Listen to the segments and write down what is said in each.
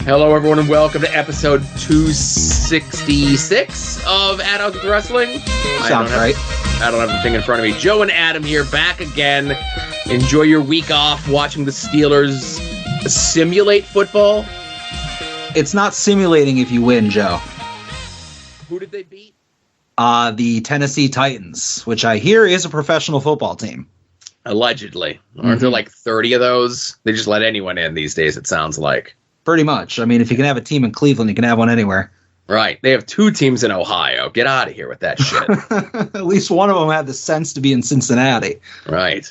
Hello, everyone, and welcome to episode 266 of Adults with Wrestling. Sounds right. I don't have the thing in front of me. Joe and Adam here, back again. Enjoy your week off watching the Steelers simulate football. It's not simulating if you win, Joe. Who did they beat? The Tennessee Titans, which I hear is a professional football team. Allegedly. Aren't there like 30 of those? They just let anyone in these days, it sounds like. Pretty much. I mean, if you can have a team in Cleveland, you can have one anywhere. Right. They have 2 teams in Ohio. Get out of here with that shit. At least one of them had the sense to be in Cincinnati. Right.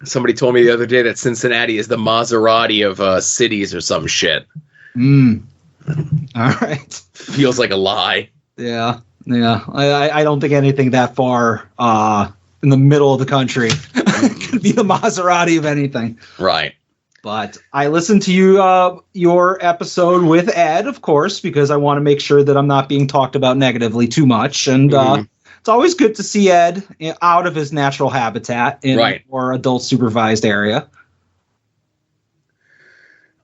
Somebody told me the other day that Cincinnati is the Maserati of cities or some shit. All right. Feels like a lie. Yeah. I don't think anything that far in the middle of the country could be the Maserati of anything. Right. But I listened to your episode with Ed, of course, because I want to make sure that I'm not being talked about negatively too much. And it's always good to see Ed out of his natural habitat in a more adult supervised area.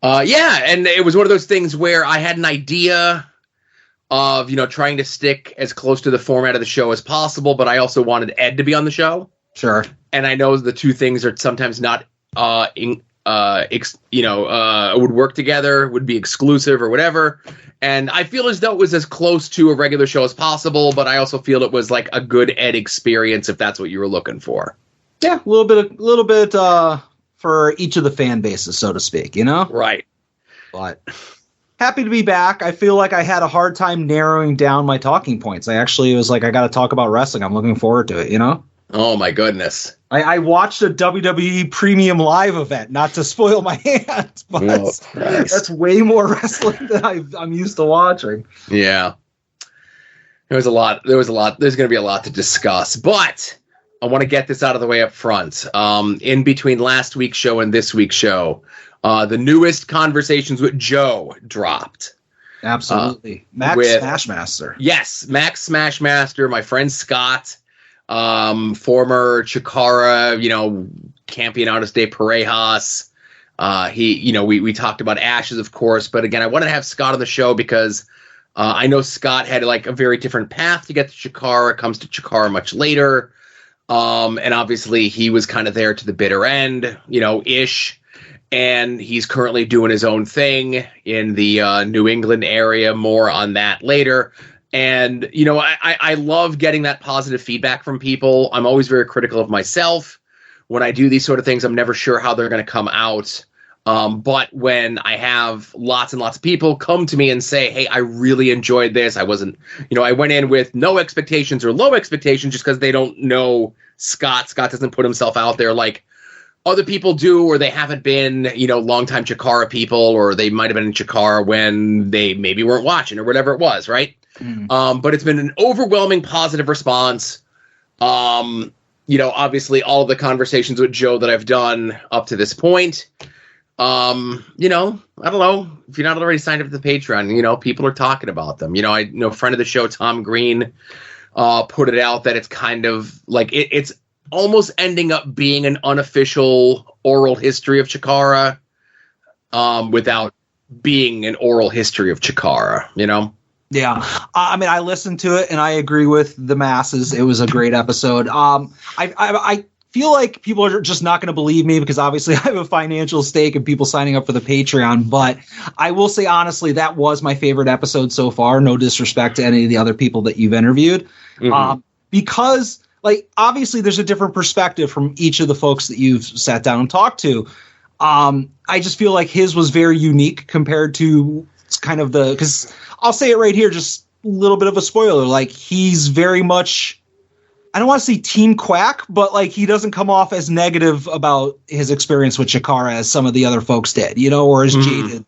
Yeah, and it was one of those things where I had an idea of, trying to stick as close to the format of the show as possible, but I also wanted Ed to be on the show. Sure. And I know the two things are sometimes not would work together, would be exclusive or whatever. And I feel as though it was as close to a regular show as possible, but I also feel it was like a good Ed experience if that's what you were looking for. Yeah, a little bit for each of the fan bases, so to speak, Right. But happy to be back. I feel like I had a hard time narrowing down my talking points. I actually was like, I got to talk about wrestling. I'm looking forward to it, Oh, my goodness. I watched a WWE Premium Live event, not to spoil my hands, but that's way more wrestling than I'm used to watching. Yeah. There's going to be a lot to discuss, but I want to get this out of the way up front. In between last week's show and this week's show, the newest Conversations with Joe dropped. Absolutely. Max Smashmaster. Yes, Max Smashmaster, my friend Scott. Former Chikara, Campeonatos de Parejas. We talked about Ashes, of course, but again, I wanted to have Scott on the show because I know Scott had like a very different path to get to Chikara, comes to Chikara much later. And obviously he was kind of there to the bitter end, ish. And he's currently doing his own thing in the New England area. More on that later. And, I love getting that positive feedback from people. I'm always very critical of myself. When I do these sort of things, I'm never sure how they're going to come out. But when I have lots and lots of people come to me and say, hey, I really enjoyed this. I wasn't, I went in with no expectations or low expectations just because they don't know Scott. Scott doesn't put himself out there like other people do, or they haven't been, longtime Chikara people, or they might have been in Chikara when they maybe weren't watching or whatever it was, right? But it's been an overwhelming positive response. Obviously all of the conversations with Joe that I've done up to this point, I don't know if you're not already signed up to the Patreon, people are talking about them. I know a friend of the show, Tom Green, put it out that it's kind of like it's almost ending up being an unofficial oral history of Chikara, without being an oral history of Chikara, Yeah. I mean, I listened to it and I agree with the masses. It was a great episode. I feel like people are just not going to believe me because obviously I have a financial stake in people signing up for the Patreon. But I will say, honestly, that was my favorite episode so far. No disrespect to any of the other people that you've interviewed. Because, obviously there's a different perspective from each of the folks that you've sat down and talked to. I just feel like his was very unique compared to kind of because I'll say it right here, just a little bit of a spoiler. Like, he's very much, I don't want to say team quack, but he doesn't come off as negative about his experience with Chikara as some of the other folks did, or as jaded.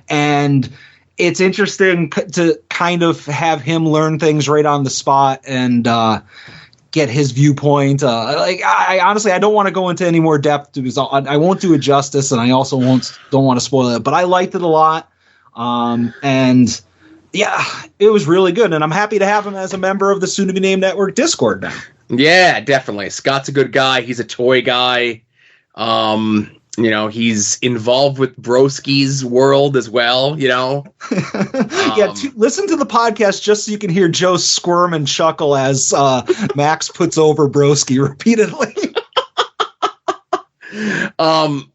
And it's interesting to kind of have him learn things right on the spot and get his viewpoint. I honestly, I don't want to go into any more depth because I won't do it justice, and I also don't want to spoil it. But I liked it a lot. And yeah, it was really good. And I'm happy to have him as a member of the Soon to Be Named Network Discord now. Yeah, definitely. Scott's a good guy. He's a toy guy. You know, he's involved with Broski's world as well, you know. Listen to the podcast just so you can hear Joe squirm and chuckle as Max puts over Broski repeatedly.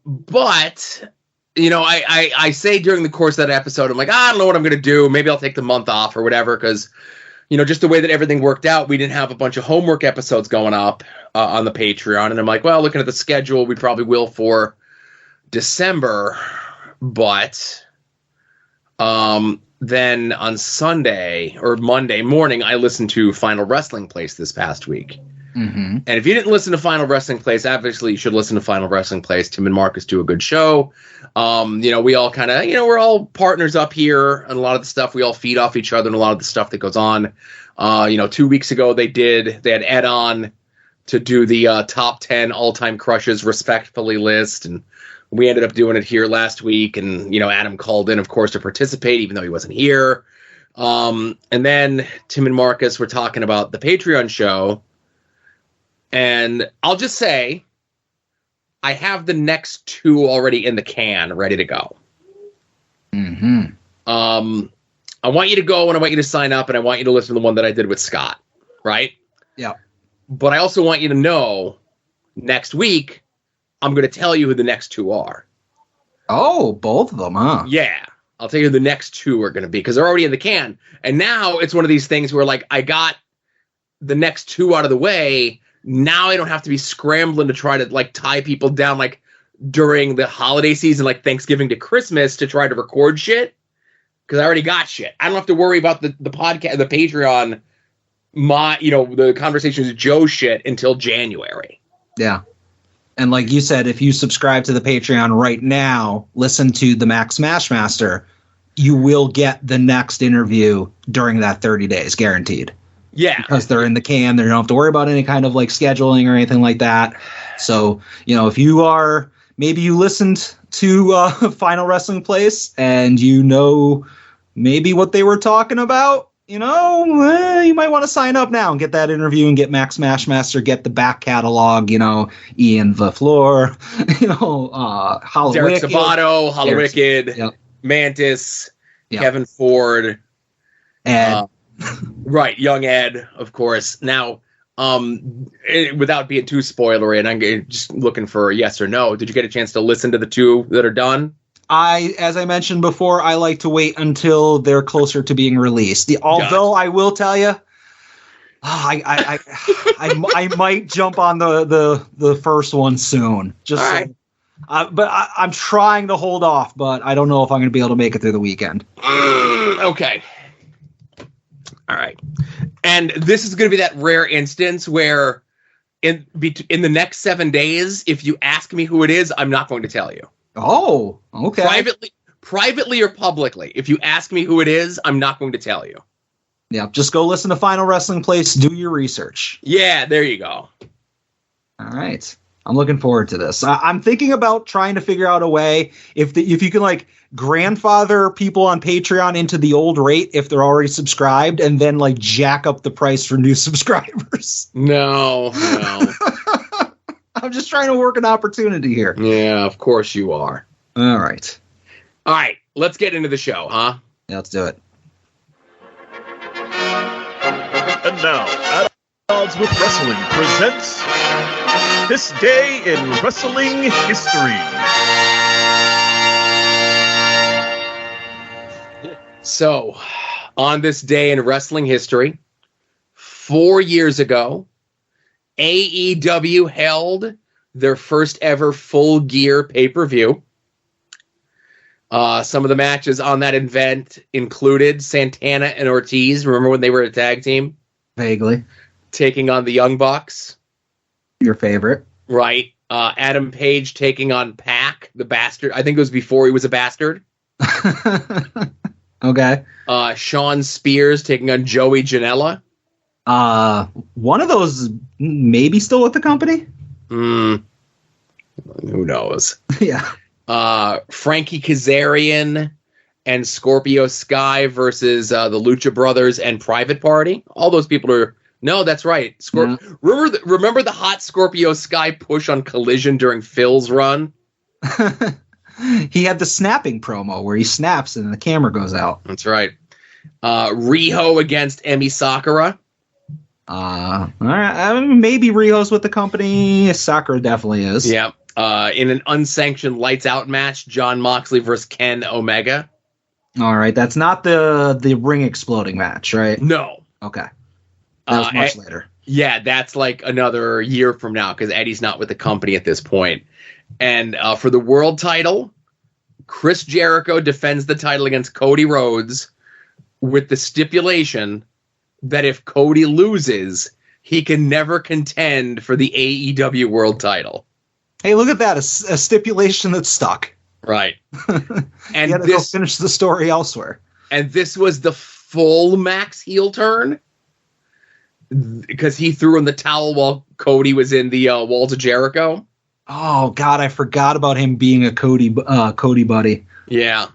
But, you know, I say during the course of that episode, I'm like, I don't know what I'm going to do. Maybe I'll take the month off or whatever, because, you know, just the way that everything worked out, we didn't have a bunch of homework episodes going up on the Patreon. And I'm like, well, looking at the schedule, we probably will for December. But then on Sunday or Monday morning, I listened to Final Wrestling Place this past week. Mm-hmm. And if you didn't listen to Final Wrestling Place, obviously you should listen to Final Wrestling Place. Tim and Marcus do a good show. You know, we all kind of, you know, we're all partners up here and a lot of the stuff. We all feed off each other and a lot of the stuff that goes on. You know, 2 weeks ago they had Ed on to do the top 10 all-time crushes respectfully list. And we ended up doing it here last week. And, you know, Adam called in, of course, to participate, even though he wasn't here. And then Tim and Marcus were talking about the Patreon show. And I'll just say, I have the next 2 already in the can, ready to go. Mm-hmm. I want you to go and I want you to sign up and I want you to listen to the one that I did with Scott, right? Yeah. But I also want you to know next week, I'm going to tell you who the next 2 are. Oh, both of them, huh? Yeah. I'll tell you who the next 2 are going to be because they're already in the can. And now it's one of these things where, like, I got the next 2 out of the way. Now I don't have to be scrambling to try to, like, tie people down, like, during the holiday season, like Thanksgiving to Christmas, to try to record shit. Because I already got shit. I don't have to worry about the podcast, the Patreon, the Conversations with Joe shit until January. Yeah. And like you said, if you subscribe to the Patreon right now, listen to the Max Smashmaster, you will get the next interview during that 30 days, guaranteed. Yeah. Because they're in the can. They don't have to worry about any kind of like scheduling or anything like that. So, you know, if you are, maybe you listened to Final Wrestling Place and you know maybe what they were talking about, you know, you might want to sign up now and get that interview and get Max Smashmaster, get the back catalog, you know, Ian VaFleur, you know, Hollow Derek Wicked. Sabato, Hollow Wicked, Yep. Mantis, Yep. Kevin Ford. And Right, Young Ed, of course. Now, without being too spoilery, and I'm just looking for a yes or no, did you get a chance to listen to the 2 that are done? as I mentioned before, I like to wait until they're closer to being released. Although I will tell you, I might jump on the first one soon. Just all right. But I'm trying to hold off, but I don't know if I'm going to be able to make it through the weekend. Okay. All right. And this is going to be that rare instance where in the next 7 days, if you ask me who it is, I'm not going to tell you. Oh, okay. Privately or publicly, if you ask me who it is, I'm not going to tell you. Yeah, just go listen to Final Wrestling Place. Do your research. Yeah, there you go. All right. I'm looking forward to this. I'm thinking about trying to figure out a way if you can like grandfather people on Patreon into the old rate if they're already subscribed, and then like jack up the price for new subscribers. No. I'm just trying to work an opportunity here. Yeah, of course you are. All right. All right, let's get into the show, huh? Yeah, let's do it. And now, At Odds with Wrestling presents This Day in Wrestling History. So, on this day in wrestling history, 4 years ago, AEW held their first ever Full Gear pay-per-view. Some of the matches on that event included Santana and Ortiz. Remember when they were a tag team? Vaguely. Taking on the Young Bucks. Your favorite. Right. Adam Page taking on Pac, the bastard. I think it was before he was a bastard. Okay. Sean Spears taking on Joey Janela. One of those maybe still with the company. Who knows? Yeah. Frankie Kazarian and Scorpio Sky versus the Lucha Brothers and Private Party. All those people are... No, that's right. Yeah. Remember the hot Scorpio Sky push on Collision during Phil's run? He had the snapping promo where he snaps and the camera goes out. That's right. Riho against Emi Sakura. All right, maybe Riho's with the company. Sakura definitely is. Yeah. In an unsanctioned lights out match, Jon Moxley versus Ken Omega. All right, that's not the ring exploding match, right? No. Okay. That was much later. Yeah, that's like another year from now because Eddie's not with the company at this point. And for the world title, Chris Jericho defends the title against Cody Rhodes with the stipulation that if Cody loses, he can never contend for the AEW world title. Hey, look at that. A stipulation that stuck. Right. And go finish the story elsewhere. And this was the full Max heel turn because he threw in the towel while Cody was in the Walls of Jericho. Oh God, I forgot about him being a Cody buddy. Yeah.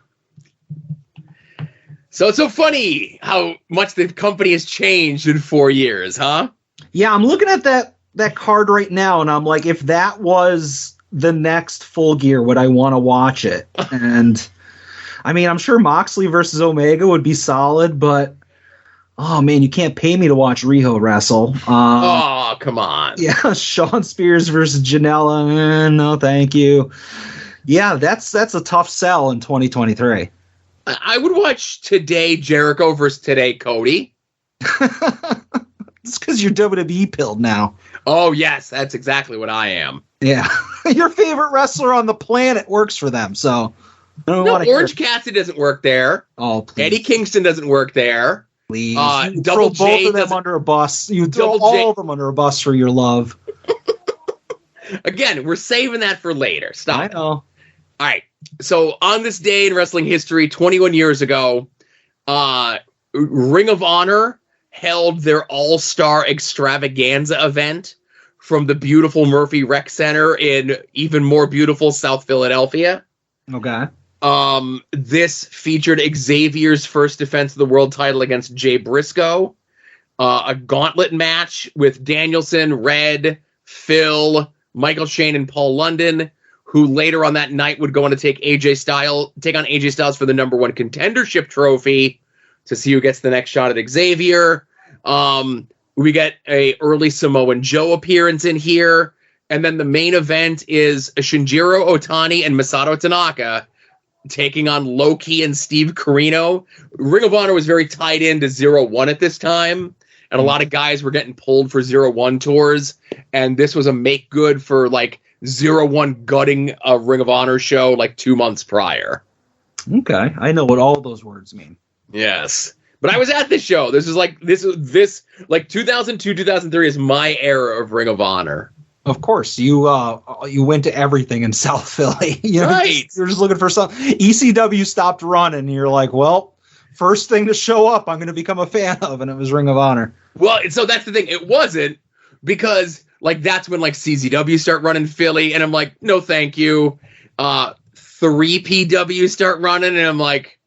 So it's so funny how much the company has changed in 4 years, huh? Yeah, I'm looking at that card right now, and I'm like, if that was the next Full Gear, would I want to watch it? And I mean, I'm sure Moxley versus Omega would be solid, but oh man, you can't pay me to watch Riho wrestle. Oh, come on. Yeah, Shawn Spears versus Janela. No, thank you. Yeah, that's a tough sell in 2023. I would watch Today Jericho versus Today Cody. It's because you're WWE pilled now. Oh, yes, that's exactly what I am. Yeah. Your favorite wrestler on the planet works for them, so I don't want to Orange Cassidy doesn't work there. Oh, please. Eddie Kingston doesn't work there. Please. You Double throw J both of them under a bus. You throw all of them under a bus for your love. Again, we're saving that for later. Stop. I know. All right. So on this day in wrestling history, 21 years ago, Ring of Honor held their All-Star Extravaganza event from the beautiful Murphy Rec Center in even more beautiful South Philadelphia. Okay. This featured Xavier's first defense of the world title against Jay Briscoe, a gauntlet match with Danielson, Red, Phil, Michael Shane, and Paul London, who later on that night would go on to take on AJ Styles for the number one contendership trophy to see who gets the next shot at Xavier. We get a early Samoan Joe appearance in here. And then the main event is Shinjiro Otani and Masato Tanaka taking on Loki and Steve Corino. Ring of Honor was very tied into 0-1 at this time. And a lot of guys were getting pulled for 0-1 tours. And this was a make good for like 0-1 gutting a Ring of Honor show like 2 months prior. Okay. I know what all those words mean. Yes. But I was at this show. This 2002, 2003 is my era of Ring of Honor. Of course, you went to everything in South Philly. Right. You're just looking for something. ECW stopped running, and you're like, well, first thing to show up, I'm going to become a fan of, and it was Ring of Honor. Well, so that's the thing. It wasn't because like that's when like CZW start running Philly, and I'm like, no, thank you. 3PW start running, and I'm like,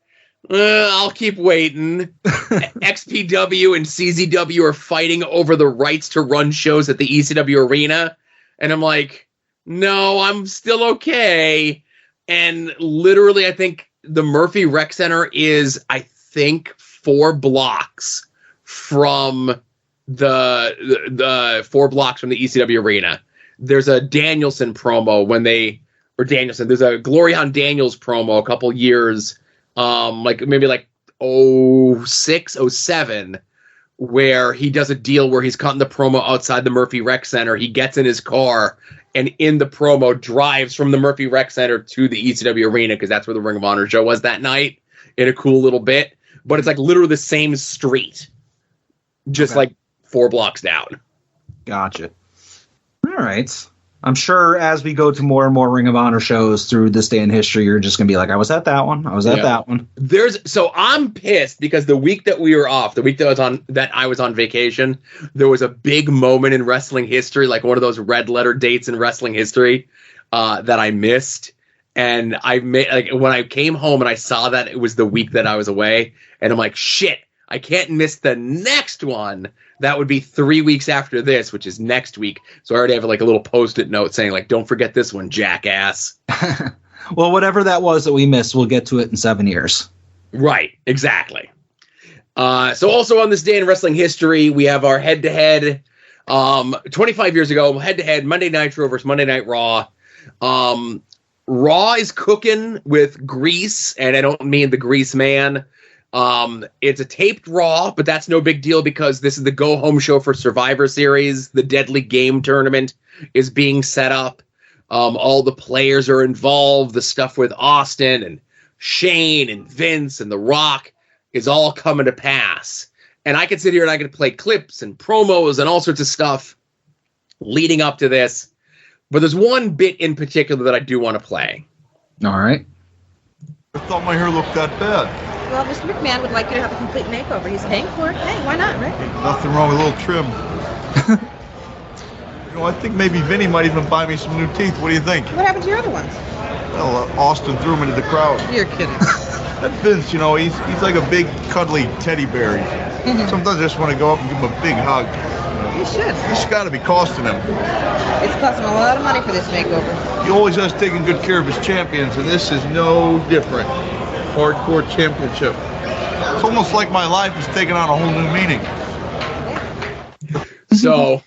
I'll keep waiting. XPW and CZW are fighting over the rights to run shows at the ECW arena. And I'm like, no, I'm still okay. And literally, I think the Murphy Rec Center is, 4 blocks from the 4 blocks from the ECW arena. There's a Danielson promo there's a Glorion Daniels promo a couple years maybe 06, 07, where he does a deal where he's cutting the promo outside the Murphy Rec Center. He gets in his car and in the promo drives from the Murphy Rec Center to the ECW arena because that's where the Ring of Honor show was that night in a cool little bit. But it's like literally the same street, just like 4 blocks down. Gotcha. All right. I'm sure as we go to more and more Ring of Honor shows through this day in history, you're just going to be like, I was at that one. I was at that one. So I'm pissed because the week that we were off, the week that I was on vacation, there was a big moment in wrestling history, like one of those red letter dates in wrestling history that I missed. And when I came home and I saw that it was the week that I was away, and I'm like, shit, I can't miss the next one. That would be 3 weeks after this, which is next week. So I already have like a little Post-it note saying like, don't forget this one, jackass. Well, whatever that was that we missed, we'll get to it in 7 years. Right, exactly. So also on this day in wrestling history, we have our head-to-head 25 years ago, head-to-head Monday Nitro versus Monday Night Raw. Raw is cooking with grease, and I don't mean the grease man. It's a taped Raw, but that's no big deal because this is the go-home show for Survivor Series. The Deadly Game Tournament is being set up. All the players are involved. The stuff with Austin and Shane and Vince and The Rock is all coming to pass. And I can sit here and I can play clips and promos and all sorts of stuff leading up to this. But there's one bit in particular that I do want to play. All right. I thought my hair looked that bad. Well, Mr. McMahon would like you to have a complete makeover. He's paying for it. Hey, why not, right? Nothing wrong with a little trim. I think maybe Vinny might even buy me some new teeth. What do you think? What happened to your other ones? Well, Austin threw them into the crowd. You're kidding. That Vince, he's like a big, cuddly teddy bear. Sometimes I just want to go up and give him a big hug. You should. This got to be costing him. It's costing a lot of money for this makeover. He always has taken good care of his champions, and this is no different. Hardcore championship. It's almost like my life is taking on a whole new meaning. So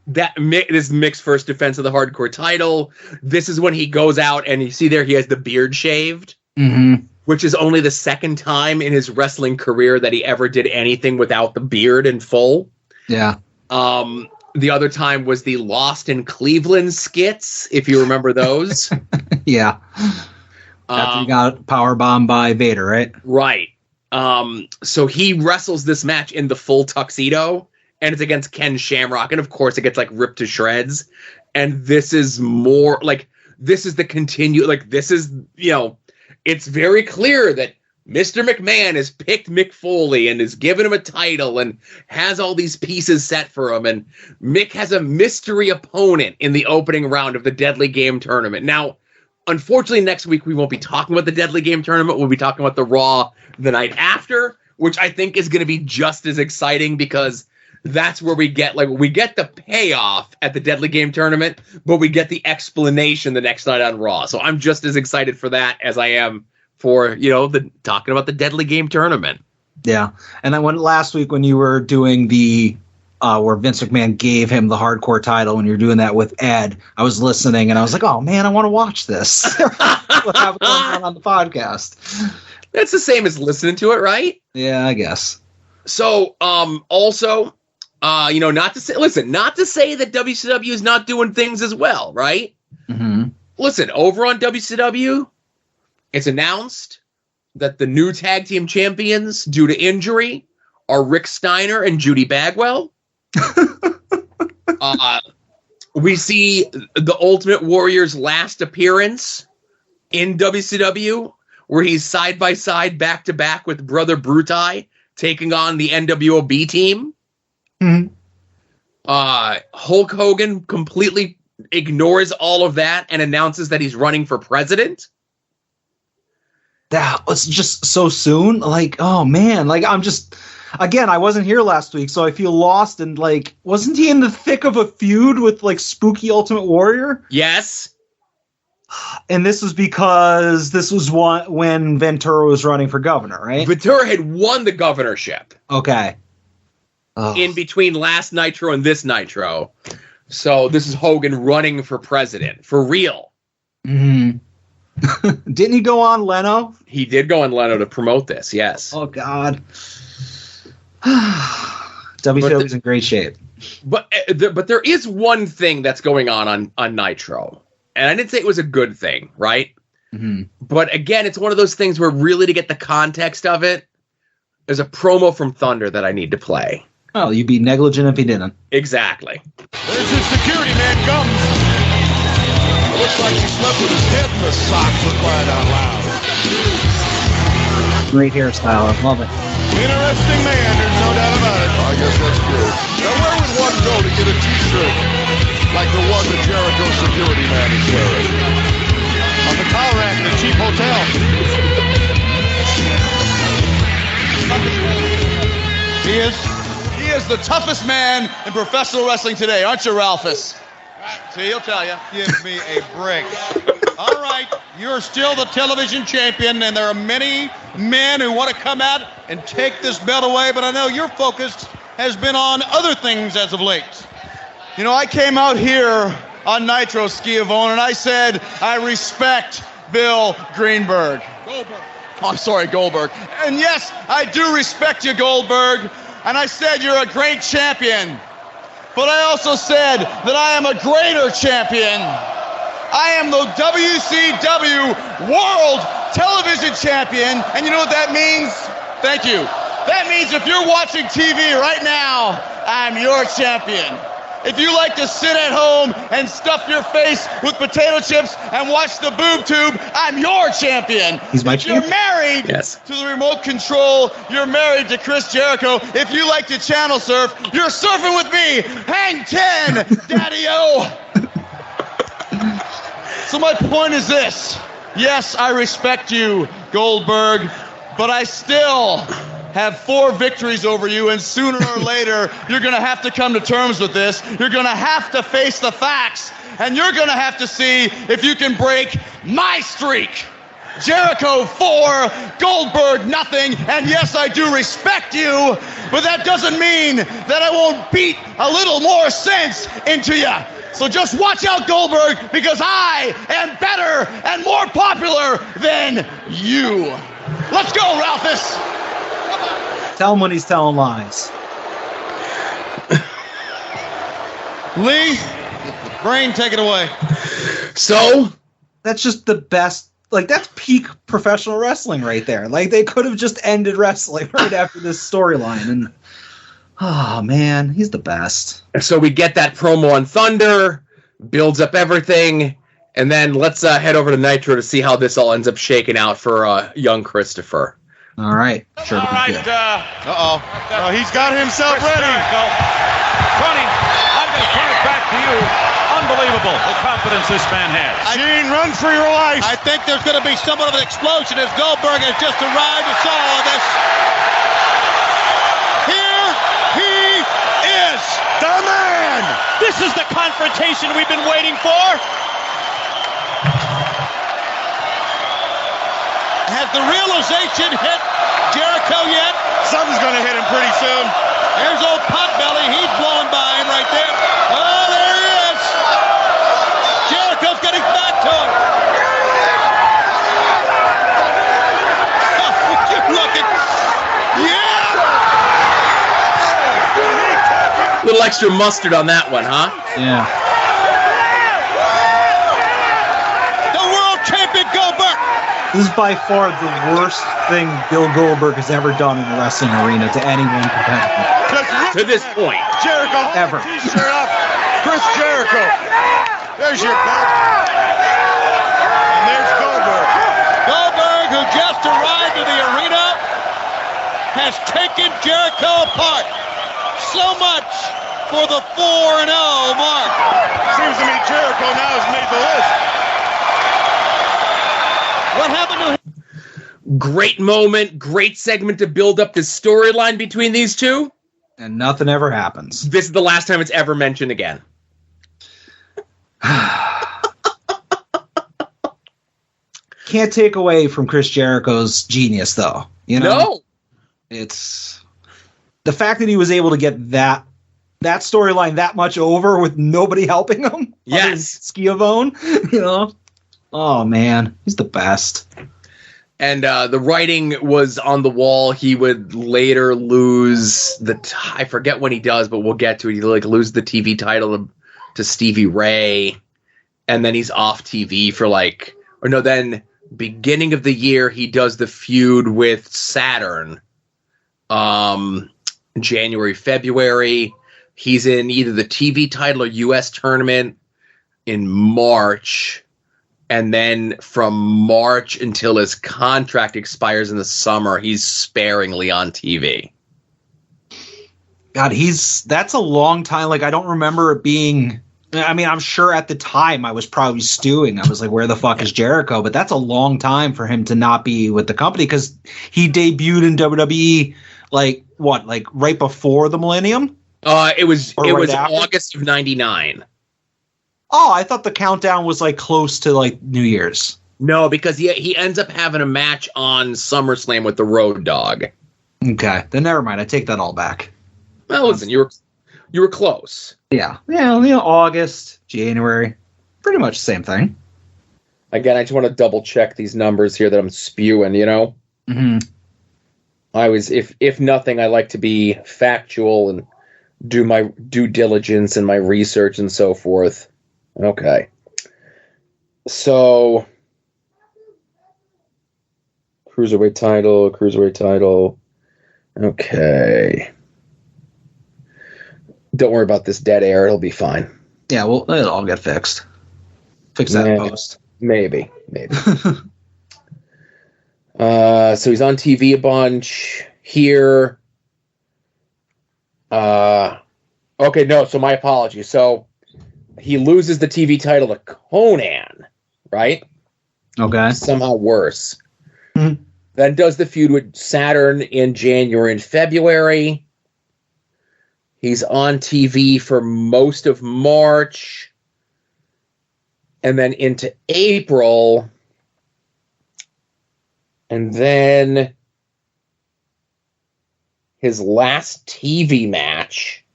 this Mick's first defense of the hardcore title. This is when he goes out and you see there he has the beard shaved, which is only the second time in his wrestling career that he ever did anything without the beard in full. Yeah. The other time was the Lost in Cleveland skits, if you remember those. Yeah. After he got powerbombed by Vader, right? Right. So he wrestles this match in the full tuxedo, and it's against Ken Shamrock, and of course it gets like ripped to shreds. And this is more like, this is the this is, it's very clear that Mr. McMahon has picked Mick Foley and has given him a title and has all these pieces set for him. And Mick has a mystery opponent in the opening round of the Deadly Game Tournament. Now, unfortunately, next week we won't be talking about the Deadly Game Tournament. We'll be talking about the Raw the night after, which I think is going to be just as exciting because that's where we get the payoff at the Deadly Game Tournament, but we get the explanation the next night on Raw. So I'm just as excited for that as I am for, talking about the Deadly Game Tournament. Yeah. And then last week when you were doing the where Vince McMahon gave him the hardcore title, when you're doing that with Ed, I was listening and I was like, oh man, I want to watch this. What happened on the podcast? That's the same as listening to it, right? Yeah, I guess. So, also, not to say that WCW is not doing things as well, right? Mm-hmm. Listen, over on WCW, it's announced that the new tag team champions, due to injury, are Rick Steiner and Judy Bagwell. We see the Ultimate Warrior's last appearance in WCW, where he's side by side, back to back with Brother Brutai, taking on the NWOB team. Mm-hmm. Hulk Hogan completely ignores all of that and announces that he's running for president. That was just so soon. Like, oh man, like again, I wasn't here last week, so I feel lost. And wasn't he in the thick of a feud with Spooky Ultimate Warrior? Yes. And this was because this was when Ventura was running for governor, right? Ventura had won the governorship. Okay. In between last Nitro and this Nitro. So this is Hogan running for president. For real. Mm-hmm. Didn't he go on Leno? He did go on Leno to promote this, yes. Oh, God. WCW's in great shape. But there is one thing that's going on Nitro. And I didn't say it was a good thing, right? Mm-hmm. But again, it's one of those things where really to get the context of it, there's a promo from Thunder that I need to play. Oh, you'd be negligent if he didn't. Exactly. There's his security man comes. Looks like he slept with his head in the sock, for crying out loud. Great hairstyle. I love it. Interesting man, there's no doubt about it. I guess that's good. Now where would one go to get a t-shirt like the one the Jericho security man is wearing? On the car rack in a cheap hotel. is the toughest man in professional wrestling today, aren't you, Ralphus? See, he'll tell you. Give me a break. All right, you're still the television champion, and there are many men who want to come out and take this belt away, but I know your focus has been on other things as of late. You know, I came out here on Nitro, Schiavone, and I said I respect Bill Greenberg. Goldberg. Oh, I'm sorry, Goldberg. And yes, I do respect you, Goldberg. And I said you're a great champion. But I also said that I am a greater champion. I am the WCW World Television Champion. And you know what that means? Thank you. That means if you're watching TV right now, I'm your champion. If you like to sit at home and stuff your face with potato chips and watch the boob tube, I'm your champion. He's my champion. You're married Yes. to the remote control. You're married to Chris Jericho. If you like to channel surf, you're surfing with me. Hang 10, Daddy-O. So my point is this. Yes, I respect you, Goldberg, but I still have 4 victories over you, and sooner or later, you're going to have to come to terms with this. You're going to have to face the facts, and you're going to have to see if you can break my streak. Jericho 4, Goldberg nothing, and yes, I do respect you, but that doesn't mean that I won't beat a little more sense into you. So just watch out, Goldberg, because I am better and more popular than you. Let's go, Ralphus. Tell him when he's telling lies. Lee, Brain, take it away. So That's just the best. Like, that's peak professional wrestling right there. Like, they could have just ended wrestling right after this storyline. And, oh, man, he's the best. So we get that promo on Thunder, builds up everything, and then let's head over to Nitro to see how this all ends up shaking out for young Christopher. All right. Sure. All right. Oh, he's got himself ready. Tony, I'm going to turn it back to you. Unbelievable the confidence this man has. Gene, run for your life. I think there's going to be somewhat of an explosion as Goldberg has just arrived and saw all of this. Here he is, the man. This is the confrontation we've been waiting for. Has the realization hit Jericho yet? Something's going to hit him pretty soon. There's old Potbelly. He's blowing by him right there. Oh, there he is. Jericho's getting back to him. Oh, would you look at... Yeah! Little extra mustard on that one, huh? Yeah. The world champion Goldberg. This is by far the worst thing Bill Goldberg has ever done in a wrestling arena to anyone competitive. To this point. Jericho, Ever. T-shirt up. Chris Jericho. There's your belt. And there's Goldberg. Goldberg, who just arrived to the arena, has taken Jericho apart. So much for the 4-0 mark. Seems to me Jericho now has made the list. What happened to him? Great moment, great segment to build up this storyline between these two. And nothing ever happens. This is the last time it's ever mentioned again. Can't take away from Chris Jericho's genius, though. You know, No. it's the fact that he was able to get that storyline that much over with nobody helping him. Yes. Schiavone. You know, oh man, he's the best. And the writing was on the wall. He would later lose I forget when he does, but we'll get to it. He lose the TV title to Stevie Ray, and then he's off TV for then beginning of the year he does the feud with Saturn. January, February, he's in either the TV title or US tournament in March. And then from March until his contract expires in the summer, he's sparingly on TV. God, that's a long time. Like, I don't remember it being, I mean, I'm sure at the time I was probably stewing. I was like, where the fuck is Jericho? But that's a long time for him to not be with the company, because he debuted in WWE, right before the millennium? It was Or right after? August of '99. Oh, I thought the countdown was like close to like New Year's. No, because he ends up having a match on SummerSlam with the Road Dogg. Okay, then never mind. I take that all back. Well, listen, you were close. Yeah, August, January, pretty much the same thing. Again, I just want to double check these numbers here that I'm spewing. Mm-hmm. If nothing, I like to be factual and do my due diligence and my research and so forth. Okay. So, Cruiserweight title. Okay. Don't worry about this dead air. It'll be fine. Yeah, well, it'll all get fixed. Fix that in post. Maybe. So he's on TV a bunch here. Okay, no, so my apologies. So he loses the TV title to Conan, right? Okay. Somehow worse. Mm-hmm. Then does the feud with Saturn in January and February. He's on TV for most of March. And then into April. And then his last TV match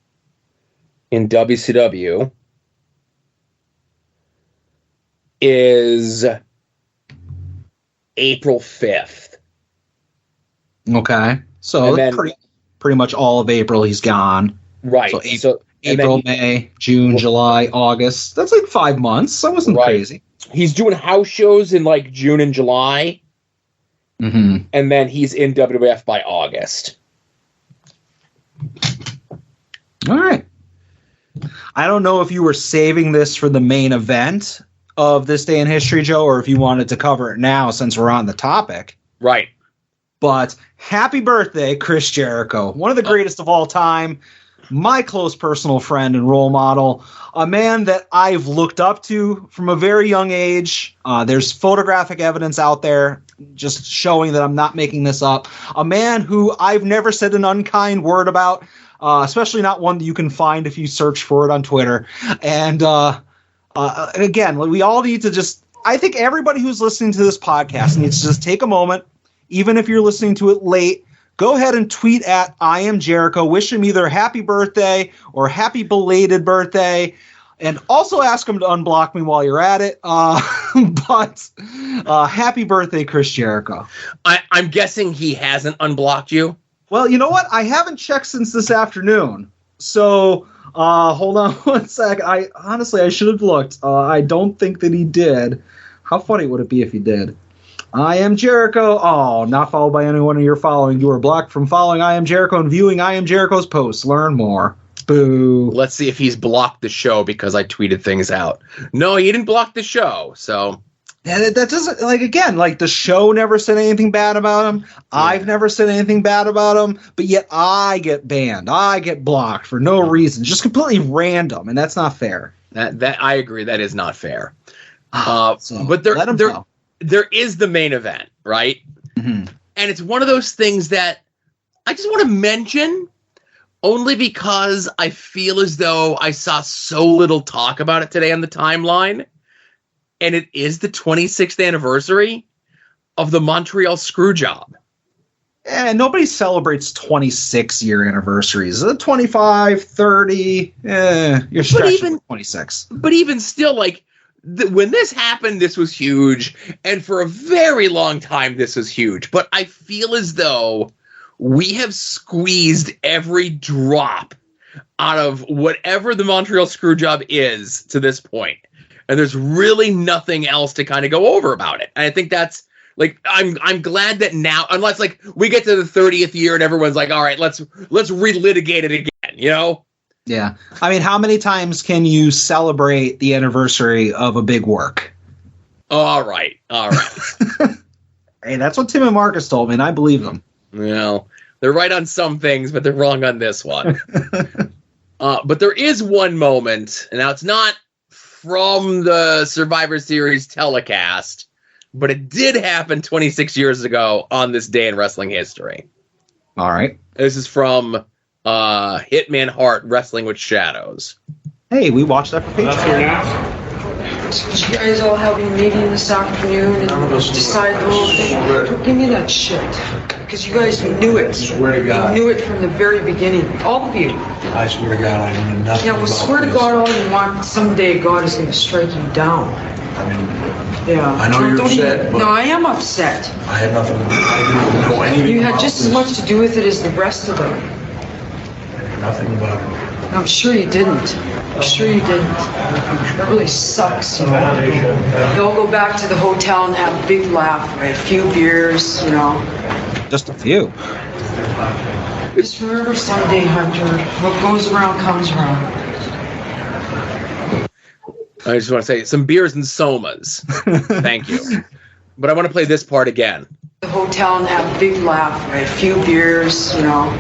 in WCW is April 5th. Okay. So then, pretty much all of April he's gone. Right. So April, May, June, July, August. That's like 5 months. That wasn't crazy. He's doing house shows in like June and July. Mm-hmm. And then he's in WWF by August. All right. I don't know if you were saving this for the main event of This Day in History, Joe, or if you wanted to cover it now since we're on the topic. Right. But happy birthday, Chris Jericho. One of the greatest of all time. My close personal friend and role model. A man that I've looked up to from a very young age. There's photographic evidence out there just showing that I'm not making this up. A man who I've never said an unkind word about, especially not one that you can find if you search for it on Twitter. And again, we all need to just, I think everybody who's listening to this podcast needs to just take a moment, even if you're listening to it late, go ahead and tweet at I Am Jericho. Wish him either happy birthday or happy belated birthday. And also ask him to unblock me while you're at it. But happy birthday, Chris Jericho. I'm guessing he hasn't unblocked you. Well, you know what? I haven't checked since this afternoon. So hold on one sec. I should have looked. I don't think that he did. How funny would it be if he did? I Am Jericho. Oh, not followed by anyone you're following. You are blocked from following I Am Jericho and viewing I Am Jericho's posts. Learn more. Boo. Let's see if he's blocked the show because I tweeted things out. No, he didn't block the show. So yeah, that doesn't, like the show never said anything bad about him. Yeah. I've never said anything bad about him, but yet I get banned. I get blocked for no reason, just completely random, and that's not fair. That I agree. That is not fair. So but there is the main event, right? Mm-hmm. And it's one of those things that I just want to mention only because I feel as though I saw so little talk about it today on the timeline. And it is the 26th anniversary of the Montreal Screwjob. And nobody celebrates 26-year anniversaries. 25, 30, you're stretching 26. But even still, like, when this happened, this was huge. And for a very long time, this was huge. But I feel as though we have squeezed every drop out of whatever the Montreal Screwjob is to this point. And there's really nothing else to kind of go over about it. And I think that's, like, I'm glad that now, unless, like, we get to the 30th year and everyone's like, all right, let's relitigate it again, you know? Yeah. I mean, how many times can you celebrate the anniversary of a big work? All right. Hey, that's what Tim and Marcus told me, and I believe them. Well, they're right on some things, but they're wrong on this one. But there is one moment, and now it's not from the Survivor Series telecast, but it did happen 26 years ago on this day in wrestling history. All right. This is from Hitman Hart wrestling with shadows. Hey, we watched that for Patreon. So you guys all having a meeting this afternoon and decide the whole thing? Don't give me that shit. Because you guys knew it. Swear to God. You knew it from the very beginning. All of you. I swear to God, I knew nothing. Yeah, well, swear to God all you want. Someday God is going to strike you down. I mean, yeah. I know you're upset, but no, I am upset. I had nothing to do. I didn't know anything. You had about just this. as much to do with it as the rest of them. I knew nothing about it. I'm sure you didn't. I'm sure you didn't. That really sucks, you know. You all go back to the hotel and have a big laugh, right? A few beers, you know. Just a few. Just remember someday, Hunter, what goes around comes around. I just want to say some beers and somas. Thank you. But I want to play this part again. The hotel and have a big laugh, right? A few beers, you know.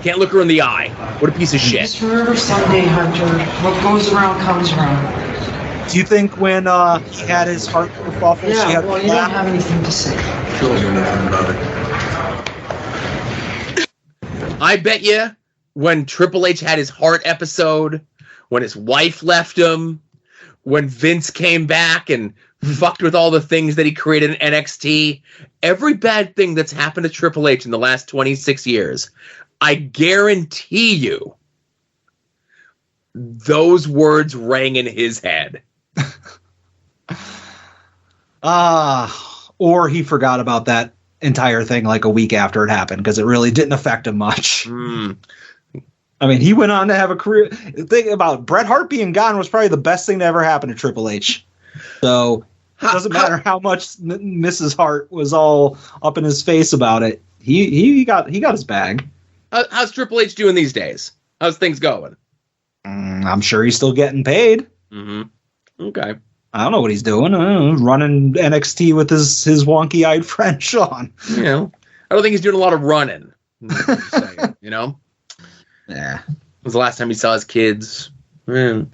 Can't look her in the eye. What a piece of shit. Just remember someday, Hunter, what goes around comes around. Do you think when he had his heart kerfuffle, Yeah, she had well, you don't have anything to say. Sure knew nothing about it. I bet you when Triple H had his heart episode, when his wife left him, when Vince came back and fucked with all the things that he created in NXT, every bad thing that's happened to Triple H in the last 26 years, I guarantee you those words rang in his head. Or he forgot about that entire thing like a week after it happened because it really didn't affect him much. I mean, he went on to have a career. The thing about Bret Hart being gone was probably the best thing to ever happen to Triple H. So it doesn't matter how much Mrs. Hart was all up in his face about it. He got his bag. How's Triple H doing these days? How's things going? I'm sure he's still getting paid. Mm-hmm. Okay. I don't know what he's doing. Running NXT with his wonky-eyed friend Sean. You know, I don't think he's doing a lot of running. You know. Yeah. When was the last time he saw his kids? Even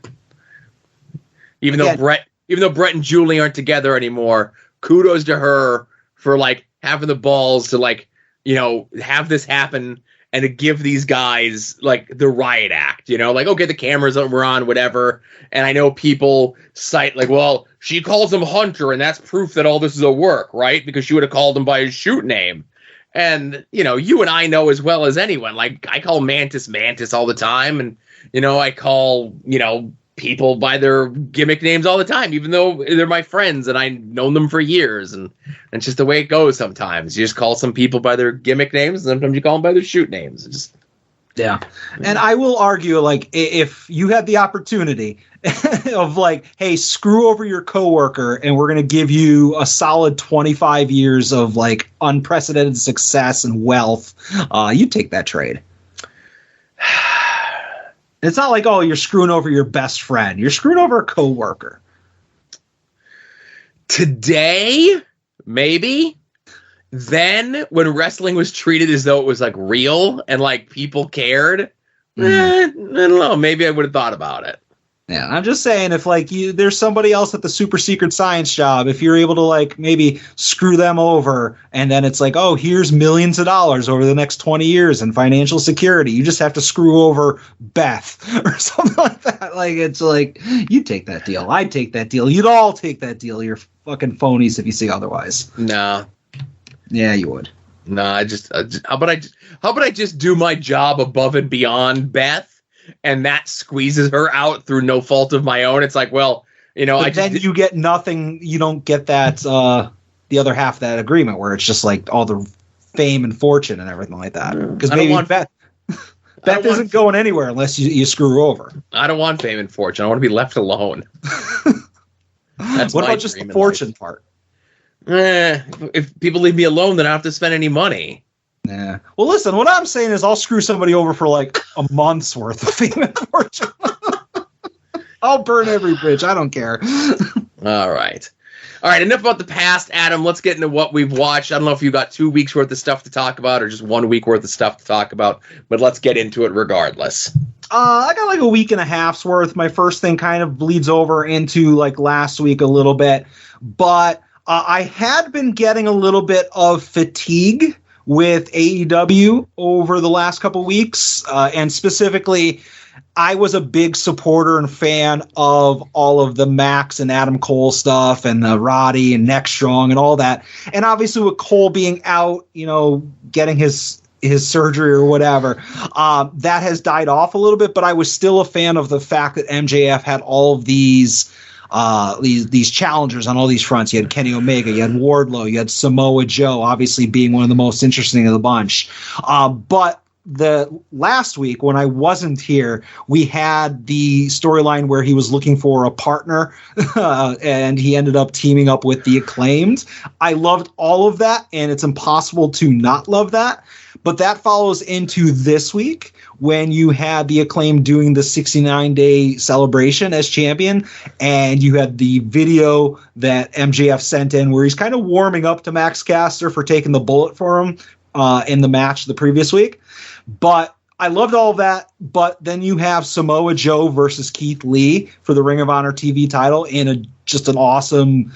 though Brett and Julie aren't together anymore, kudos to her for like having the balls to like, you know, have this happen and to give these guys like the riot act, you know, like, okay, the cameras were on, whatever. And I know people cite like, well, she calls him Hunter and that's proof that all this is a work, right? Because she would have called him by his shoot name. And, you know, you and I know as well as anyone, like I call Mantis all the time. And, you know, I call, you know, people by their gimmick names all the time, even though they're my friends and I've known them for years. And it's just the way it goes sometimes. You just call some people by their gimmick names, and sometimes you call them by their shoot names. It's just, yeah. And I will argue, like, if you had the opportunity of like, hey, screw over your coworker and we're going to give you a solid 25 years of like unprecedented success and wealth, you take that trade. It's not like, oh, you're screwing over your best friend. You're screwing over a coworker. Today, maybe. Then, when wrestling was treated as though it was like real and like people cared, I don't know. Maybe I would have thought about it. Yeah, I'm just saying, if like there's somebody else at the super secret science job, if you're able to like maybe screw them over, and then it's like, oh, here's millions of dollars over the next 20 years in financial security. You just have to screw over Beth or something like that. Like, it's like, you take that deal. I'd take that deal. You'd all take that deal. You're fucking phonies if you say otherwise. No. Yeah, you would. No, how about I just do my job above and beyond Beth? And that squeezes her out through no fault of my own. It's like, well, you know, but then you get nothing. You don't get that the other half of that agreement where it's just like all the fame and fortune and everything like that. Because maybe Beth isn't going anywhere unless you screw her over. I don't want fame and fortune. I want to be left alone. That's what about just the fortune part? If people leave me alone, then I don't have to spend any money. Yeah. Well, listen, what I'm saying is I'll screw somebody over for like a month's worth of fame and fortune. I'll burn every bridge. I don't care. All right. Enough about the past, Adam. Let's get into what we've watched. I don't know if you got 2 weeks worth of stuff to talk about or just 1 week worth of stuff to talk about, but let's get into it regardless. I got like a week and a half's worth. My first thing kind of bleeds over into like last week a little bit, but I had been getting a little bit of fatigue with AEW over the last couple weeks, and specifically, I was a big supporter and fan of all of the Max and Adam Cole stuff and the Roddy and Neck Strong and all that. And obviously with Cole being out, getting his surgery or whatever, that has died off a little bit, but I was still a fan of the fact that MJF had all of these challengers on all these fronts. You had Kenny Omega, you had Wardlow, you had Samoa Joe, obviously being one of the most interesting of the bunch. But the last week when I wasn't here, we had the storyline where he was looking for a partner and he ended up teaming up with the Acclaimed. I loved all of that, and it's impossible to not love that. But that follows into this week when you had the Acclaimed doing the 69-day celebration as champion, and you had the video that MJF sent in where he's kind of warming up to Max Caster for taking the bullet for him in the match the previous week. But I loved all of that. But then you have Samoa Joe versus Keith Lee for the Ring of Honor TV title in just an awesome,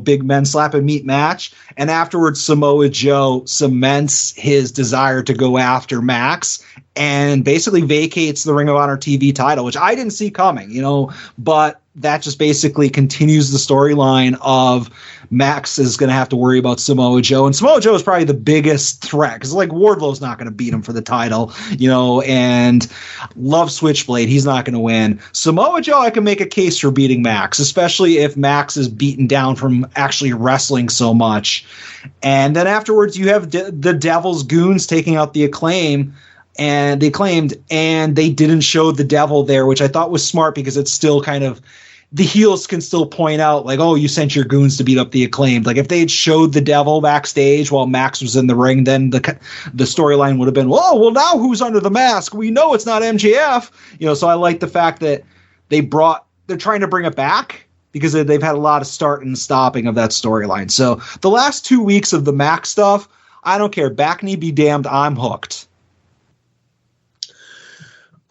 big men slap and meet match. And afterwards, Samoa Joe cements his desire to go after Max and basically vacates the Ring of Honor TV title, which I didn't see coming, but that just basically continues the storyline of Max is going to have to worry about Samoa Joe. And Samoa Joe is probably the biggest threat because Wardlow's not going to beat him for the title, and love Switchblade. He's not going to win. Samoa Joe, I can make a case for beating Max, especially if Max is beaten down from actually wrestling so much. And then afterwards you have the Devil's Goons taking out the Acclaimed, and they didn't show the Devil there, which I thought was smart because it's still kind of, the heels can still point out you sent your goons to beat up the Acclaimed. If they had showed the Devil backstage while Max was in the ring, then the storyline would have been, well, now who's under the mask? We know it's not MJF. So I like the fact that they're trying to bring it back because they've had a lot of start and stopping of that storyline. So the last 2 weeks of the Max stuff, I don't care. Back knee be damned, I'm hooked.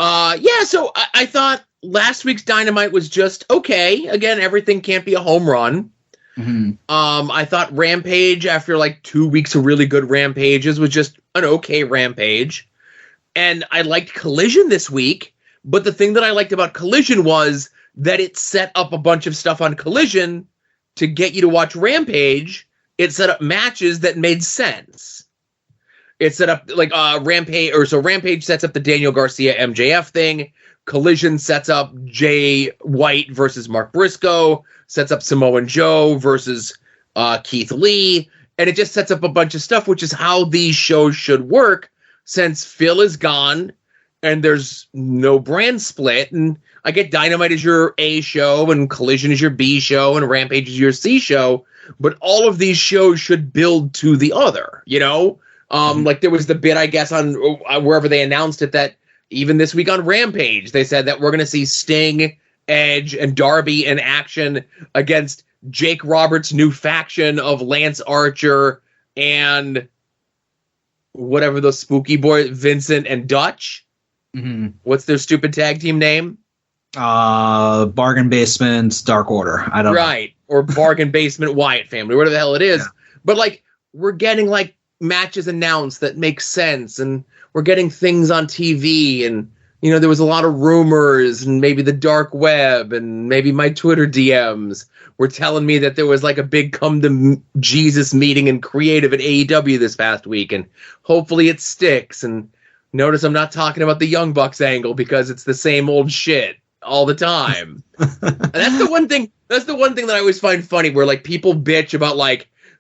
So I thought last week's Dynamite was just okay. Again, everything can't be a home run. Mm-hmm. I thought Rampage, after 2 weeks of really good Rampages, was just an okay Rampage. And I liked Collision this week, but the thing that I liked about Collision was that it set up a bunch of stuff on Collision to get you to watch Rampage. It set up matches that made sense. It set up Rampage sets up the Daniel Garcia MJF thing. Collision sets up Jay White versus Mark Briscoe, sets up Samoa Joe versus Keith Lee, and it just sets up a bunch of stuff, which is how these shows should work since Phil is gone and there's no brand split. And I get Dynamite is your A show and Collision is your B show and Rampage is your C show, but all of these shows should build to the other, there was the bit, I guess, on wherever they announced it, that even this week on Rampage, they said that we're going to see Sting, Edge, and Darby in action against Jake Roberts' new faction of Lance Archer and whatever those spooky boys, Vincent and Dutch. Mm-hmm. What's their stupid tag team name? Bargain Basement Dark Order. I don't know. Right. Or Bargain Basement Wyatt Family, whatever the hell it is. Yeah. But we're getting matches announced that make sense, and we're getting things on TV, and there was a lot of rumors, and maybe the dark web, and maybe my Twitter DMs were telling me that there was a big come to Jesus meeting in creative at AEW this past week, and hopefully it sticks. And notice I'm not talking about the Young Bucks angle because it's the same old shit all the time. And that's the one thing that I always find funny, where people bitch about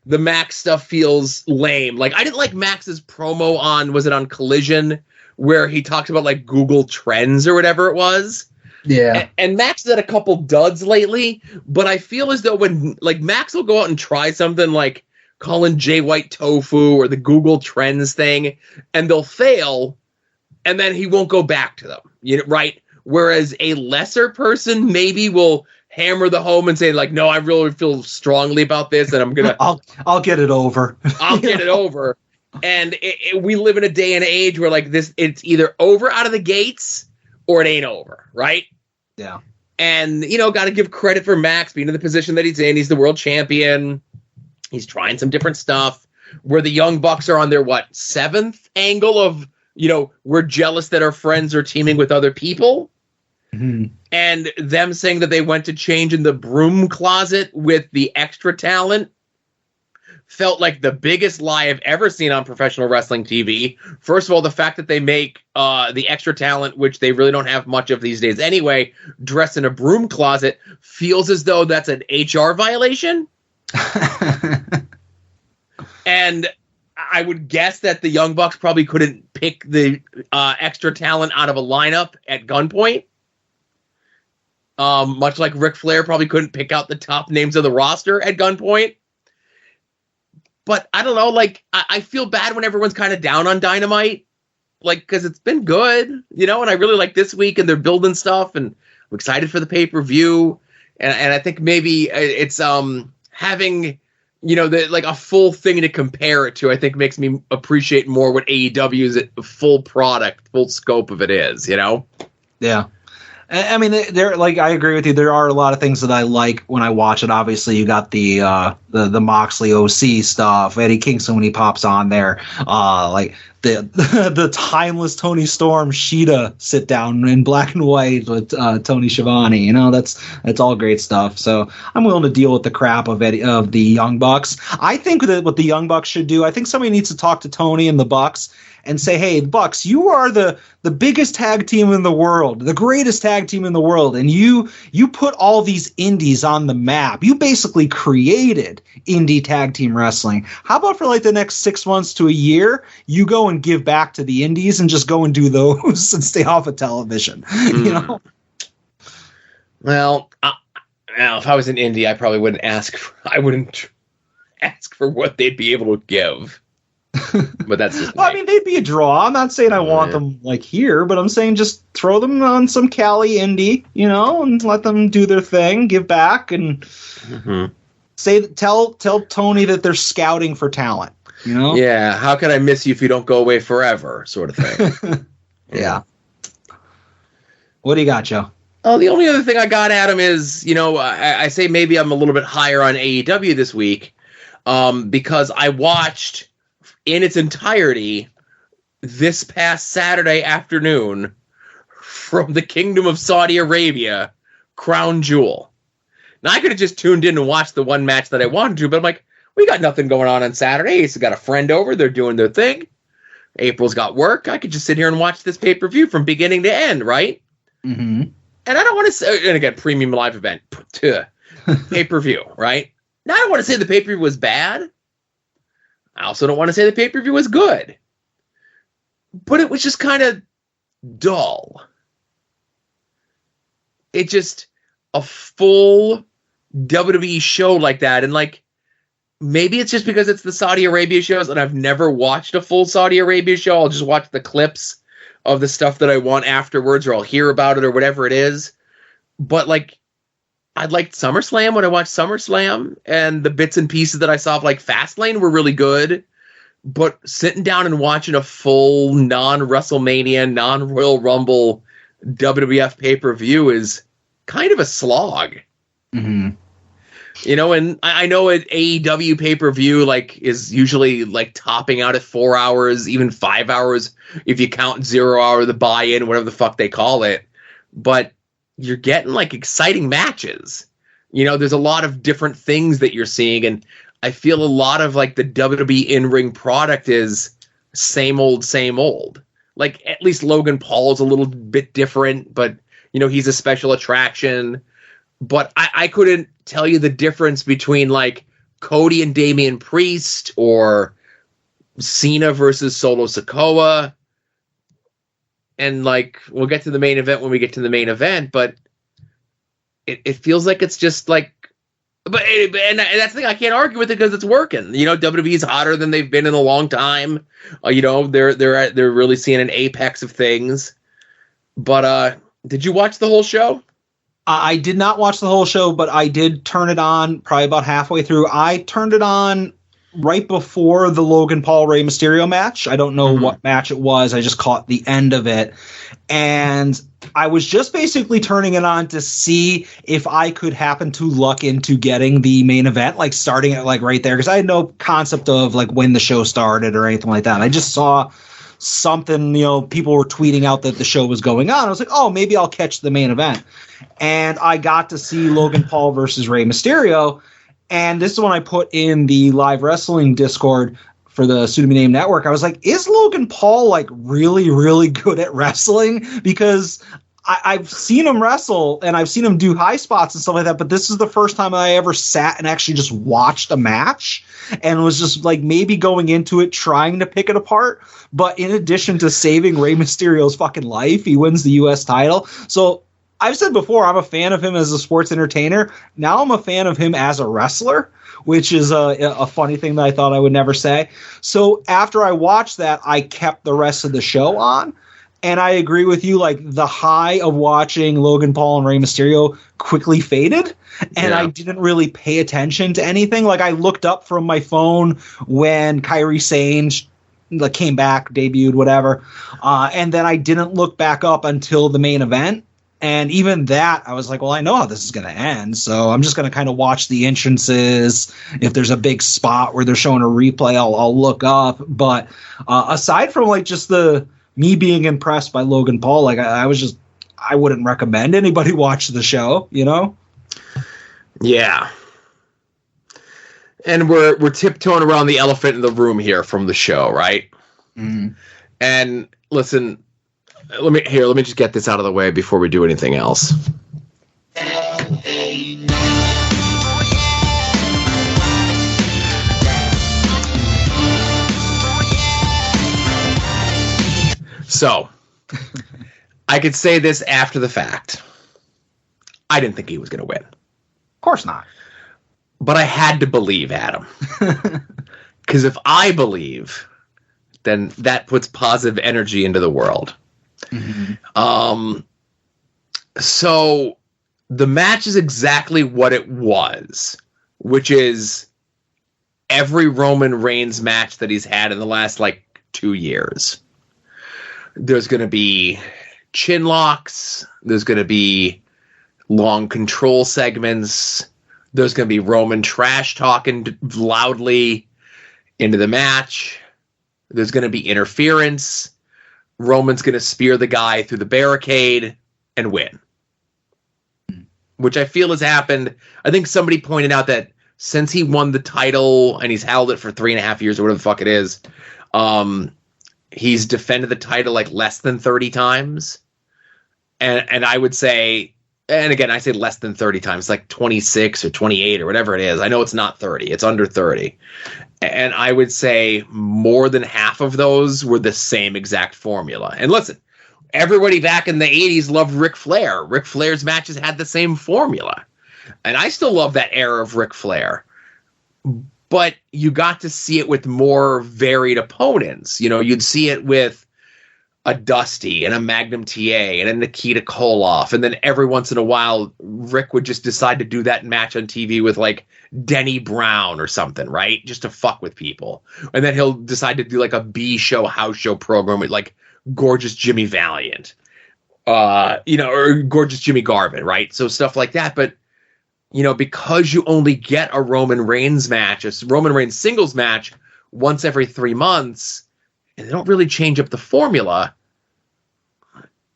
the Max stuff feels lame. I didn't like Max's promo on Collision, where he talked about Google Trends or whatever it was. Yeah. And Max had a couple duds lately, but I feel as though when Max will go out and try something calling Jay White tofu or the Google Trends thing, and they'll fail, and then he won't go back to them. Right? Whereas a lesser person maybe will hammer the home and say no, I really feel strongly about this, and I'm gonna I'll get it over. I'll get it over. And we live in a day and age where it's either over out of the gates or it ain't over, right? Yeah. And got to give credit for Max being in the position that he's in. He's the world champion. He's trying some different stuff. where the Young Bucks are on their, 7th angle of, we're jealous that our friends are teaming with other people. Mm-hmm. And them saying that they went to change in the broom closet with the extra talent felt like the biggest lie I've ever seen on professional wrestling TV. First of all, the fact that they make the extra talent, which they really don't have much of these days anyway, dress in a broom closet feels as though that's an HR violation. And I would guess that the Young Bucks probably couldn't pick the extra talent out of a lineup at gunpoint. Much like Ric Flair probably couldn't pick out the top names of the roster at gunpoint. But I don't know, I feel bad when everyone's kind of down on Dynamite, because it's been good, and I really like this week, and they're building stuff, and I'm excited for the pay-per-view, and I think maybe it's having, a full thing to compare it to, I think makes me appreciate more what AEW's full product, full scope of it is, Yeah. I mean, I agree with you. There are a lot of things that I like when I watch it. Obviously, you got the Moxley OC stuff, Eddie Kingston when he pops on there, the timeless Tony Storm Sheeta sit down in black and white with Tony Schiavone. That's all great stuff. So I'm willing to deal with the crap of the Young Bucks. I think that what the Young Bucks should do, I think somebody needs to talk to Tony and the Bucks and say, hey, Bucks, you are the biggest tag team in the world, the greatest tag team in the world, and you put all these indies on the map. You basically created indie tag team wrestling. How about for the next 6 months to a year, you go and give back to the indies and just go and do those and stay off of television, Well, if I was an indie, I probably wouldn't ask for what they'd be able to give. But that's just well, I mean, they'd be a draw. I'm not saying I want them here, but I'm saying just throw them on some Cali indie, and let them do their thing, give back, and tell Tony that they're scouting for talent. Yeah, how can I miss you if you don't go away forever, sort of thing. Yeah. What do you got, Joe? Oh, the only other thing I got, Adam, is, I say maybe I'm a little bit higher on AEW this week, because I watched in its entirety this past Saturday afternoon from the Kingdom of Saudi Arabia, Crown Jewel. Now, I could have just tuned in and watched the one match that I wanted to, but I'm like, we got nothing going on Saturday. Ace got a friend over. They're doing their thing. April's got work. I could just sit here and watch this pay-per-view from beginning to end, right? Mm-hmm. And I don't want to say, and again, premium live event, pay-per-view, right? Now, I don't want to say the pay-per-view was bad. I also don't want to say the pay-per-view was good. But it was just kind of dull. It just, a full WWE show like that, and maybe it's just because it's the Saudi Arabia shows, and I've never watched a full Saudi Arabia show. I'll just watch the clips of the stuff that I want afterwards, or I'll hear about it, or whatever it is. But I liked SummerSlam when I watched SummerSlam, and the bits and pieces that I saw of Fastlane were really good. But sitting down and watching a full non-WrestleMania, non-Royal Rumble WWF pay-per-view is kind of a slog. Mm-hmm. And I know an AEW pay-per-view is usually topping out at 4 hours, even 5 hours if you count 0 hour, the buy-in, whatever the fuck they call it. But you're getting exciting matches. There's a lot of different things that you're seeing, and I feel a lot of the WWE in-ring product is same old, same old. At least Logan Paul is a little bit different, but he's a special attraction. But I couldn't tell you the difference between Cody and Damian Priest, or Cena versus Solo Sikoa. And we'll get to the main event when we get to the main event, but it feels like it's just and that's the thing, I can't argue with it because it's working. WWE's hotter than they've been in a long time. They're really seeing an apex of things. But did you watch the whole show? I did not watch the whole show, but I did turn it on probably about halfway through. I turned it on right before the Logan Paul Rey Mysterio match. I don't know what match it was. I just caught the end of it. And I was just basically turning it on to see if I could happen to luck into getting the main event, like starting it like right there. Because I had no concept of like when the show started or anything like that. I just saw something, people were tweeting out that the show was going on. I was like, oh, maybe I'll catch the main event. And I got to see Logan Paul versus Rey Mysterio. And this is when I put in the live wrestling Discord for the Pseudo Name Network. I was like, is Logan Paul like really, really good at wrestling? Because I've seen him wrestle and I've seen him do high spots and stuff like that. But this is the first time I ever sat and actually just watched a match and was just like maybe going into it trying to pick it apart. But in addition to saving Rey Mysterio's fucking life, he wins the U.S. title. So I've said before, I'm a fan of him as a sports entertainer. Now I'm a fan of him as a wrestler, which is a funny thing that I thought I would never say. So after I watched that, I kept the rest of the show on. And I agree with you, like the high of watching Logan Paul and Rey Mysterio quickly faded. And I didn't really pay attention to anything. Like I looked up from my phone when Kairi Sane came back, debuted, whatever. And then I didn't look back up until the main event. And even that, I was like, well, I know how this is going to end, so I'm just going to kind of watch the entrances. If there's a big spot where they're showing a replay, I'll look up. But aside from like just me being impressed by Logan Paul, like I wouldn't recommend anybody watch the show, Yeah. And we're tiptoeing around the elephant in the room here from the show, right? Mm-hmm. And listen. Let me just get this out of the way before we do anything else. So, I could say this after the fact. I didn't think he was going to win. Of course not. But I had to believe Adam. Because if I believe, then that puts positive energy into the world. Mm-hmm. So the match is exactly what it was, which is every Roman Reigns match that he's had in the last 2 years. There's going to be chin locks. There's going to be long control segments. There's going to be Roman trash talking loudly into the match. There's going to be interference. Roman's going to spear the guy through the barricade and win, which I feel has happened. I think somebody pointed out that since he won the title and he's held it for 3.5 years or whatever the fuck it is, he's defended the title less than 30 times. And I would say, and again, I say less than 30 times, 26 or 28 or whatever it is. I know it's not 30. It's under 30. And I would say more than half of those were the same exact formula. And listen, everybody back in the 80s loved Ric Flair. Ric Flair's matches had the same formula. And I still love that era of Ric Flair. But you got to see it with more varied opponents. You'd see it with a Dusty and a Magnum TA and a Nikita Koloff. And then every once in a while, Rick would just decide to do that match on TV with Denny Brown or something, right? Just to fuck with people. And then he'll decide to do a B show, house show program with Gorgeous Jimmy Valiant, or Gorgeous Jimmy Garvin, right? So stuff like that. But, because you only get a Roman Reigns match, a Roman Reigns singles match once every 3 months, and they don't really change up the formula.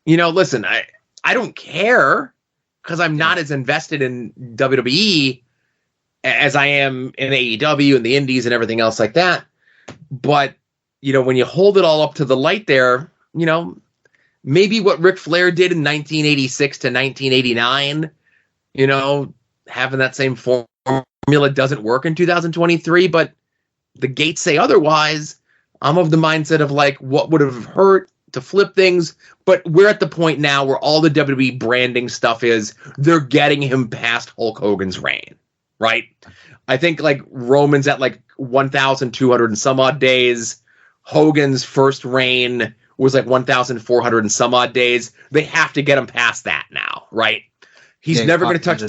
Listen, I don't care because I'm not as invested in WWE as I am in AEW and the Indies and everything else like that. But, when you hold it all up to the light there, maybe what Ric Flair did in 1986 to 1989, having that same formula doesn't work in 2023, but the gates say otherwise. I'm of the mindset of what would have hurt to flip things, but we're at the point now where all the WWE branding stuff is they're getting him past Hulk Hogan's reign, right? I think Roman's at 1,200 and some odd days. Hogan's first reign was 1,400 and some odd days. They have to get him past that now, right? He's never going to touch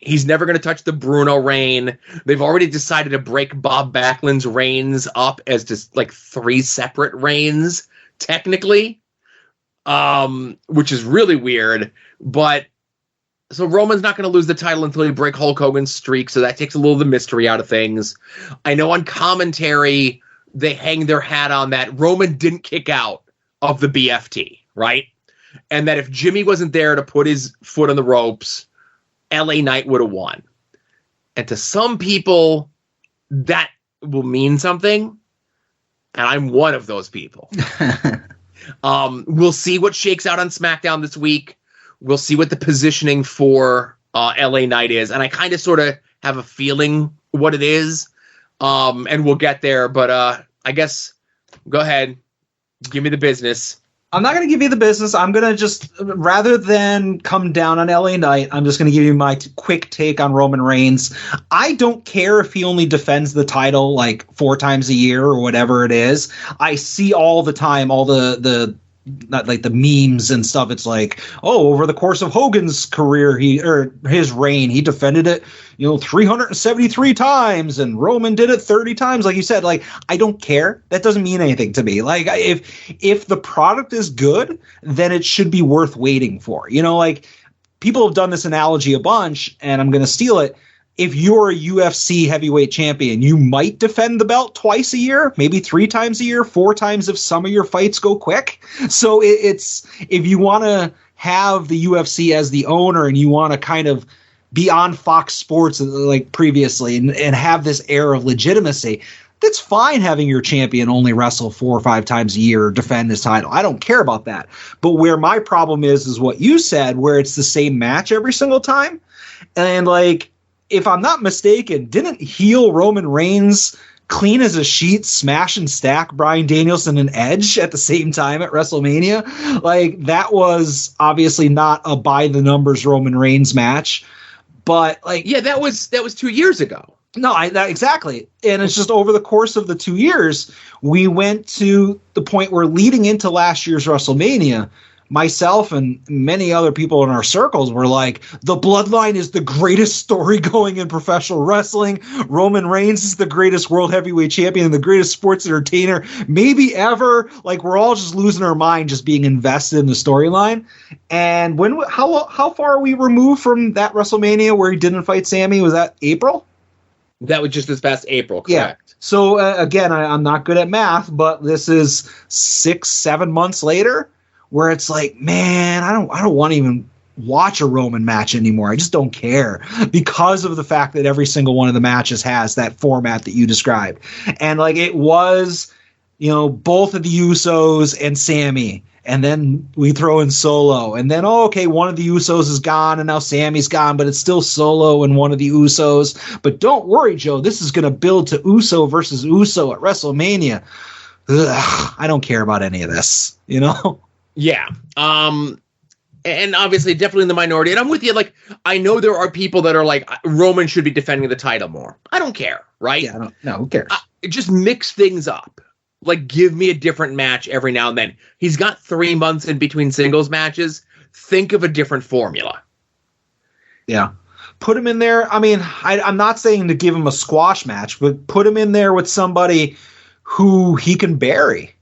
He's never going to touch the Bruno reign. They've already decided to break Bob Backlund's reigns up as just like 3 separate reigns, technically, which is really weird. But so Roman's not going to lose the title until he break Hulk Hogan's streak, so that takes a little of the mystery out of things. I know on commentary they hang their hat on that Roman didn't kick out of the BFT, right? And that if Jimmy wasn't there to put his foot on the ropes, LA Knight would have won. And to some people, that will mean something. And I'm one of those people. We'll see what shakes out on SmackDown this week. We'll see what the positioning for LA Knight is. And I kind of sort of have a feeling what it is. And we'll get there. But I guess, go ahead. Give me the business. I'm not going to give you the business. I'm going to just, rather than come down on LA Knight, I'm just going to give you my quick take on Roman Reigns. I don't care if he only defends the title like 4 times a year or whatever it is. I see all the time, all the not like the memes and stuff. It's like, oh, over the course of Hogan's career, his reign, he defended it, 373 times, and Roman did it 30 times. Like you said, like, I don't care. That doesn't mean anything to me. Like, if the product is good, then it should be worth waiting for. Like, people have done this analogy a bunch, and I'm going to steal it. If you're a UFC heavyweight champion, you might defend the belt twice a year, maybe 3 times a year, 4 times if some of your fights go quick. So it's, if you want to have the UFC as the owner and you want to kind of be on Fox Sports like previously and have this air of legitimacy, that's fine having your champion only wrestle 4 or 5 times a year or defend his title. I don't care about that. But where my problem is what you said, where it's the same match every single time. And like, if I'm not mistaken, didn't heel Roman Reigns clean as a sheet, smash and stack Bryan Danielson and Edge at the same time at WrestleMania? Like, that was obviously not a by the numbers Roman Reigns match, but like, yeah, that was 2 years ago. No, exactly. And it's just over the course of the 2 years, we went to the point where leading into last year's WrestleMania, myself and many other people in our circles were like, the Bloodline is the greatest story going in professional wrestling. Roman Reigns is the greatest world heavyweight champion and the greatest sports entertainer maybe ever. Like, we're all just losing our mind just being invested in the storyline. And how far are we removed from that WrestleMania where he didn't fight Sammy? Was that April? That was just this past April, correct? Yeah. So again, I'm not good at math, but this is 6-7 months later, where it's like, man, I don't want to even watch a Roman match anymore. I just don't care, because of the fact that every single one of the matches has that format that you described. And like, it was, both of the Usos and Sammy, and then we throw in Solo, and then, one of the Usos is gone, and now Sammy's gone, but it's still Solo and one of the Usos. But don't worry, Joe, this is going to build to Uso versus Uso at WrestleMania. Ugh, I don't care about any of this, Yeah. And obviously definitely in the minority. And I'm with you. Like, I know there are people that are like, Roman should be defending the title more. I don't care. Right. Yeah. No, who cares? Just mix things up. Like, give me a different match every now and then. He's got 3 months in between singles matches. Think of a different formula. Yeah. Put him in there. I mean, I'm not saying to give him a squash match, but put him in there with somebody who he can bury,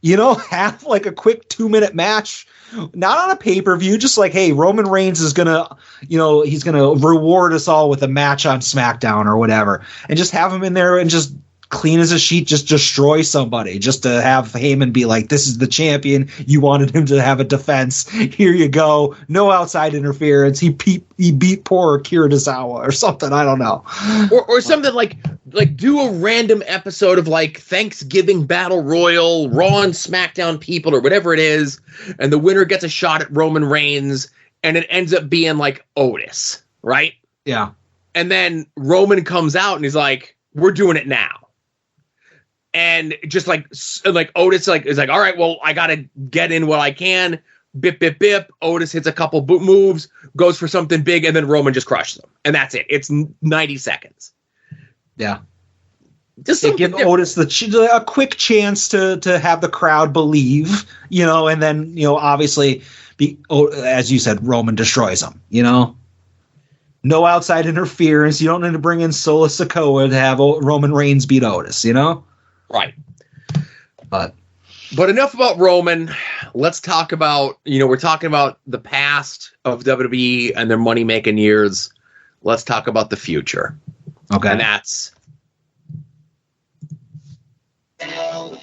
have like a quick 2-minute match, not on a pay-per-view, just like, hey, Roman Reigns is going to, he's going to reward us all with a match on SmackDown or whatever, and just have him in there and just clean as a sheet, just destroy somebody, just to have Heyman be like, this is the champion. You wanted him to have a defense. Here you go. No outside interference. He beat poor Akira Tozawa or something. I don't know. Or something like do a random episode of like Thanksgiving Battle Royal, Raw and SmackDown people or whatever it is. And the winner gets a shot at Roman Reigns and it ends up being like Otis, right? Yeah. And then Roman comes out and he's like, we're doing it now. And just like Otis is like, all right, well, I got to get in what I can. Bip, bip, bip. Otis hits a couple boot moves, goes for something big, and then Roman just crushes him. And that's it. It's 90 seconds. Yeah. Just give Otis a quick chance to have the crowd believe, and then, obviously, as you said, Roman destroys him, no outside interference. You don't need to bring in Solo Sikoa to have Roman Reigns beat Otis, you know? Right. But enough about Roman. Let's talk about, we're talking about the past of WWE and their money-making years. Let's talk about the future. Okay. And that's all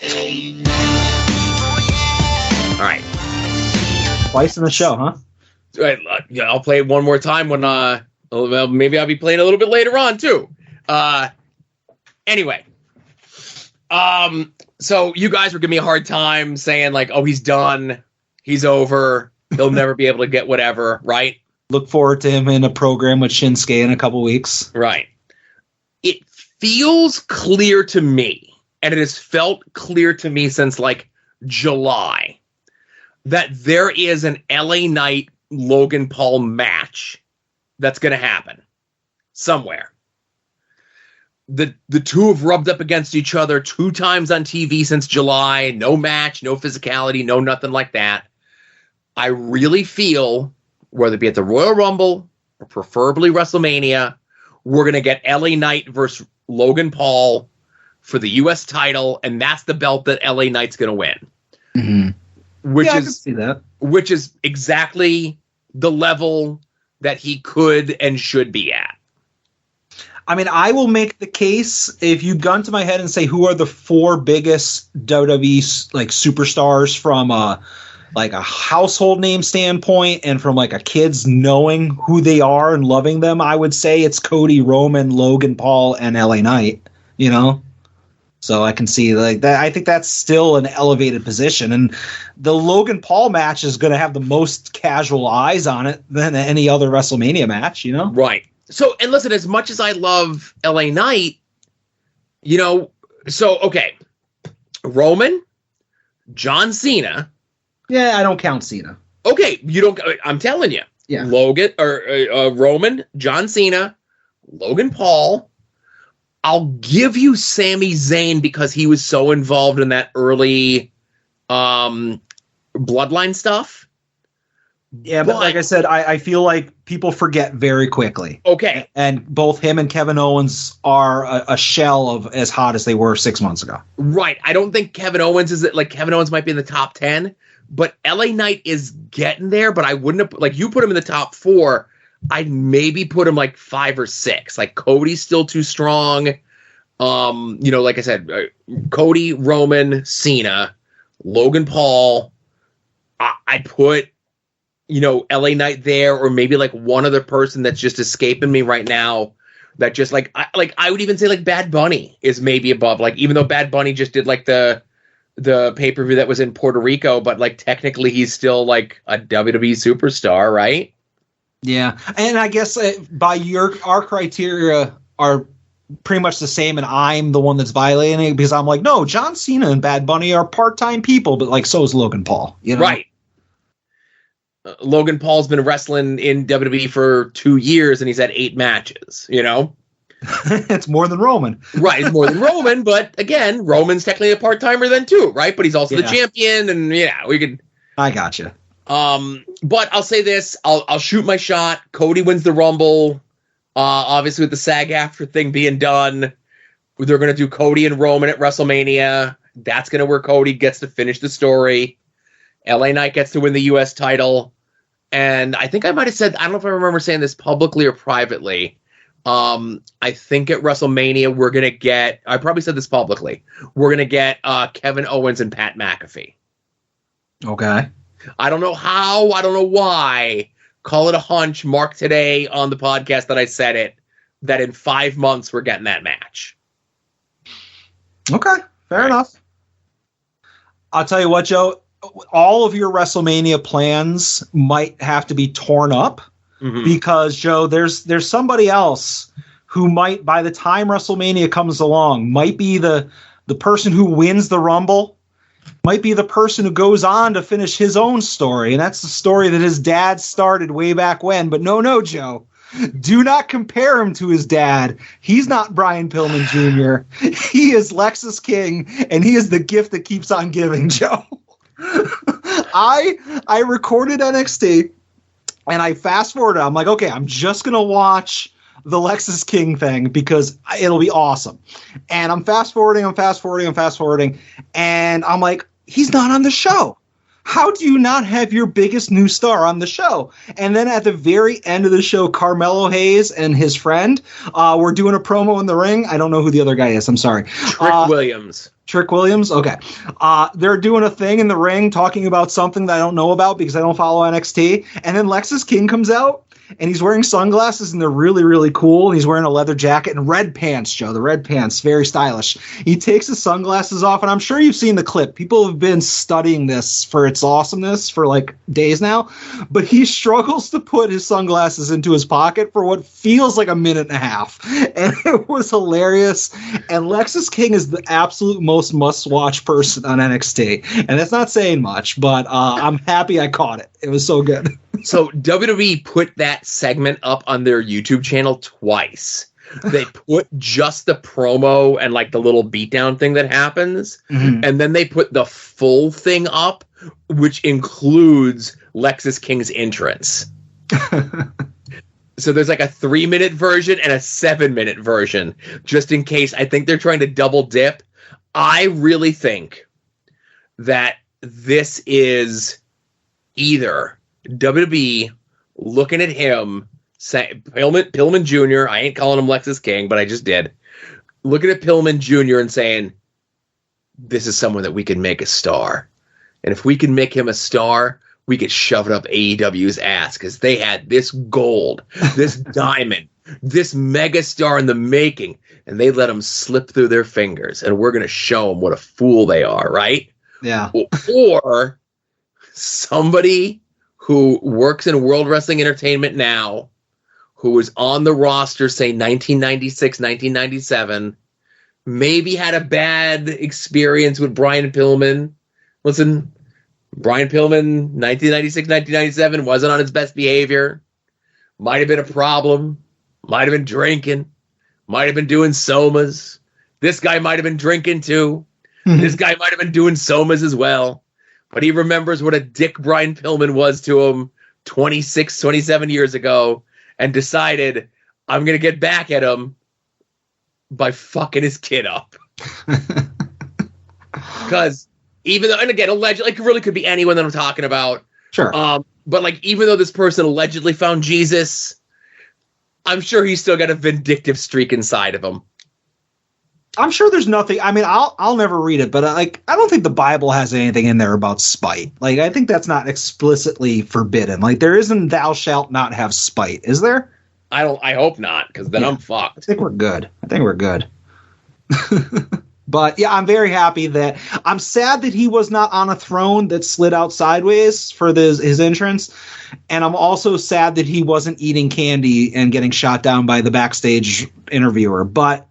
right. Twice in the show, huh? Right, I'll play it one more time when maybe I'll be playing a little bit later on too. Anyway, so you guys were giving me a hard time saying like, oh, he's done, he's over, he'll never be able to get whatever, right? Look forward to him in a program with Shinsuke in a couple weeks. Right. It feels clear to me, and it has felt clear to me since like July, that there is an LA Knight Logan Paul match that's going to happen somewhere. The two have rubbed up against each other 2 times on TV since July. No match, no physicality, no nothing like that. I really feel, whether it be at the Royal Rumble or preferably WrestleMania, we're going to get LA Knight versus Logan Paul for the U.S. title, and that's the belt that LA Knight's going to win. Mm-hmm. Which I is can see that. Which is exactly the level that he could and should be at. I mean, I will make the case, if you gun to my head and say who are the 4 biggest WWE like superstars from like a household name standpoint and from like a kid's knowing who they are and loving them, I would say it's Cody, Roman, Logan Paul, and LA Knight, you know? So I can see like that. I think that's still an elevated position, and the Logan Paul match is going to have the most casual eyes on it than any other WrestleMania match, you know? Right. So, and listen, as much as I love LA Knight, okay, Roman, John Cena. Yeah, I don't count Cena. Okay, you don't. I'm telling you. Yeah. Logan or Roman, John Cena, Logan Paul. I'll give you Sami Zayn because he was so involved in that early bloodline stuff. Yeah, but like I said, I feel like people forget very quickly. Okay. And both him and Kevin Owens are a shell of as hot as they were 6 months ago. Right. I don't think Kevin Owens Kevin Owens might be in the top 10, but LA Knight is getting there, but I wouldn't have, like, you put him in the top 4. I'd maybe put him like 5 or 6. Like, Cody's still too strong. Like I said, Cody, Roman, Cena, Logan Paul. I put, LA Knight there, or maybe like one other person that's just escaping me right now. That just I would even say like Bad Bunny is maybe above. Like, even though Bad Bunny just did like the pay-per-view that was in Puerto Rico, but like technically he's still like a WWE superstar, right? Yeah, and I guess by our criteria are pretty much the same, and I'm the one that's violating it because I'm like, no, John Cena and Bad Bunny are part-time people, but like so is Logan Paul, Right. Logan Paul's been wrestling in WWE for 2 years, and he's had 8 matches, It's more than Roman. Right, it's more than Roman, but again, Roman's technically a part-timer then too, right? But he's also the champion, and we could... I gotcha. But I'll say this, I'll shoot my shot. Cody wins the Rumble. Obviously, with the SAG-AFTRA thing being done, they're going to do Cody and Roman at WrestleMania. That's going to where Cody gets to finish the story. LA Knight gets to win the U.S. title. And I think I might have said, I don't know if I remember saying this publicly or privately. I think at WrestleMania, we're going to get, I probably said this publicly, we're going to get Kevin Owens and Pat McAfee. Okay. I don't know how, I don't know why. Call it a hunch. Mark today on the podcast that I said it, that in 5 months we're getting that match. Okay, fair enough. I'll tell you what, Joe, all of your WrestleMania plans might have to be torn up because, Joe, there's somebody else who might, by the time WrestleMania comes along, might be the person who wins the Rumble, might be the person who goes on to finish his own story. And that's the story that his dad started way back when. But no, Joe, do not compare him to his dad. He's not Brian Pillman Jr. He is Lexus King, and he is the gift that keeps on giving, Joe. I recorded NXT, And I fast forwarded. I'm like, okay, I'm just going to watch the Lexis King thing because it'll be awesome. And I'm fast forwarding. And I'm like, he's not on the show. How do you not have your biggest new star on the show? And then at the very end of the show, Carmelo Hayes and his friend were doing a promo in the ring. I don't know who the other guy is. I'm sorry. Trick Williams. Trick Williams? Okay. They're doing a thing in the ring talking about something that I don't know about because I don't follow NXT. And then Lexis King comes out. And he's wearing sunglasses, and they're really, really cool. And he's wearing a leather jacket and red pants, Joe. The red pants, very stylish. He takes his sunglasses off, and I'm sure you've seen the clip. People have been studying this for its awesomeness for, like, days now. But he struggles to put his sunglasses into his pocket for what feels like a minute and a half. And it was hilarious. And Lexis King is the absolute most must-watch person on NXT. And that's not saying much, but I'm happy I caught it. It was so good. So WWE put that segment up on their YouTube channel twice. They put just the promo and like the little beatdown thing that happens. Mm-hmm. And then they put the full thing up, which includes Lexis King's entrance. So there's like a 3-minute version and a 7-minute version, just in case. I think they're trying to double dip. I really think that this is either WWE looking at him, say, Pillman Jr., I ain't calling him Lexis King, but I just did, looking at Pillman Jr. and saying, this is someone that we can make a star. And if we can make him a star, we could shove it up AEW's ass because they had this gold, this diamond, this mega star in the making, and they let him slip through their fingers, and we're going to show them what a fool they are, right? Yeah. Or somebody who works in World Wrestling Entertainment now, who was on the roster, say, 1996, 1997, maybe had a bad experience with Brian Pillman. Listen, Brian Pillman, 1996, 1997, wasn't on his best behavior. Might have been a problem. Might have been drinking. Might have been doing somas. This guy might have been drinking too. This guy might have been doing somas as well. But he remembers what a dick Brian Pillman was to him 26, 27 years ago and decided, I'm going to get back at him by fucking his kid up. Because even though, and again, allegedly, it really could be anyone that I'm talking about. Sure. But like, even though this person allegedly found Jesus, I'm sure he's still got a vindictive streak inside of him. I'm sure there's nothing. I mean, I'll never read it, but I don't think the Bible has anything in there about spite. Like, I think that's not explicitly forbidden. Like, there isn't "thou shalt not have spite," is there? I hope not, because then I'm fucked. I think we're good. But yeah, I'm very happy that I'm sad that he was not on a throne that slid out sideways for his entrance. And I'm also sad that he wasn't eating candy and getting shot down by the backstage interviewer. But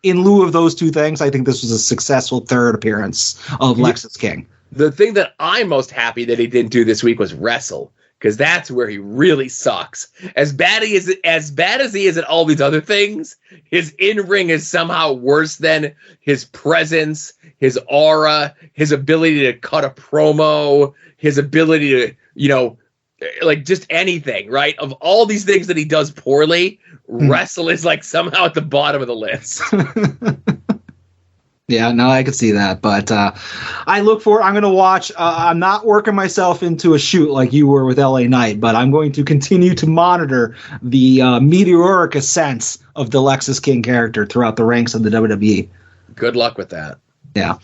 in lieu of those two things, I think this was a successful third appearance of Lexis King. The thing that I'm most happy that he didn't do this week was wrestle, because that's where he really sucks. As bad as he is at all these other things, his in-ring is somehow worse than his presence, his aura, his ability to cut a promo, his ability to, like just anything, right? Of all these things that he does poorly, wrestle is like somehow at the bottom of the list. Yeah, no, I could see that, but I look forward. I'm going to watch. I'm not working myself into a shoot like you were with LA Knight, but I'm going to continue to monitor the meteoric ascent of the Lexis King character throughout the ranks of the WWE. Good luck with that. Yeah,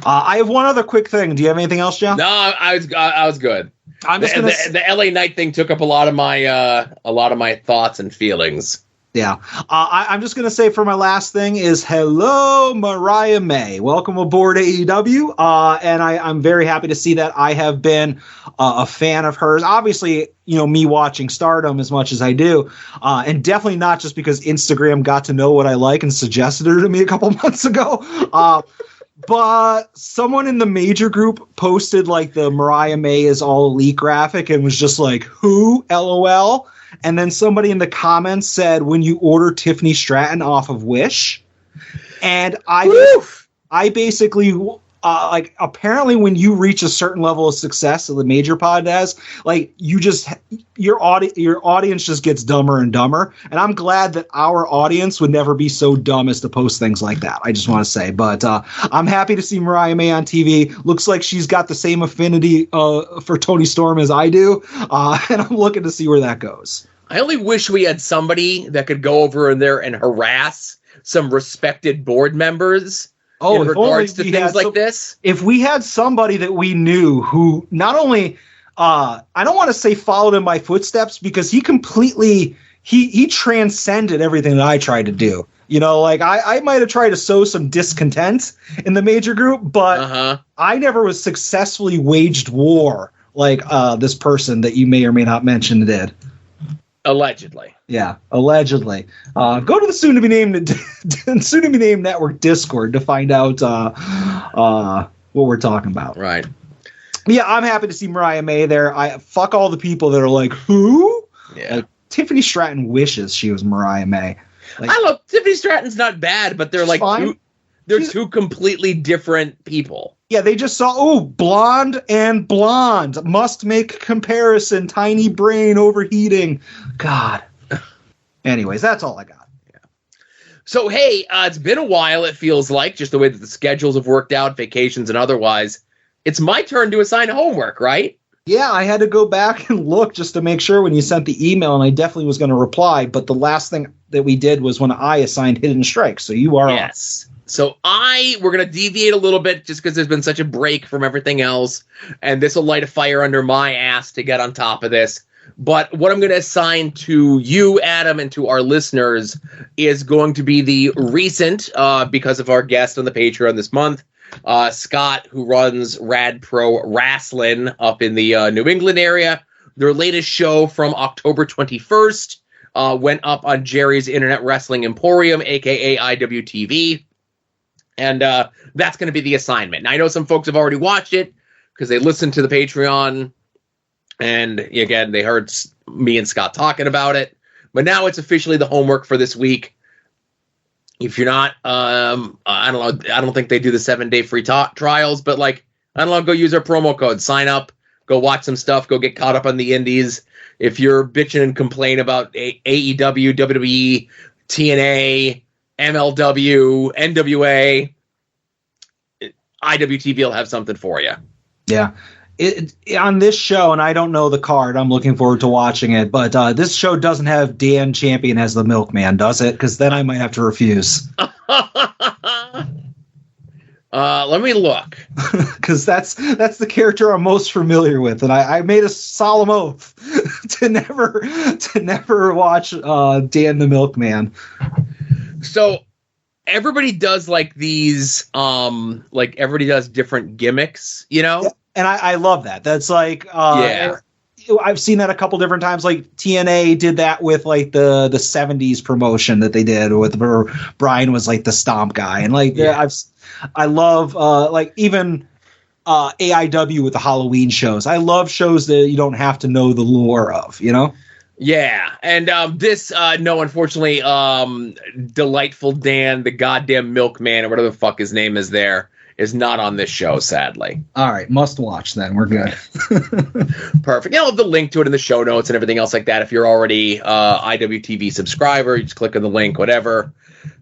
I have one other quick thing. Do you have anything else, John? No, I was good. I'm just the LA Knight thing took up a lot of my thoughts and feelings. Yeah. I'm just going to say for my last thing is hello, Mariah May. Welcome aboard AEW. And I'm very happy to see that. I have been a fan of hers. Obviously, me watching Stardom as much as I do. And definitely not just because Instagram got to know what I like and suggested her to me a couple months ago. But someone in the major group posted like the Mariah May is all elite graphic and was just like, who? LOL. And then somebody in the comments said, when you order Tiffany Stratton off of Wish. And I basically like apparently when you reach a certain level of success that the major pod has, like your audience just gets dumber and dumber. And I'm glad that our audience would never be so dumb as to post things like that. I just want to say, but I'm happy to see Mariah May on TV. Looks like she's got the same affinity for Tony Storm as I do, and I'm looking to see where that goes. I only wish we had somebody that could go over in there and harass some respected board members. Oh, in regards to things like this. If we had somebody that we knew who not only, I don't want to say followed in my footsteps, because he completely, he transcended everything that I tried to do. You know, like I might have tried to sow some discontent in the major group, but I never was successfully waged war like this person that you may or may not mention did. Allegedly. Yeah, allegedly. Go to the soon-to-be-named network Discord to find out what we're talking about. Right. Yeah, I'm happy to see Mariah May there. Fuck all the people that are like, who? Yeah. Like, Tiffany Stratton wishes she was Mariah May. Like, I love Tiffany Stratton's not bad, but they're like two completely different people. Yeah, they just saw, blonde and blonde. Must make comparison. Tiny brain overheating. God. Anyways, that's all I got. Yeah. So, hey, it's been a while, it feels like, just the way that the schedules have worked out, vacations and otherwise. It's my turn to assign homework, right? Yeah, I had to go back and look just to make sure when you sent the email, and I definitely was going to reply, but the last thing that we did was when I assigned Hidden Strike, so you are on. So we're going to deviate a little bit just because there's been such a break from everything else, and this will light a fire under my ass to get on top of this. But what I'm going to assign to you, Adam, and to our listeners is going to be the recent, because of our guest on the Patreon this month, Scott, who runs Rad Pro Wrestling up in the New England area. Their latest show from October 21st went up on Jerry's Internet Wrestling Emporium, a.k.a. IWTV. And that's going to be the assignment. Now, I know some folks have already watched it because they listened to the Patreon. And again, they heard me and Scott talking about it. But now it's officially the homework for this week. If you're not, I don't know. I don't think they do the 7-day free trials. But I don't know, go use our promo code. Sign up. Go watch some stuff. Go get caught up on the indies. If you're bitching and complain about AEW, WWE, TNA, MLW, NWA, IWTV will have something for you. Yeah. On this show, and I don't know the card, I'm looking forward to watching it, but this show doesn't have Dan Champion as the milkman, does it? Because then I might have to refuse. Let me look. Because that's the character I'm most familiar with, and I made a solemn oath to never watch Dan the Milkman. So everybody does these, everybody does different gimmicks, you know? Yeah, and I love that. That's I've seen that a couple different times. Like TNA did that with the 70s promotion that they did with where Brian was the stomp guy. And I love even AIW with the Halloween shows. I love shows that you don't have to know the lore of, you know? Yeah, and no, unfortunately, Delightful Dan, the goddamn milkman, or whatever the fuck his name is there, is not on this show, sadly. All right, must watch then. We're good. Perfect. I'll have the link to it in the show notes and everything else like that. If you're already IWTV subscriber, you just click on the link, whatever.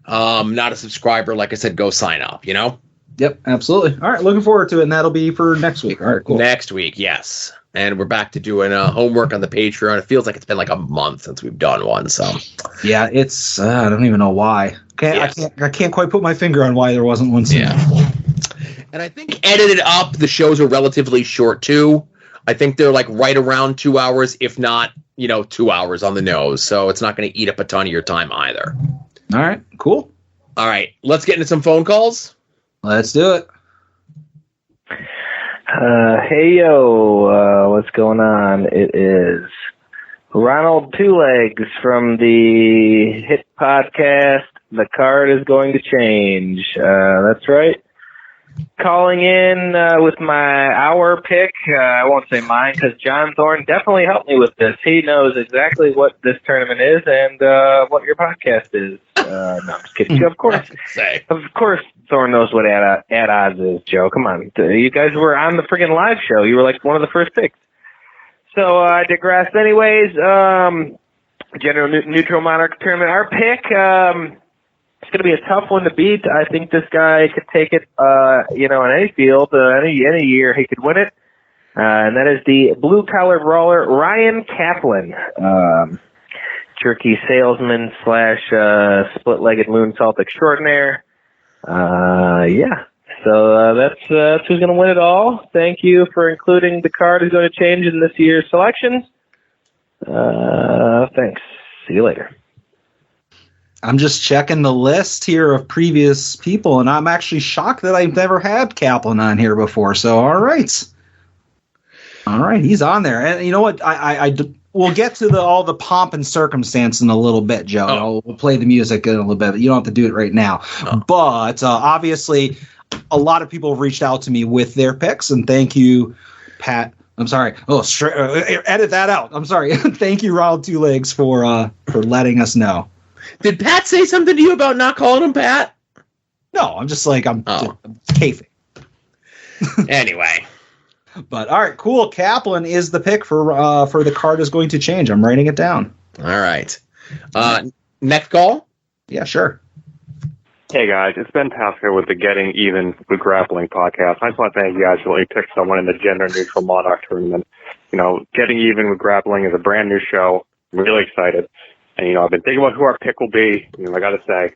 Not a subscriber, like I said, go sign up, you know? Yep, absolutely. All right, looking forward to it, and that'll be for next week. All right, cool. Next week, yes. And we're back to doing homework on the Patreon. It feels like it's been a month since we've done one. So yeah, it's I don't even know why. I can't quite put my finger on why there wasn't one soon. Yeah. And I think edited up, the shows are relatively short too. I think they're right around 2 hours, if not 2 hours on the nose. So it's not going to eat up a ton of your time either. All right, cool. All right, let's get into some phone calls. Let's do it. Hey, yo, what's going on? It is Ronald Two Legs from the hit podcast, The Card is Going to Change. That's right. Calling in with my hour pick. I won't say mine because John Thorne definitely helped me with this. He knows exactly what this tournament is and what your podcast is. No, I'm just kidding. Of course, Thor knows what at odds is, Joe. Come on. You guys were on the friggin' live show. You were like one of the first picks. So I digress. Anyways, General Neutral Monarch Tournament. Our pick, it's going to be a tough one to beat. I think this guy could take it, on any field, any year he could win it. And that is the blue-collar brawler, Ryan Kaplan. Jerky salesman / split-legged moonsault extraordinaire. So that's who's going to win it all. Thank you for including the card who's going to change in this year's selections. Thanks. See you later. I'm just checking the list here of previous people, and I'm actually shocked that I've never had Kaplan on here before. So, all right, he's on there. And you know what? We'll get to all the pomp and circumstance in a little bit, Joe. Oh. We'll play the music in a little bit. But you don't have to do it right now. Oh. But obviously, a lot of people have reached out to me with their picks, and thank you, Pat. I'm sorry. Edit that out. I'm sorry. Thank you, Ronald Two Legs, for letting us know. Did Pat say something to you about not calling him Pat? No, I'm just like I'm kayfabe. Anyway. But all right, cool. Kaplan is the pick for the card is going to change. I'm writing it down. All right. Next call? Yeah, sure. Hey guys, it's Ben Tasker with the Getting Even with Grappling podcast. I just want to thank you guys for letting me pick someone in the Gender Neutral Monarch Tournament. Getting Even with Grappling is a brand new show. I'm really excited. And, I've been thinking about who our pick will be. I got to say,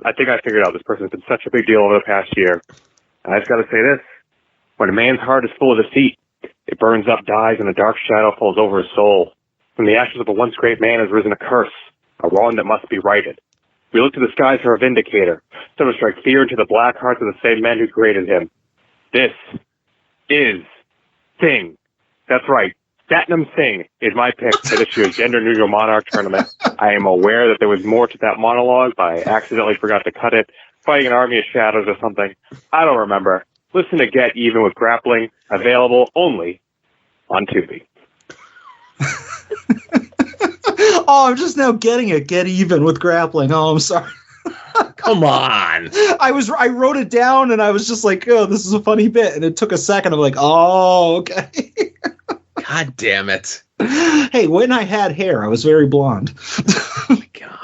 I think I figured out this person's been such a big deal over the past year. And I just got to say this. When a man's heart is full of deceit, it burns up, dies, and a dark shadow falls over his soul. From the ashes of a once great man has risen a curse, a wrong that must be righted. We look to the skies for a vindicator, so to strike fear into the black hearts of the same men who created him. This is Singh. That's right. Satnam Singh is my pick for this year's Gender Neutral Monarch Tournament. I am aware that there was more to that monologue, but I accidentally forgot to cut it. Fighting an army of shadows or something. I don't remember. Listen to Get Even with Grappling, available only on Tubi. I'm just now getting it. Get Even with Grappling. Oh, I'm sorry. Come on. I wrote it down and I was just like, oh, this is a funny bit. And it took a second. I'm like, oh, okay. God damn it. Hey, when I had hair, I was very blonde. Oh my God.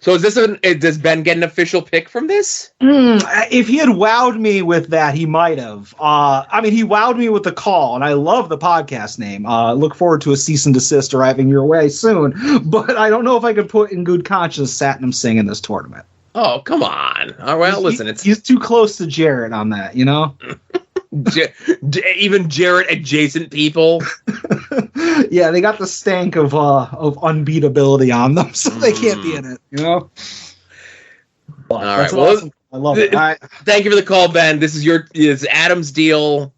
So does Ben get an official pick from this? If he had wowed me with that, he might have. He wowed me with the call, and I love the podcast name. Look forward to a cease and desist arriving your way soon. But I don't know if I could put in good conscience Satnam Singh in this tournament. Oh, come on. All right, listen. He's too close to Jarrett on that, Even Jarrett adjacent people. Yeah, they got the stank of unbeatability on them, so they can't be in it. All right. Well, awesome. I love it. Thank you for the call, Ben. This is Adam's deal.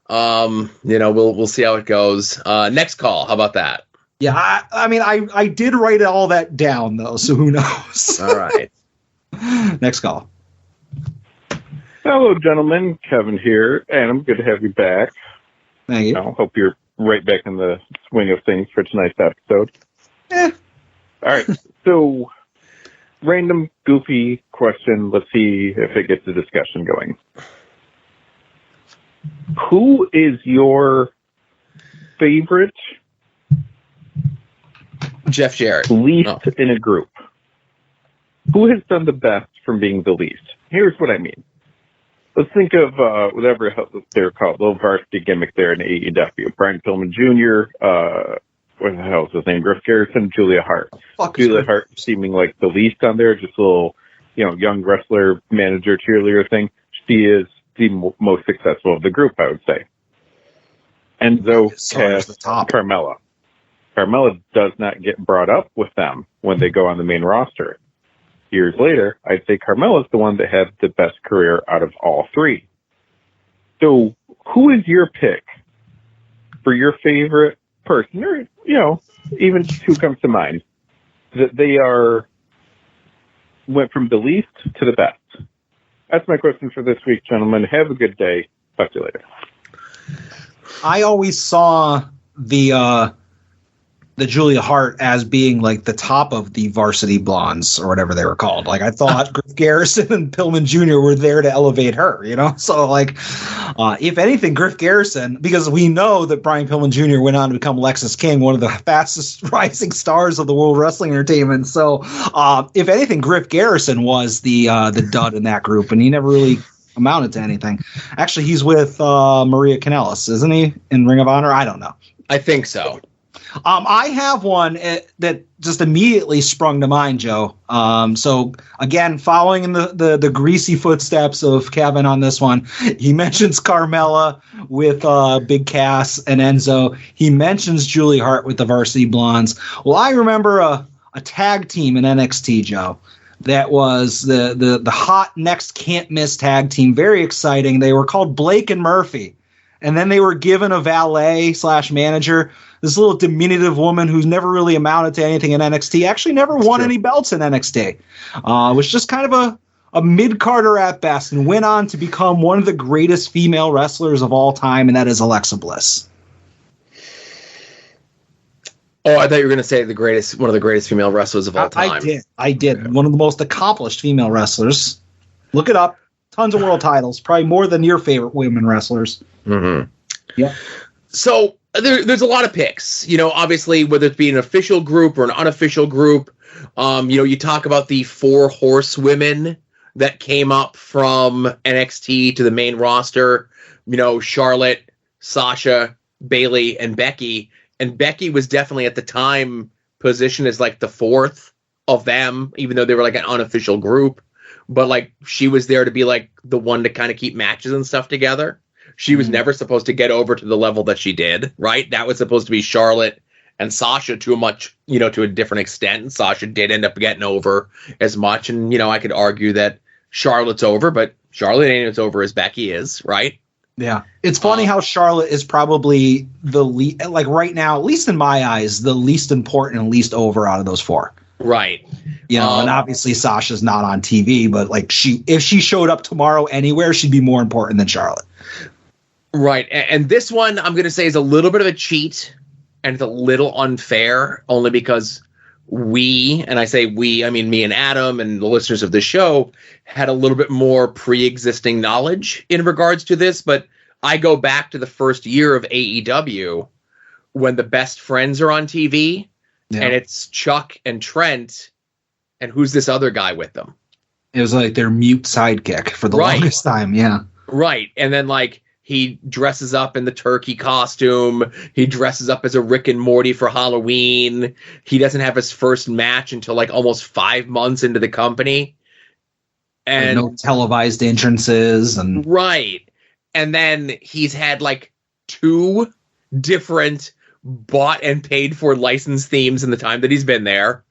We'll see how it goes. Next call. How about that? Yeah, I did write all that down though, so who knows? All right. Next call. Hello, gentlemen. Kevin here, and I'm good to have you back. Thank you. I hope you're right back in the swing of things for tonight's episode. All right. So, random, goofy question. Let's see if it gets the discussion going. Who is your favorite Jeff Jarrett least in a group? Who has done the best from being the least? Here's what I mean. Let's think of whatever they're called, little varsity gimmick there in AEW. Brian Pillman Jr., what the hell is his name? Griff Garrison, Julia Hart. Julia Hart seeming like the least on there, just a little, young wrestler, manager, cheerleader thing. She is the most successful of the group, I would say. Enzo cast Carmella. Carmella does not get brought up with them when they go on the main roster. Years later, I'd say Carmella's the one that had the best career out of all three. So, who is your pick for your favorite person, or, even who comes to mind, that they went from the least to the best? That's my question for this week, gentlemen. Have a good day. Talk to you later. I always saw the the Julia Hart as being like the top of the Varsity Blondes or whatever they were called. Like I thought Griff Garrison and Pillman Jr. were there to elevate her, you know? So like, if anything, Griff Garrison, because we know that Brian Pillman Jr. went on to become Lexus King, one of the fastest rising stars of the World Wrestling Entertainment. So if anything, Griff Garrison was the dud in that group, and he never really amounted to anything. Actually, he's with Maria Kanellis, isn't he, in Ring of Honor? I don't know. I think so. I have one that just immediately sprung to mind, Joe. So again, following in the greasy footsteps of Kevin on this one, he mentions Carmella with Big Cass and Enzo. He mentions Julie Hart with the Varsity Blondes. Well, I remember a tag team in NXT, Joe. That was the hot next can't miss tag team. Very exciting. They were called Blake and Murphy. And then they were given a valet/manager, this little diminutive woman who's never really amounted to anything in NXT, actually never won any belts in NXT. Was just kind of a mid-carder at best, and went on to become one of the greatest female wrestlers of all time, and that is Alexa Bliss. Oh, I thought you were going to say one of the greatest female wrestlers of all time. I did. Yeah. One of the most accomplished female wrestlers. Look it up. Tons of world titles, probably more than your favorite women wrestlers. Mm-hmm. Yeah. So there's a lot of picks, you know, obviously, whether it be an official group or an unofficial group. You talk about the 4 horsewomen that came up from NXT to the main roster, you know, Charlotte, Sasha, Bayley, and Becky. And Becky was definitely at the time positioned as like the 4th of them, even though they were like an unofficial group. But like she was there to be like the one to kind of keep matches and stuff together. She was never supposed to get over to the level that she did, right? That was supposed to be Charlotte and Sasha to a different extent. And Sasha did end up getting over as much. And, you know, I could argue that Charlotte's over, but Charlotte ain't as over as Becky is, right? Yeah. It's funny how Charlotte is probably right now, at least in my eyes, the least important and least over out of those 4. Right. You know, and obviously Sasha's not on TV, but like if she showed up tomorrow anywhere, she'd be more important than Charlotte. Right. And this one I'm going to say is a little bit of a cheat, and it's a little unfair only because and I say we, I mean me and Adam and the listeners of the show, had a little bit more pre-existing knowledge in regards to this. But I go back to the first year of AEW when the Best Friends are on TV. Yeah. And it's Chuck and Trent, and who's this other guy with them? It was like their mute sidekick for the longest time, yeah. Right, and then like he dresses up in the turkey costume. He dresses up as a Rick and Morty for Halloween. He doesn't have his first match until like almost 5 months into the company. And no televised entrances. Right, and then he's had like 2 different bought and paid for licensed themes in the time that he's been there.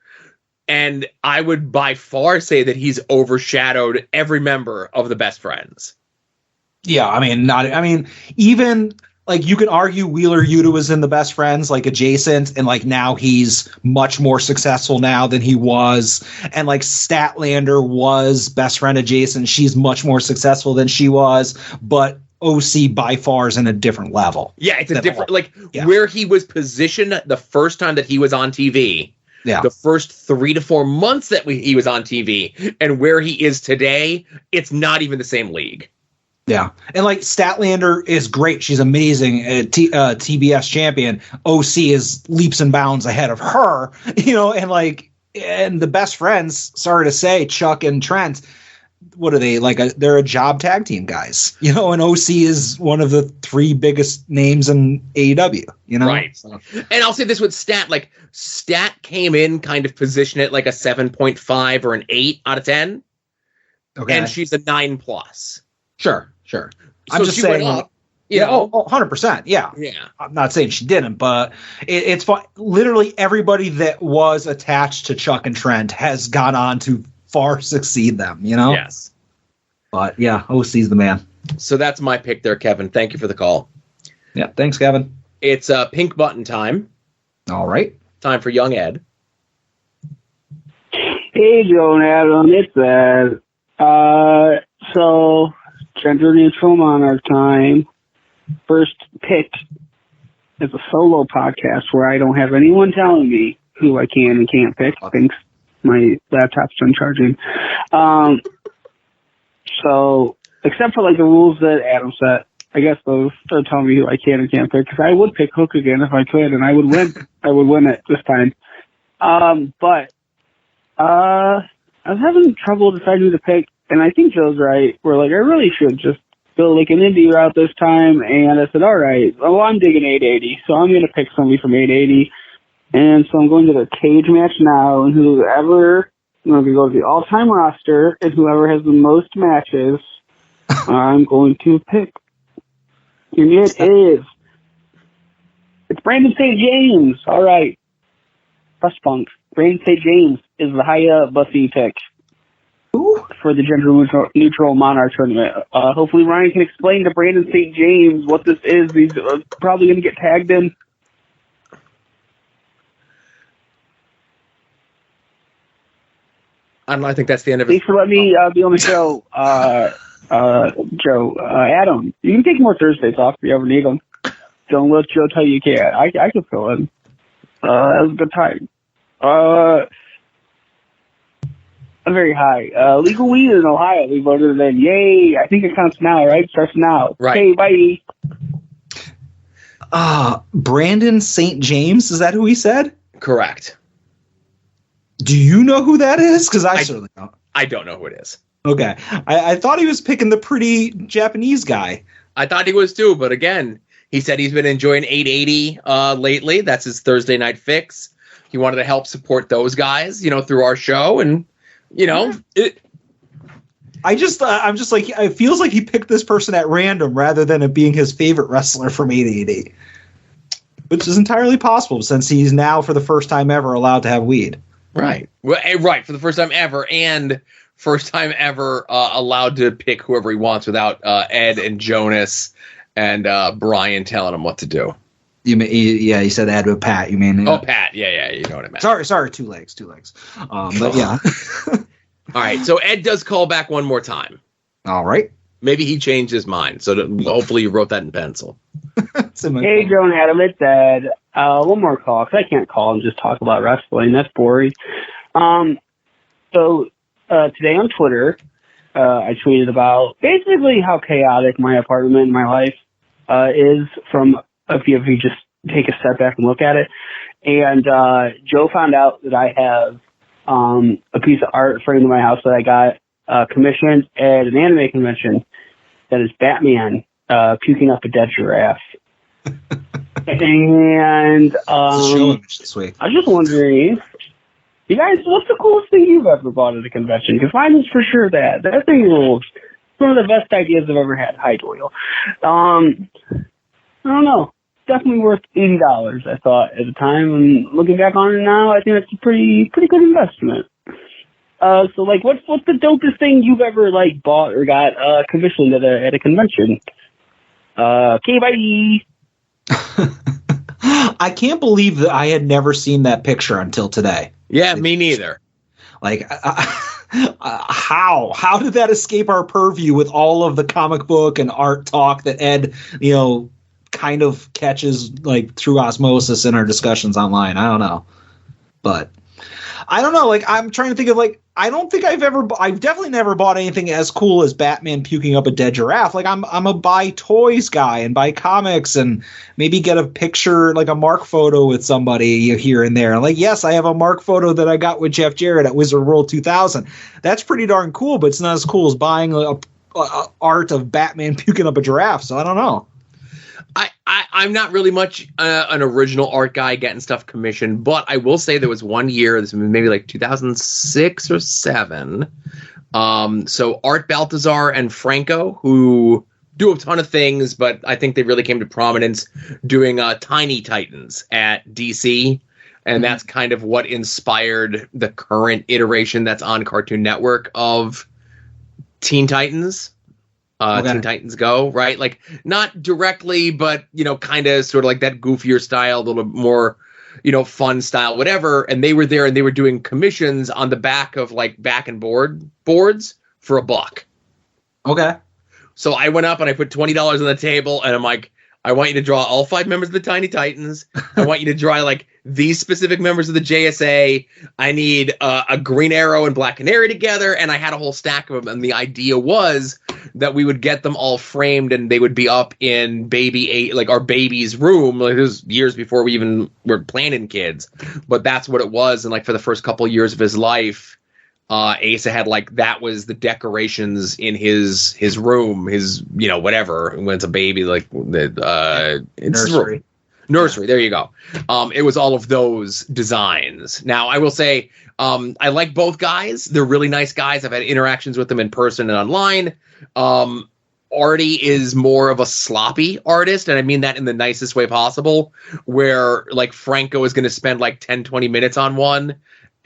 And I would by far say that he's overshadowed every member of the Best Friends. Yeah, even like you can argue Wheeler Yuta was in the Best Friends, like adjacent, and like now he's much more successful now than he was. And like Statlander was Best Friend adjacent. She's much more successful than she was, but OC by far is in a different level. Yeah, it's a different, where he was positioned the first time that he was on TV. Yeah. The first 3 to 4 months that he was on TV, and where he is today, it's not even the same league. Yeah. And like Statlander is great. She's amazing. TBS champion. OC is leaps and bounds ahead of her, you know, and the Best Friends, sorry to say, Chuck and Trent, what are they like? They're a job tag team guys, you know, and OC is one of the 3 biggest names in AEW, you know? Right. So. And I'll say this with Stat, like Stat came in kind of position at like a 7.5 or an 8 out of 10. Okay. And she's a 9+. Sure. So I'm just saying, up, yeah, 100%. Yeah. Yeah. I'm not saying she didn't, but it's fun. Literally everybody that was attached to Chuck and Trent has gone on to far succeed them, you know? Yes. But yeah, OC's the man. So that's my pick there, Kevin. Thank you for the call. Yeah, thanks, Kevin. It's pink button time. All right. Time for Young Ed. Hey, Joe and Adam. It's Ed. So, gender neutral monarch time. First pick is a solo podcast where I don't have anyone telling me who I can and can't pick. Thanks, my laptop's done charging. So, except for like the rules that Adam set, I guess those are telling me who I can and can't pick. Because I would pick Hook again if I could, and I would win. I would win it this time. But I was having trouble deciding who to pick, and I think Joe's right. We're like, I really should just go like an indie route this time. And I said, all right, well, I'm digging 880, so I'm going to pick somebody from 880. And so I'm going to the cage match now, and whoever, I'm going to go to the all-time roster, and whoever has the most matches, I'm going to pick. And it is. It's Brandon St. James. All right. Press Punk. Brandon St. James is the Hiya Bussy pick for the gender neutral Monarch tournament. Hopefully Ryan can explain to Brandon St. James what this is. He's probably going to get tagged in. I think that's the end of it. Thanks for letting me be on the show, Joe. Adam, you can take more Thursdays off if you ever need them. Don't let Joe tell you can't. I can fill in. That was a good time. I'm very high. Legal weed in Ohio. We voted it in. Yay. I think it counts now, right? Starts now. Right. Okay, bye. Brandon St. James, is that who he said? Correct. Do you know who that is? Because I certainly don't. I don't know who it is. Okay. I thought he was picking the pretty Japanese guy. I thought he was too, but again, he said he's been enjoying 880 lately. That's his Thursday night fix. He wanted to help support those guys, through our show, and I'm just like, it feels like he picked this person at random rather than it being his favorite wrestler from 880, which is entirely possible since he's now for the first time ever allowed to have weed. Right. Well, right. For the first time ever, and first time ever allowed to pick whoever he wants without Ed and Jonas and Brian telling him what to do. He said Ed with Pat. You mean? Oh, Pat. Yeah. You know what I meant. Sorry. Two legs. But yeah. All right. So Ed does call back one more time. All right. Maybe he changed his mind. So hopefully you wrote that in pencil. Hey, Joe and Adam, it's Ed. One more call, because I can't call and just talk about wrestling. That's boring. So today on Twitter, I tweeted about basically how chaotic my apartment and my life is from if you just take a step back and look at it. And Joe found out that I have a piece of art framed in my house that I got commissioned at an anime convention that is Batman puking up a dead giraffe. And I was just wondering, you guys, what's the coolest thing you've ever bought at a convention? Because mine is for sure that thing rules. It's one of the best ideas I've ever had. Hi, Doyle. I don't know. Definitely worth $80, I thought at the time. And looking back on it now, I think that's a pretty good investment. So, like, what's the dopest thing you've ever bought or got commissioned at a convention? Okay, bye. I can't believe that I had never seen that picture until today. Yeah, me neither. How did that escape our purview with all of the comic book and art talk that Ed, kind of catches through osmosis in our discussions online? I don't know, but I don't know. I'm trying to think of I don't think I've definitely never bought anything as cool as Batman puking up a dead giraffe. I'm a buy toys guy and buy comics and maybe get a picture, a Mark photo with somebody here and there. Yes, I have a Mark photo that I got with Jeff Jarrett at Wizard World 2000. That's pretty darn cool, but it's not as cool as buying a art of Batman puking up a giraffe. So I don't know. I'm not really much an original art guy getting stuff commissioned, but I will say there was one year, this was maybe 2006 or 7. So Art Baltazar and Franco, who do a ton of things, but I think they really came to prominence doing Tiny Titans at DC. And that's kind of what inspired the current iteration that's on Cartoon Network of Teen Titans. Teen Titans Go, right? Not directly, but, kind of sort of that goofier style, a little more, fun style, whatever. And they were there and they were doing commissions on the back of back and boards for $1. Okay. So I went up and I put $20 on the table and I'm like, I want you to draw all 5 members of the Tiny Titans. I want you to draw like these specific members of the JSA. I need a Green Arrow and Black Canary together, and I had a whole stack of them. And the idea was that we would get them all framed, and they would be up in our baby's room. Like, it was years before we even were planning kids, but that's what it was. And like for the first couple of years of his life, Asa had like that was the decorations in his room, his whatever when it's a baby, like nursery. There you go. It was all of those designs. Now I will say I like both guys. They're really nice guys. I've had interactions with them in person and online. Artie is more of a sloppy artist, and I mean that in the nicest way possible, where like Franco is going to spend like 10-20 minutes on one.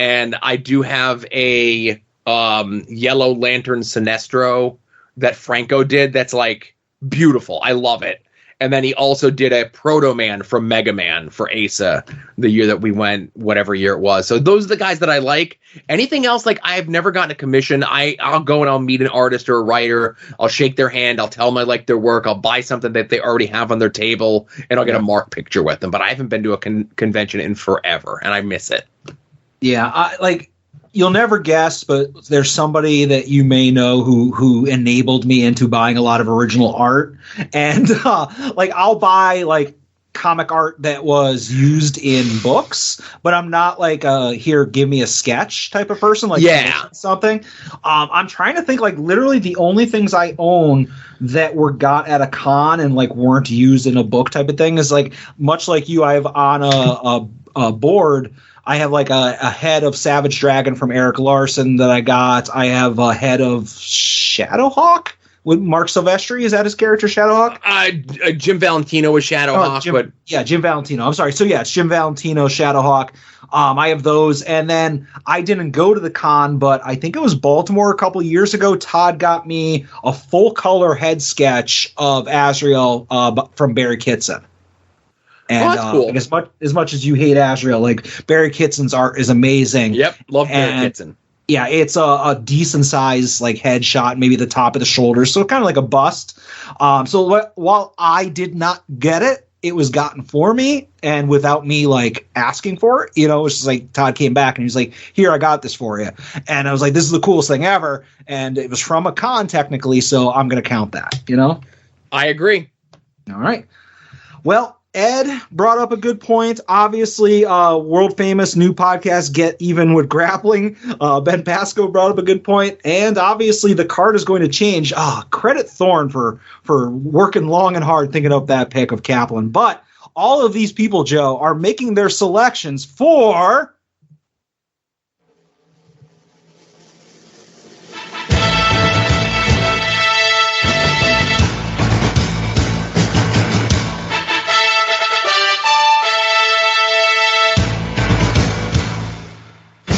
And I do have a Yellow Lantern Sinestro that Franco did that's like beautiful. I love it. And then he also did a Proto Man from Mega Man for Asa the year that we went, whatever year it was. So those are the guys that I like. Anything else, like I've never gotten a commission. I'll go and I'll meet an artist or a writer. I'll shake their hand. I'll tell them I like their work. I'll buy something that they already have on their table, and I'll get a mark picture with them. But I haven't been to a convention in forever, and I miss it. Yeah, you'll never guess, but there's somebody that you may know who enabled me into buying a lot of original art, and I'll buy like comic art that was used in books, but I'm not like here, give me a sketch type of person. Like something. I'm trying to think. Like literally, the only things I own that were got at a con and like weren't used in a book type of thing is like much like you. I have on a board. I have like a head of Savage Dragon from Eric Larson that I got. I have a head of Shadowhawk with Mark Silvestri. Is that his character, Shadowhawk? Jim Valentino was Shadowhawk. Jim Valentino. I'm sorry. So yeah, it's Jim Valentino, Shadowhawk. I have those. And then I didn't go to the con, but I think it was Baltimore a couple of years ago. Todd got me a full color head sketch of Azrael from Barry Kitson. And that's cool. Like as much as you hate Azrael, like Barry Kitson's art is amazing. Yep, love Barry Kitson. Yeah, it's a decent size like headshot, maybe the top of the shoulders, so kind of like a bust. So while I did not get it, it was gotten for me, and without me like asking for it. It was just like Todd came back and he was like, "Here, I got this for you," and I was like, "This is the coolest thing ever," and it was from a con technically, so I'm gonna count that. I agree. All right. Well, Ed brought up a good point. Obviously, world famous new podcast, Get Even with Grappling. Ben Pasco brought up a good point. And obviously, the card is going to change. Credit Thorne for working long and hard thinking up that pick of Kaplan. But all of these people, Joe, are making their selections for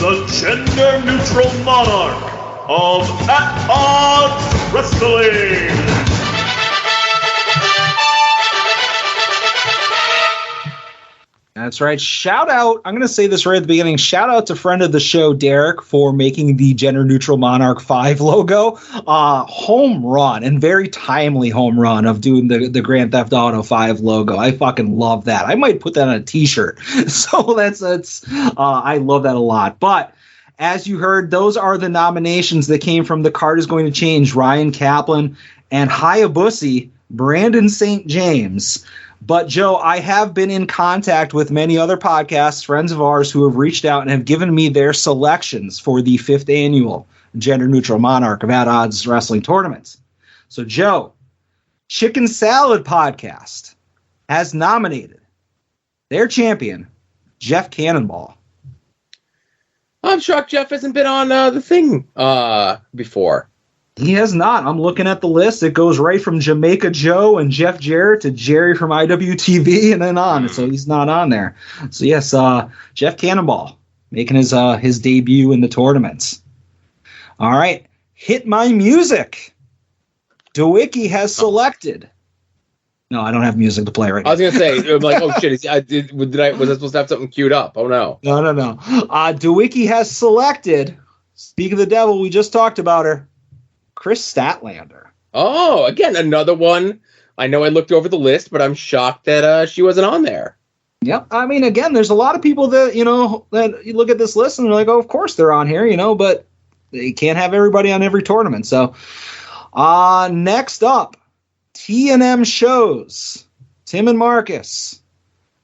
the gender-neutral monarch of At Odds Wrestling. That's right. Shout out. I'm going to say this right at the beginning. Shout out to friend of the show, Derek, for making the Gender Neutral Monarch 5 logo. Home run, and very timely home run of doing the Grand Theft Auto 5 logo. I fucking love that. I might put that on a t-shirt. So that's I love that a lot. But as you heard, those are the nominations that came from The Card is Going to Change, Ryan Kaplan, and Hayabusa, Brandon St. James. But, Joe, I have been in contact with many other podcasts, friends of ours, who have reached out and have given me their selections for the 5th annual Gender Neutral Monarch of At Odds Wrestling Tournaments. So, Joe, Chicken Salad Podcast has nominated their champion, Jeff Cannonball. I'm shocked Jeff hasn't been on the thing before. He has not. I'm looking at the list. It goes right from Jamaica Joe and Jeff Jarrett to Jerry from IWTV and then on. So he's not on there. So yes, Jeff Cannonball making his debut in the tournaments. All right. Hit My Music. DeWicki has selected. No, I don't have music to play right now. I was going to say, I'm like, oh shit, was I supposed to have something queued up? Oh no. No. DeWicki has selected, speak of the devil, we just talked about her, Chris Statlander. Oh, again, another one I know I looked over the list, but I'm shocked that she wasn't on there. Yep. I mean, again, there's a lot of people that, that you look at this list and they're like, oh, of course they're on here, but they can't have everybody on every tournament. So next up, T&M shows. Tim and Marcus.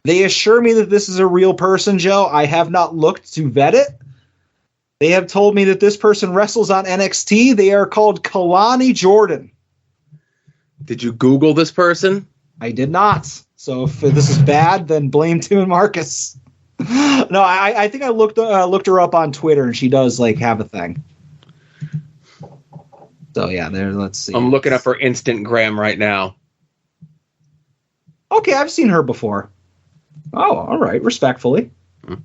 They assure me that this is a real person, Joe. I have not looked to vet it. They have told me that this person wrestles on NXT. They are called Kalani Jordan. Did you Google this person? I did not. So if this is bad, then blame Tim and Marcus. No, I think I looked her up on Twitter, and she does have a thing. So yeah, there. Let's see. I'm looking up her Instagram right now. Okay, I've seen her before. Oh, all right, respectfully. All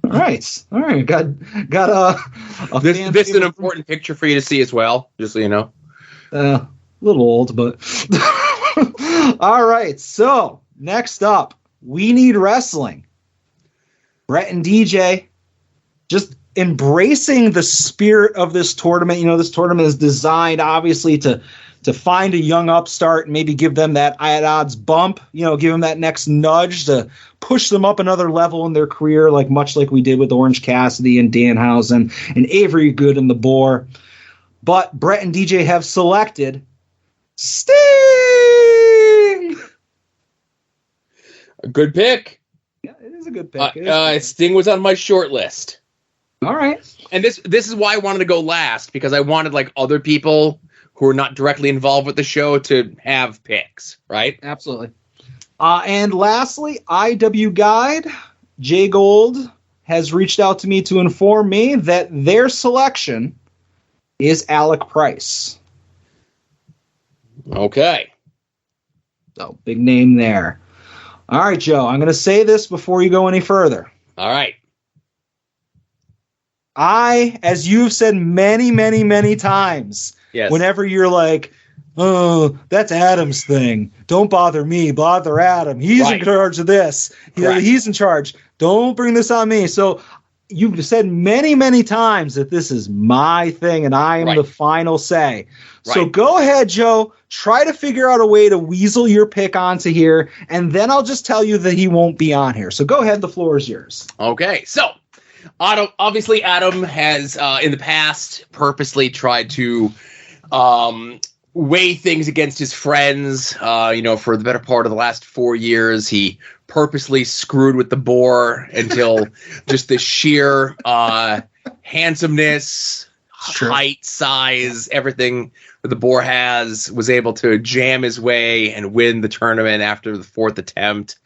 right. Got a this is an important picture for you to see as well, just so you know. A little old, but all right. So next up, We Need Wrestling. Brett and DJ just embracing the spirit of this tournament. This tournament is designed obviously to find a young upstart and maybe give them that at odds bump, give them that next nudge to push them up another level in their career, much like we did with Orange Cassidy and Danhausen and Avery Good and the Boar. But Brett and DJ have selected Sting. A good pick. Yeah, it is a good pick. Sting was on my short list. All right. And this is why I wanted to go last, because I wanted other people who are not directly involved with the show to have picks, right? Absolutely. And lastly, IW Guide, Jay Gold, has reached out to me to inform me that their selection is Alec Price. Okay. So, big name there. All right, Joe, I'm going to say this before you go any further. All right. As you've said many, many, many times, yes. Whenever you're like, oh, that's Adam's thing. Don't bother me. Bother Adam. He's in charge of this. He's in charge. Don't bring this on me. So you've said many, many times that this is my thing and I am the final say. Right. So go ahead, Joe. Try to figure out a way to weasel your pick onto here, and then I'll just tell you that he won't be on here. So go ahead. The floor is yours. Okay. So obviously Adam has in the past purposely tried to weigh things against his friends. For the better part of the last 4 years, he purposely screwed with the Boar until just the sheer handsomeness, height, size, everything that the Boar was able to jam his way and win the tournament after the fourth attempt.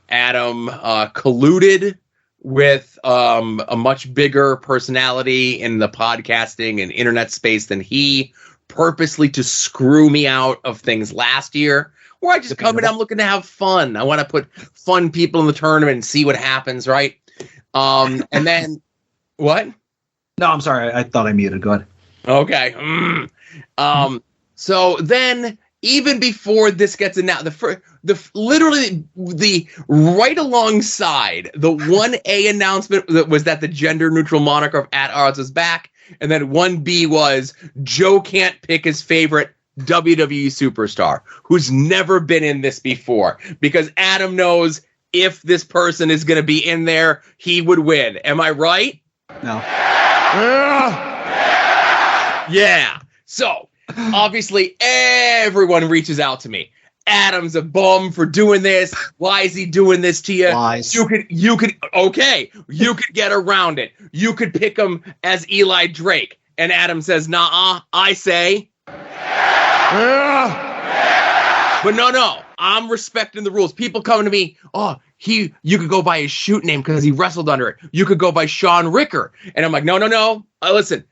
Adam colluded with a much bigger personality in the podcasting and internet space than he, purposely to screw me out of things last year, where I just come in, I'm looking to have fun. I want to put fun people in the tournament and see what happens, right? And then, what? No, I'm sorry. I thought I muted. Go ahead. Okay. So then, even before this gets announced, literally the right alongside the 1A announcement that was that the gender neutral moniker of At Odds was back, and then 1B was Joe can't pick his favorite WWE superstar who's never been in this before, because Adam knows if this person is going to be in there, he would win. Am I right? No. Yeah. So obviously everyone reaches out to me. Adam's a bum for doing this. Why is he doing this to you? Lies. You could get around it. You could pick him as Eli Drake. And Adam says, nah, I say. But no, I'm respecting the rules. People coming to me, you could go by his shoot name because he wrestled under it. You could go by Sean Ricker. And I'm like, no. Listen.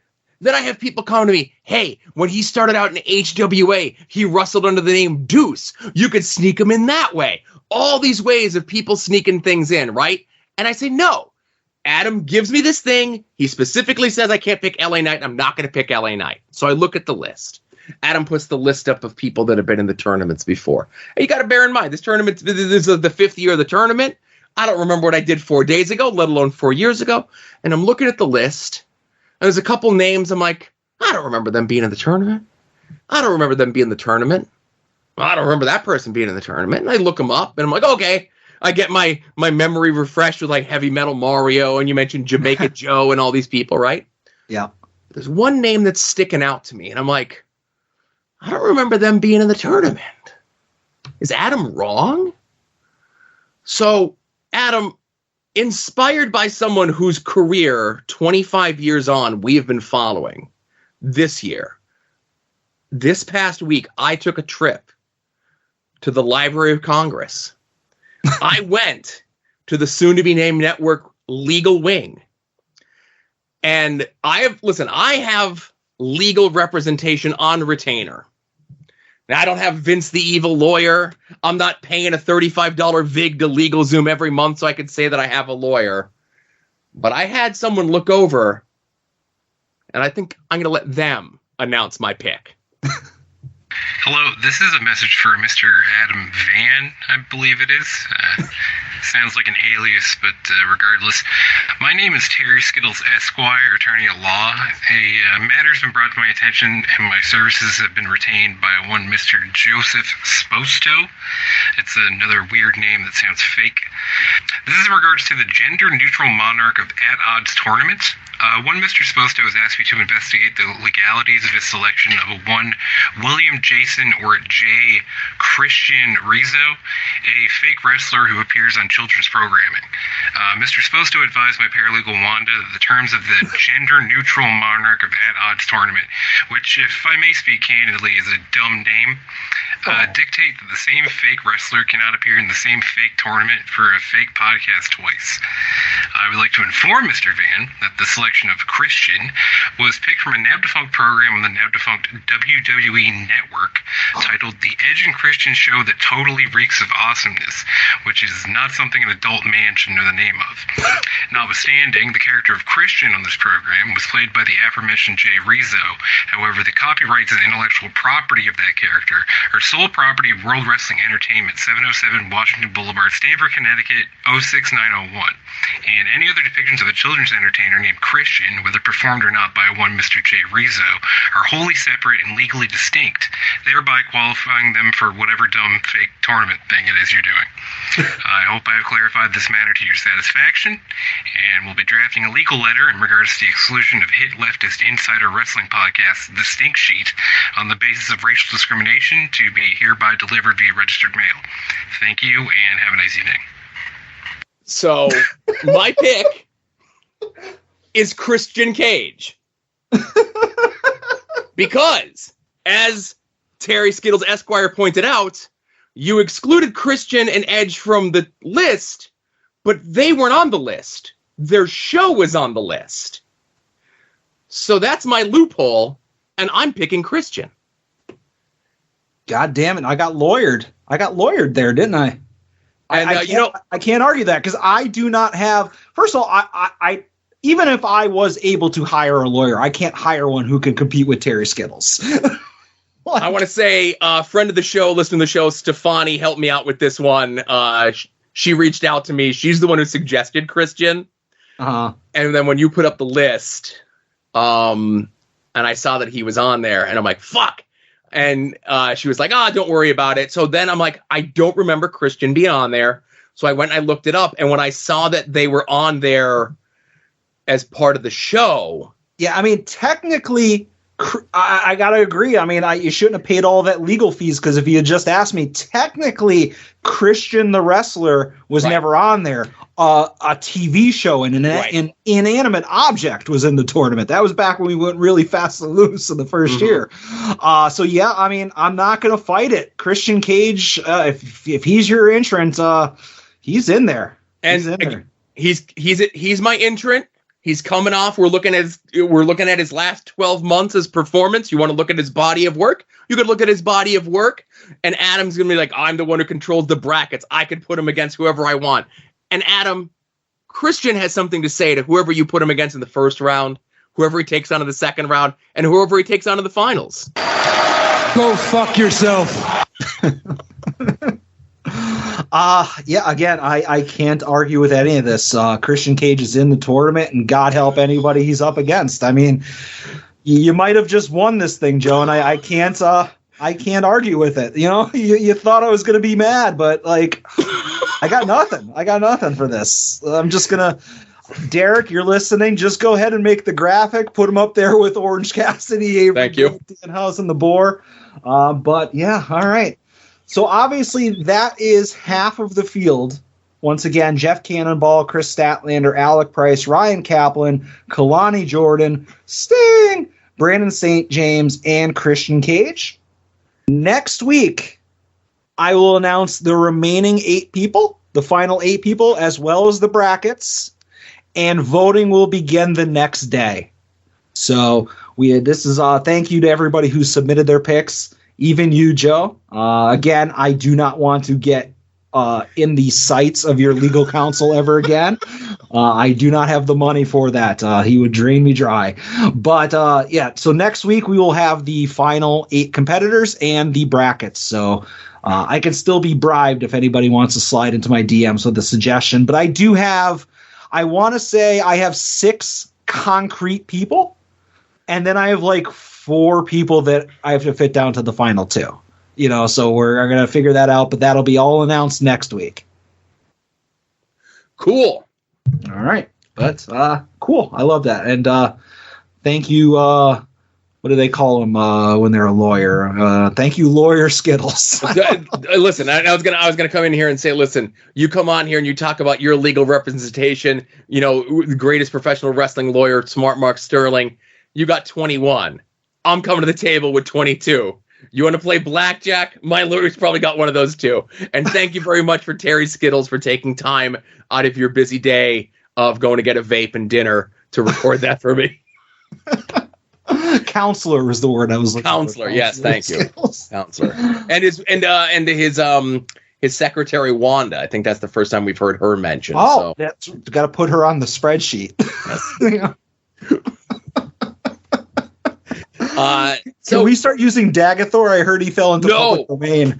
Then I have people coming to me, hey, when he started out in HWA, he wrestled under the name Deuce. You could sneak him in that way. All these ways of people sneaking things in, right? And I say, no. Adam gives me this thing. He specifically says I can't pick LA Knight, and I'm not going to pick LA Knight. So I look at the list. Adam puts the list up of people that have been in the tournaments before. And you got to bear in mind, this is the fifth year of the tournament. I don't remember what I did 4 days ago, let alone 4 years ago. And I'm looking at the list. And there's a couple names I'm like, I don't remember them being in the tournament. I don't remember them being in the tournament. I don't remember that person being in the tournament. And I look them up, and I'm like, okay. I get my memory refreshed with like Heavy Metal Mario, and you mentioned Jamaica Joe and all these people, right? Yeah. There's one name that's sticking out to me, and I'm like, I don't remember them being in the tournament. Is Adam wrong? So, Adam, inspired by someone whose career, 25 years on, we have been following this year, this past week, I took a trip to the Library of Congress. I went to the soon-to-be-named network Legal Wing. And I have legal representation on retainer. Now, I don't have Vince the Evil Lawyer. I'm not paying a $35 VIG to LegalZoom every month so I could say that I have a lawyer. But I had someone look over, and I think I'm going to let them announce my pick. Hello, this is a message for Mr. Adam Van, I believe it is. Sounds like an alias, but regardless. My name is Terry Skittles Esquire, attorney at law. A matter's been brought to my attention, and my services have been retained by one Mr. Joseph Sposto. It's another weird name that sounds fake. This is in regards to the gender-neutral monarch of At Odds tournament. One Mr. Sposto has asked me to investigate the legalities of his selection of one William Jason or J. Christian Rizzo, a fake wrestler who appears on children's programming. Mr. Sposto advised my paralegal Wanda that the terms of the gender-neutral monarch of At Odds tournament, which, if I may speak candidly, is a dumb name, dictate that the same fake wrestler cannot appear in the same fake tournament for a fake podcast twice. I would like to inform Mr. Van that the selection of Christian was picked from a now-defunct program on the now-defunct WWE Network titled The Edge and Christian Show That Totally Reeks of Awesomeness, which is not something an adult man should know the name of. Notwithstanding, the character of Christian on this program was played by the aforementioned Jay Rizzo. However, the copyrights and intellectual property of that character are sole property of World Wrestling Entertainment, 707 Washington Boulevard, Stamford, Connecticut, 06901. And any other depictions of a children's entertainer named Christian, whether performed or not by one Mr. Jay Rizzo, are wholly separate and legally distinct, thereby qualifying them for whatever dumb fake tournament thing it is you're doing. I hope I have clarified this matter to your satisfaction, and we'll be drafting a legal letter in regards to the exclusion of hit leftist Insider Wrestling Podcast's The Stink Sheet on the basis of racial discrimination to be hereby delivered via registered mail. Thank you, and have a nice evening. So, my pick is Christian Cage. Because, as Terry Skittles Esquire pointed out, you excluded Christian and Edge from the list, but they weren't on the list. Their show was on the list. So that's my loophole, and I'm picking Christian. God damn it, I got lawyered. There, didn't I? And I can't argue that because I do not have. First of all, I even if I was able to hire a lawyer, I can't hire one who can compete with Terry Skittles. I want to say, friend of the show, listener to the show, Stefani helped me out with this one. She reached out to me. She's the one who suggested Christian. Uh-huh. And then when you put up the list, and I saw that he was on there, and I'm like, fuck. And she was like, don't worry about it. So then I'm like, I don't remember Christian being on there. So I went and I looked it up. And when I saw that they were on there as part of the show. Yeah, I mean, technically, I got to agree. I mean, you shouldn't have paid all that legal fees because if you had just asked me, technically, Christian the wrestler was never on there. A TV show and an inanimate object was in the tournament. That was back when we went really fast and loose in the first year. So, yeah, I mean, I'm not going to fight it. Christian Cage, if he's your entrant, he's in there. He's my entrant. He's coming off. We're looking at his last 12 months as performance. You want to look at his body of work? You could look at his body of work, and Adam's gonna be like, I'm the one who controls the brackets. I could put him against whoever I want. And Adam, Christian has something to say to whoever you put him against in the first round, whoever he takes on in the second round, and whoever he takes on in the finals. Go fuck yourself. Yeah, again, I can't argue with any of this. Christian Cage is in the tournament, and God help anybody he's up against. I mean, You might have just won this thing, Joe, and I can't argue with it. You know, you thought I was going to be mad, but like, I got nothing. I got nothing for this. I'm just gonna. Derek, you're listening. Just go ahead and make the graphic. Put him up there with Orange Cassidy, Avery, thank you, Danhausen, and the Boar. But yeah, all right. So obviously that is half of the field. Once again, Jeff Cannonball, Chris Statlander, Alec Price, Ryan Kaplan, Kalani Jordan, Sting, Brandon St. James, and Christian Cage. Next week, I will announce the remaining 8 people, the final 8 people, as well as the brackets. And voting will begin the next day. So thank you to everybody who submitted their picks, even you, Joe. Again, I do not want to get in the sights of your legal counsel ever again. I do not have the money for that. He would drain me dry. But yeah, so next week we will have the final 8 competitors and the brackets. So I can still be bribed if anybody wants to slide into my DMs with a suggestion. But I want to say I have 6 concrete people, and then I have like 4 people that I have to fit down to the final 2. You know, so we're going to figure that out, but that'll be all announced next week. Cool. All right. But cool. I love that. And thank you. What do they call them when they're a lawyer? Thank you, Lawyer Skittles. Listen, I was gonna come in here and say, listen, you come on here and you talk about your legal representation. You know, the greatest professional wrestling lawyer, Smart Mark Sterling. You got 21. I'm coming to the table with 22. You want to play blackjack? My lawyer's probably got one of those too. And thank you very much for Terry Skittles for taking time out of your busy day of going to get a vape and dinner to record that for me. Counselor was the word I was looking for. Counselor, yes, thank you. Counselor. And his secretary Wanda. I think that's the first time we've heard her mentioned. Oh, that's got to put her on the spreadsheet. Yes. Can we start using Dagathor? I heard he fell into public domain.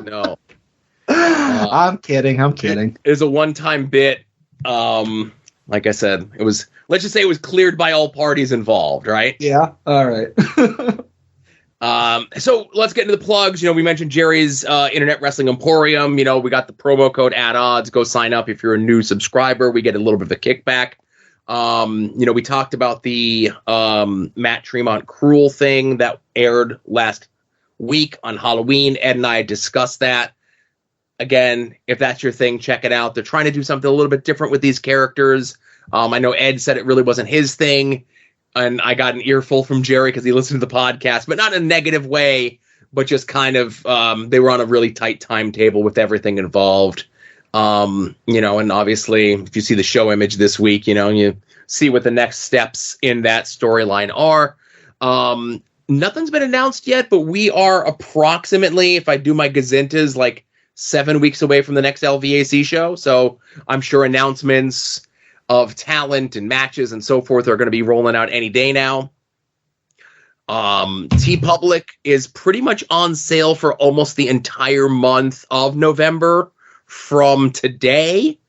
No. I'm kidding. It is a one-time bit. Like I said, it was. Let's just say it was cleared by all parties involved, right? Yeah. All right. So let's get into the plugs. You know, we mentioned Jerry's Internet Wrestling Emporium. You know, we got the promo code @odds. Go sign up if you're a new subscriber. We get a little bit of a kickback. You know, we talked about the Matt Tremont Cruel thing that aired last week on Halloween. Ed and I discussed that. Again, if that's your thing, check it out. They're trying to do something a little bit different with these characters. I know Ed said it really wasn't his thing, and I got an earful from Jerry because he listened to the podcast, but not in a negative way, but just kind of they were on a really tight timetable with everything involved. You know, and obviously, if you see the show image this week, you know, you see what the next steps in that storyline are. Nothing's been announced yet, but we are approximately, if I do my gazintas, like 7 weeks away from the next LVAC show. So I'm sure announcements of talent and matches and so forth are going to be rolling out any day now. TeePublic is pretty much on sale for almost the entire month of November from today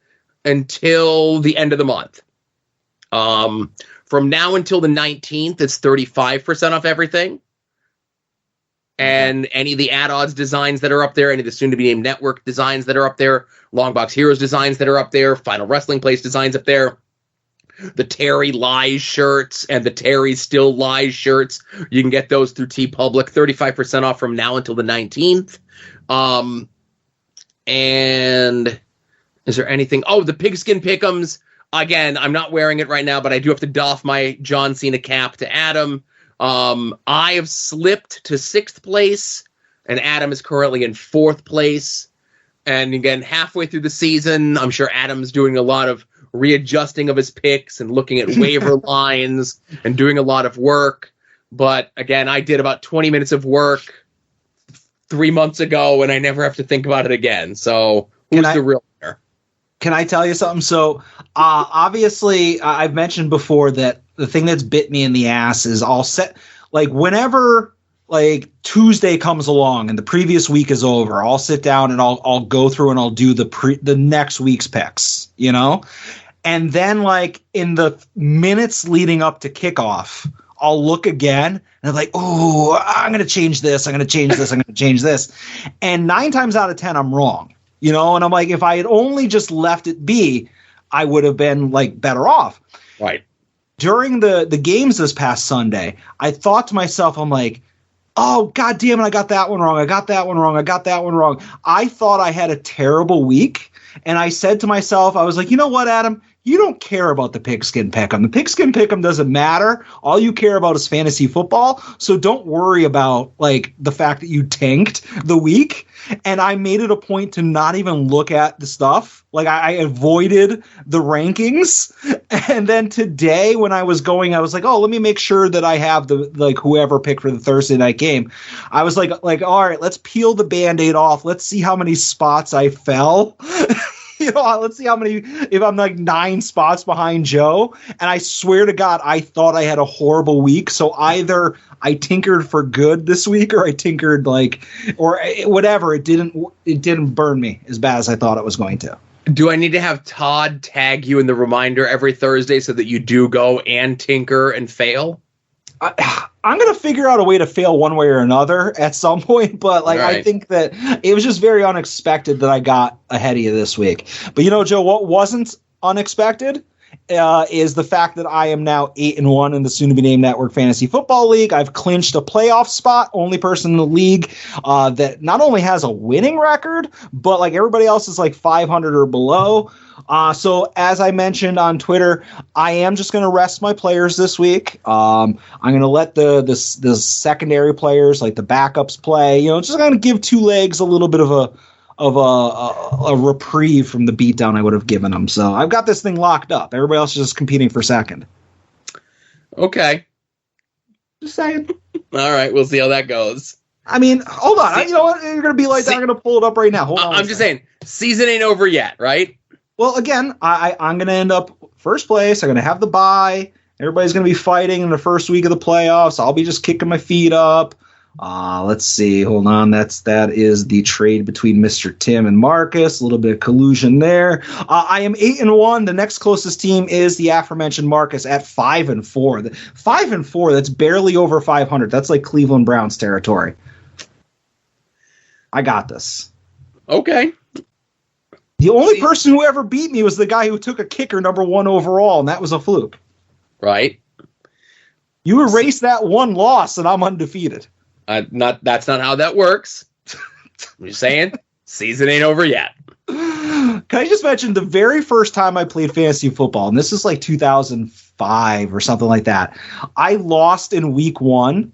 until the end of the month. From now until the 19th, it's 35% off everything. And any of the odds designs that are up there, any of the soon-to-be-named network designs that are up there, Longbox Heroes designs that are up there, Final Wrestling Place designs up there, the Terry Lies shirts and the Terry Still Lies shirts, you can get those through TeePublic, 35% off from now until the 19th. And is there anything? Oh, the Pigskin Pick'ems. Again, I'm not wearing it right now, but I do have to doff my John Cena cap to Adam. I have slipped to 6th place, and Adam is currently in 4th place. And again, halfway through the season, I'm sure Adam's doing a lot of readjusting of his picks and looking at waiver lines and doing a lot of work. But again, I did about 20 minutes of work 3 months ago, and I never have to think about it again. So who's the real winner? Can I tell you something? So obviously, I've mentioned before that the thing that's bit me in the ass is I'll set, like, whenever like Tuesday comes along and the previous week is over, I'll sit down and I'll go through and I'll do the next week's picks, you know? And then, like, in the minutes leading up to kickoff, I'll look again and I'm like, oh, I'm going to change this. I'm going to change this. I'm going to change this. And 9 times out of 10, I'm wrong, you know? And I'm like, if I had only just left it be, I would have been, like, better off. Right. During the games this past Sunday, I thought to myself, I'm like, oh, God damn it, I got that one wrong. I got that one wrong. I got that one wrong. I thought I had a terrible week. And I said to myself, I was like, you know what, Adam? You don't care about the Pigskin Pick'em. The Pigskin Pick'em doesn't matter. All you care about is fantasy football. So don't worry about, like, the fact that you tanked the week. And I made it a point to not even look at the stuff. Like, I avoided the rankings. And then today when I was going, I was like, oh, let me make sure that I have the, like, whoever picked for the Thursday night game. I was like, all right, let's peel the Band-Aid off. Let's see how many spots I fell. You know, let's see how many, if I'm like 9 spots behind Joe. And I swear to God, I thought I had a horrible week. So either I tinkered for good this week or I tinkered like, or whatever. It didn't burn me as bad as I thought it was going to. Do I need to have Todd tag you in the reminder every Thursday so that you do go and tinker and fail? I'm going to figure out a way to fail one way or another at some point, but like right. I think that it was just very unexpected that I got ahead of you this week. But you know, Joe, what wasn't unexpected is the fact that I am now 8-1 in the soon-to-be-named Network Fantasy Football League. I've clinched a playoff spot, only person in the league that not only has a winning record, but like everybody else is like 500 or below. So as I mentioned on Twitter, I am just going to rest my players this week. I'm going to let the secondary players, like the backups, play. You know, just going to give 2 legs a little bit of a reprieve from the beatdown I would have given them. So I've got this thing locked up. Everybody else is just competing for second. Okay. Just saying. All right, we'll see how that goes. I mean, hold on. You know what? You're going to be like that. I'm going to pull it up right now. Hold on. I'm just saying, season ain't over yet, right? Well, again, I'm going to end up first place. I'm going to have the bye. Everybody's going to be fighting in the first week of the playoffs. I'll be just kicking my feet up. Let's see. Hold on. That is the trade between Mr. Tim and Marcus. A little bit of collusion there. I am 8-1. The next closest team is the aforementioned Marcus at 5-4. 5-4. That's barely over 500. That's like Cleveland Browns territory. I got this. Okay. The only person who ever beat me was the guy who took a kicker number 1 overall, and that was a fluke. Right. You erase that one loss, and I'm undefeated. That's not how that works. I'm just saying, season ain't over yet. Can I just mention the very first time I played fantasy football, and this is like 2005 or something like that. I lost in week 1,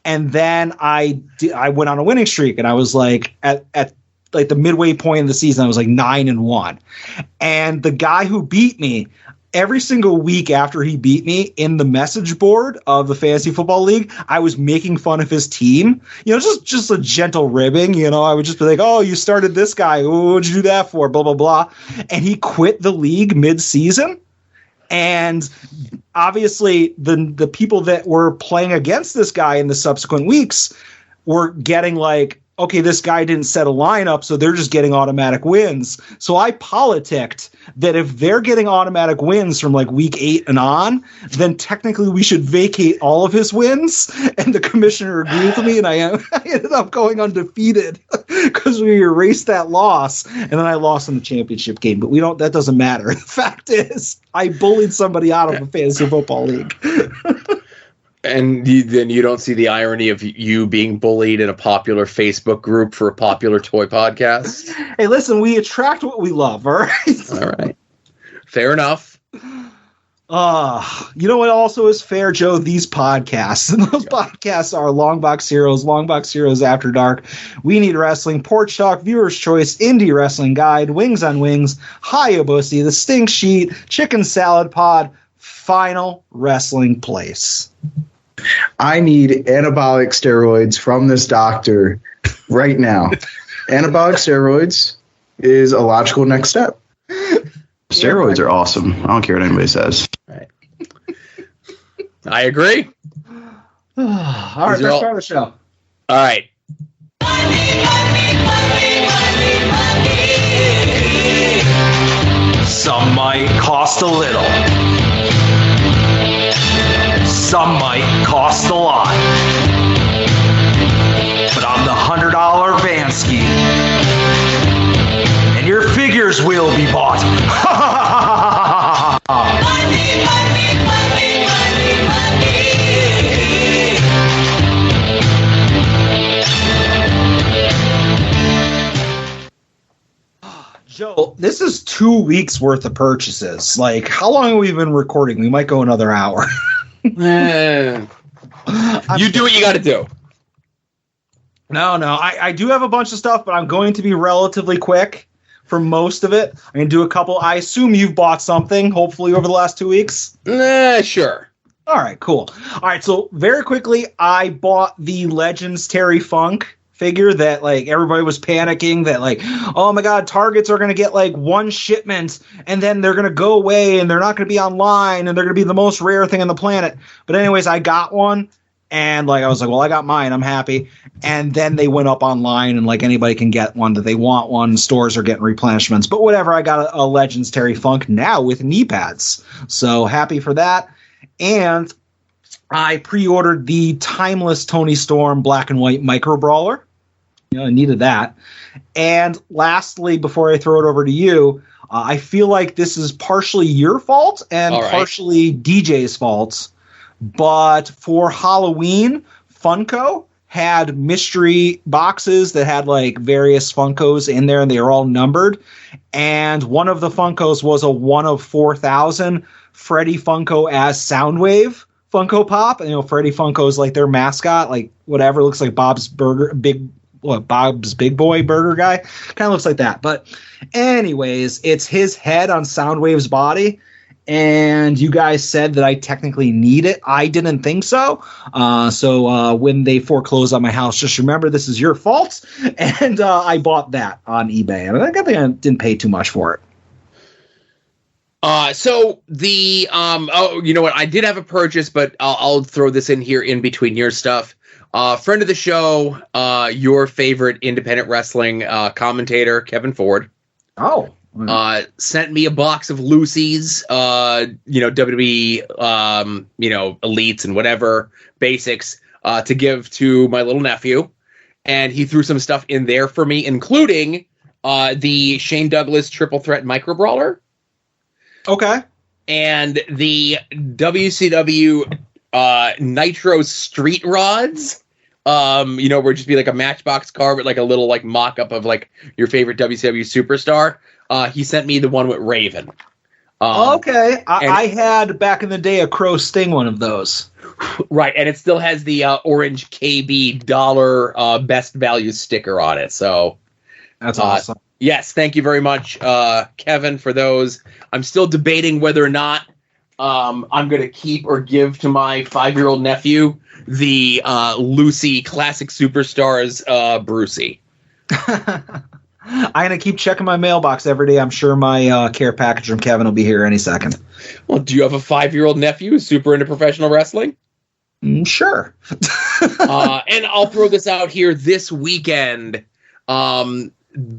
and then I went on a winning streak, and I was like at like the midway point of the season, I was like 9-1. And the guy who beat me, every single week after he beat me in the message board of the Fantasy Football League, I was making fun of his team. You know, just a gentle ribbing. You know, I would just be like, oh, you started this guy. What'd you do that for? Blah, blah, blah. And he quit the league mid-season. And obviously the people that were playing against this guy in the subsequent weeks were getting like, okay, this guy didn't set a lineup, so they're just getting automatic wins. So I politicked that if they're getting automatic wins from like week 8 and on, then technically we should vacate all of his wins. And the commissioner agreed with me, and I ended up going undefeated because we erased that loss, and then I lost in the championship game. But that doesn't matter. The fact is, I bullied somebody out of a fantasy football league. And then you don't see the irony of you being bullied in a popular Facebook group for a popular toy podcast? Hey, listen, we attract what we love, all right? All right. Fair enough. You know what also is fair, Joe? These podcasts. And those podcasts are Long Box Heroes After Dark, We Need Wrestling, Porch Talk, Viewer's Choice, Indie Wrestling Guide, Wings on Wings, Hayabusa, The Stink Sheet, Chicken Salad Pod, Final Wrestling Place. I need anabolic steroids from this doctor right now. Anabolic steroids is a logical next step. Steroids are awesome. I don't care what anybody says. Right. I agree. All right, let's start the show. All right. Some might cost a little. Some might cost a lot. But I'm the $100 Vansky. And your figures will be bought. Money, money, money, money, money. Joe, this is 2 weeks worth of purchases. Like, how long have we been recording? We might go another hour. You do what you got to do. No, I do have a bunch of stuff, but I'm going to be relatively quick for most of it. I'm going to do a couple. I assume you've bought something, hopefully, over the last 2 weeks. Sure. All right, cool. All right, so very quickly, I bought the Legends Terry Funk figure that, like, everybody was panicking that, like, oh my God, Targets are going to get, like, one shipment and then they're going to go away and they're not going to be online and they're going to be the most rare thing on the planet. But anyways, I got one and, like, I was like, well, I got mine. I'm happy. And then they went up online and, like, anybody can get one that they want one. Stores are getting replenishments. But whatever, I got a Legends Terry Funk now with knee pads. So happy for that. And I pre-ordered the Timeless Tony Storm Black and White Micro Brawler. You know, I needed that. And lastly, before I throw it over to you, I feel like this is partially your fault and partially DJ's fault. But for Halloween, Funko had mystery boxes that had, like, various Funkos in there, and they were all numbered. And one of the Funkos was a 1 of 4,000 Freddy Funko as Soundwave Funko Pop. And, you know, Freddy Funko's like their mascot, like whatever, looks like Bob's Big Boy Burger guy. Kind of looks like that. But anyways, it's his head on Soundwave's body. And you guys said that I technically need it. I didn't think so. So when they foreclose on my house, just remember this is your fault. And I bought that on eBay. And I think I didn't pay too much for it. So the you know what? I did have a purchase, but I'll throw this in here in between your stuff. Friend of the show, your favorite independent wrestling commentator, Kevin Ford. Oh. Sent me a box of Lucy's, you know, WWE, you know, elites and whatever basics, to give to my little nephew. And he threw some stuff in there for me, including, the Shane Douglas Triple Threat Micro Brawler. Okay. And the WCW, Nitro Street Rods. You know, where it'd just be like a Matchbox car with like a little like mock-up of like your favorite WCW superstar. He sent me the one with Raven. Okay. I had back in the day a Crow Sting one of those. Right, and it still has the orange KB dollar best value sticker on it. So that's awesome. Yes, thank you very much, Kevin, for those. I'm still debating whether or not I'm going to keep or give to my 5-year-old nephew the Lucy Classic Superstars Brucey. I'm going to keep checking my mailbox every day. I'm sure my care package from Kevin will be here any second. Well, do you have a 5-year-old nephew who's super into professional wrestling? Sure. And I'll throw this out here this weekend.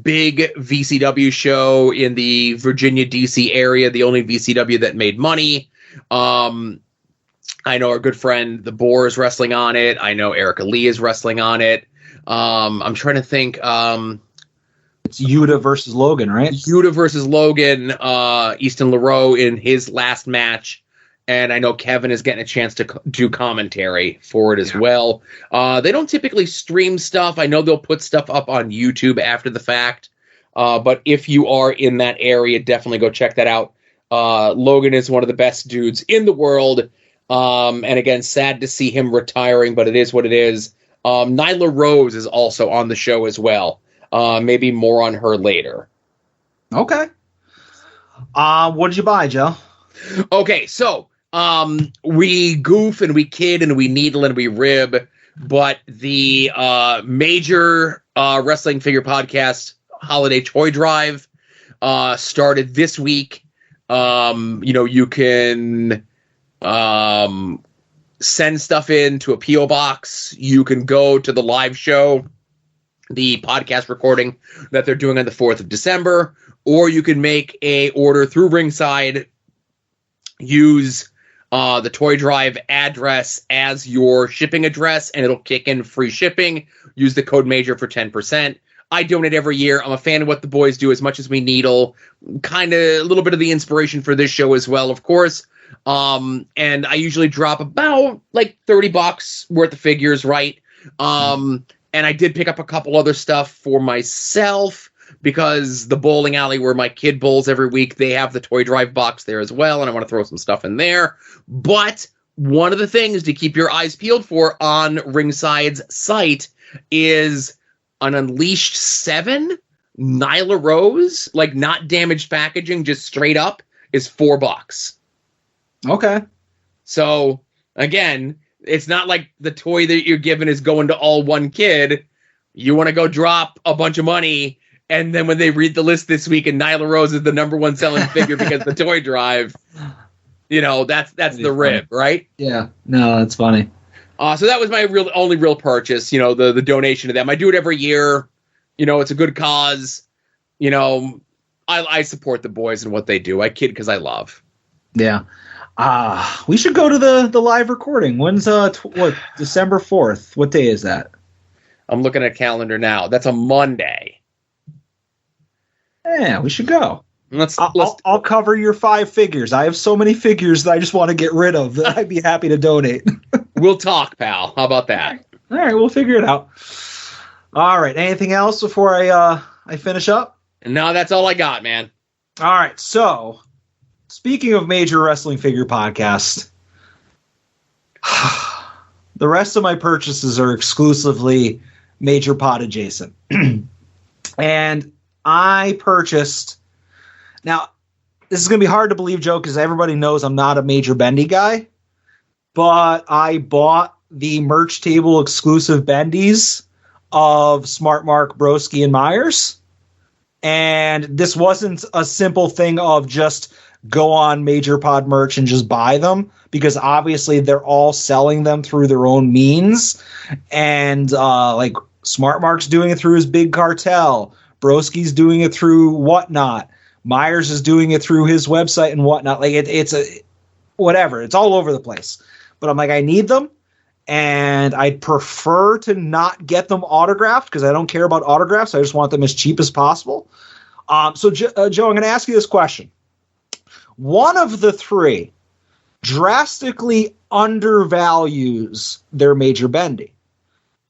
Big VCW show in the Virginia, D.C. area, the only VCW that made money. I know our good friend The Boar is wrestling on it. I know Erica Lee is wrestling on it. I'm trying to think. It's Yuta versus Logan, right? Yuta versus Logan, Easton LaRoe in his last match. And I know Kevin is getting a chance to do commentary for it as well. They don't typically stream stuff. I know they'll put stuff up on YouTube after the fact. But if you are in that area, definitely go check that out. Logan is one of the best dudes in the world. And again, sad to see him retiring, but it is what it is. Nyla Rose is also on the show as well. Maybe more on her later. Okay. What did you buy, Joe? Okay, so we goof and we kid and we needle and we rib, but the major wrestling figure podcast holiday toy drive started this week. You know, you can send stuff in to a P.O. box. You can go to the live show the podcast recording that they're doing on the 4th of December, or you can make a order through Ringside, use the Toy Drive address as your shipping address, and it'll kick in free shipping. Use the code MAJOR for 10%. I donate every year. I'm a fan of what the boys do as much as we needle. Kind of a little bit of the inspiration for this show as well, of course. And I usually drop about like $30 worth of figures, right? And I did pick up a couple other stuff for myself because the bowling alley where my kid bowls every week, they have the Toy Drive box there as well, and I want to throw some stuff in there. But one of the things to keep your eyes peeled for on Ringside's site is an Unleashed 7 Nyla Rose, like not damaged packaging, just straight up, is $4. Okay. So, again, it's not like the toy that you're given is going to all one kid. You want to go drop a bunch of money, and then when they read the list this week and Nyla Rose is the number one selling figure because the Toy Drive, that's the rib, right? Yeah. No, that's funny. So that was my only real purchase, the donation to them. I do it every year. It's a good cause. I support the boys and what they do. I kid because I love. Yeah. We should go to the live recording. When's December 4th? What day is that? I'm looking at a calendar now. That's a Monday. Yeah, we should go. I'll cover your 5 figures. I have so many figures that I just want to get rid of that I'd be happy to donate. We'll talk, pal. How about that? All right, we'll figure it out. All right. Anything else before I finish up? No, that's all I got, man. All right. So, speaking of Major Wrestling Figure Podcast, the rest of my purchases are exclusively Major Pod adjacent. And I purchased... Now, this is going to be hard to believe, Joe, because everybody knows I'm not a Major Bendy guy. But I bought the merch table exclusive bendies of Smart Mark, Broski, and Myers. And this wasn't a simple thing of just go on Major Pod merch and just buy them, because obviously they're all selling them through their own means. And like Smart Mark's doing it through his Big Cartel. Broski's doing it through Whatnot. Myers is doing it through his website and Whatnot. Like it's a whatever. It's all over the place. But I'm like, I need them, and I'd prefer to not get them autographed because I don't care about autographs. I just want them as cheap as possible. So, Joe, I'm going to ask you this question. One of the 3 drastically undervalues their Major Bendy.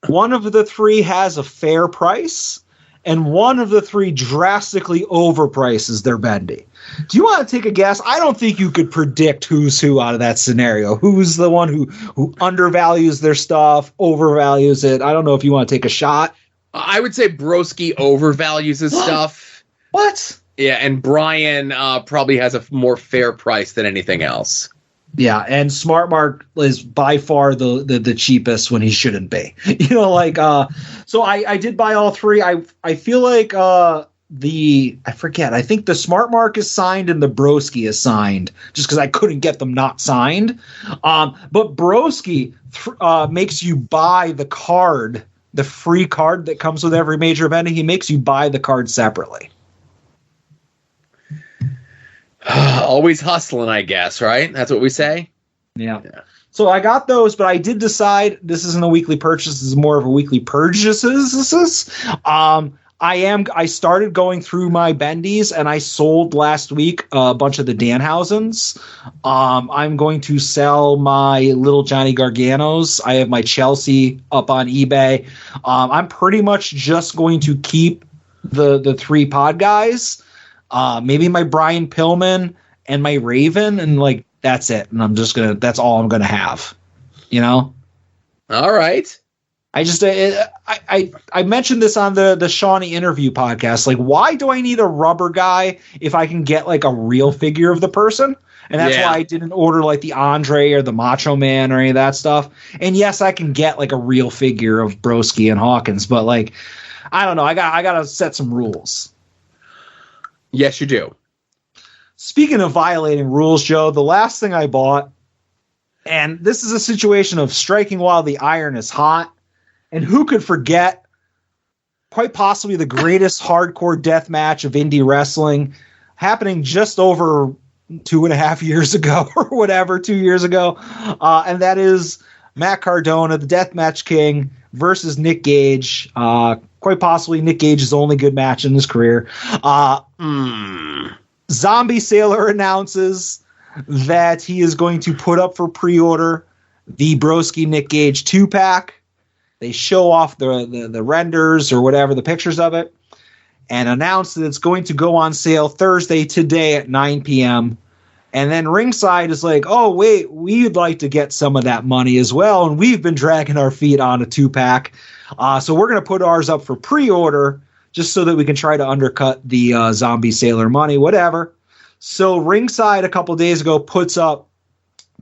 One of the 3 has a fair price, and one of the 3 drastically overprices their Bendy. Do you want to take a guess? I don't think you could predict who's who out of that scenario. Who's the one who undervalues their stuff, overvalues it? I don't know if you want to take a shot. I would say Broski overvalues his stuff. What? Yeah, and Brian probably has a more fair price than anything else. Yeah, and Smart Mark is by far the cheapest when he shouldn't be. So I did buy all 3. I feel like I forget. I think the Smart Mark is signed and the Broski is signed, just because I couldn't get them not signed. But Broski makes you buy the card, the free card that comes with every Major event. He makes you buy the card separately. Always hustling, I guess, right? That's what we say? Yeah. So I got those, but I did decide this isn't a weekly purchase. This is more of a weekly purchases. I started going through my bendies, and I sold last week a bunch of the Danhausens. I'm going to sell my little Johnny Garganos. I have my Chelsea up on eBay. I'm pretty much just going to keep the 3 pod guys. Maybe my Brian Pillman and my Raven, and like that's it. And that's all I'm gonna have. All right. I just I mentioned this on the Shawnee interview podcast. Like, why do I need a rubber guy if I can get like a real figure of the person? And that's why I didn't order like the Andre or the Macho Man or any of that stuff. And yes, I can get like a real figure of Broski and Hawkins, but like, I don't know. I gotta set some rules. Yes, you do. Speaking of violating rules, Joe, the last thing I bought, and this is a situation of striking while the iron is hot, and who could forget quite possibly the greatest hardcore death match of indie wrestling, happening just over 2.5 years ago or whatever, 2 years ago. And that is Matt Cardona, the Deathmatch King, versus Nick Gage. Quite possibly Nick Gage's only good match in his career. Zombie Sailor announces that he is going to put up for pre-order the Broski Nick Gage 2-pack. They show off the renders or whatever, the pictures of it, and announce that it's going to go on sale Thursday, today at 9 p.m. And then Ringside is like, oh, wait, we'd like to get some of that money as well, and we've been dragging our feet on a 2-pack. So we're going to put ours up for pre-order just so that we can try to undercut the Zombie Sailor money, whatever. So Ringside a couple days ago puts up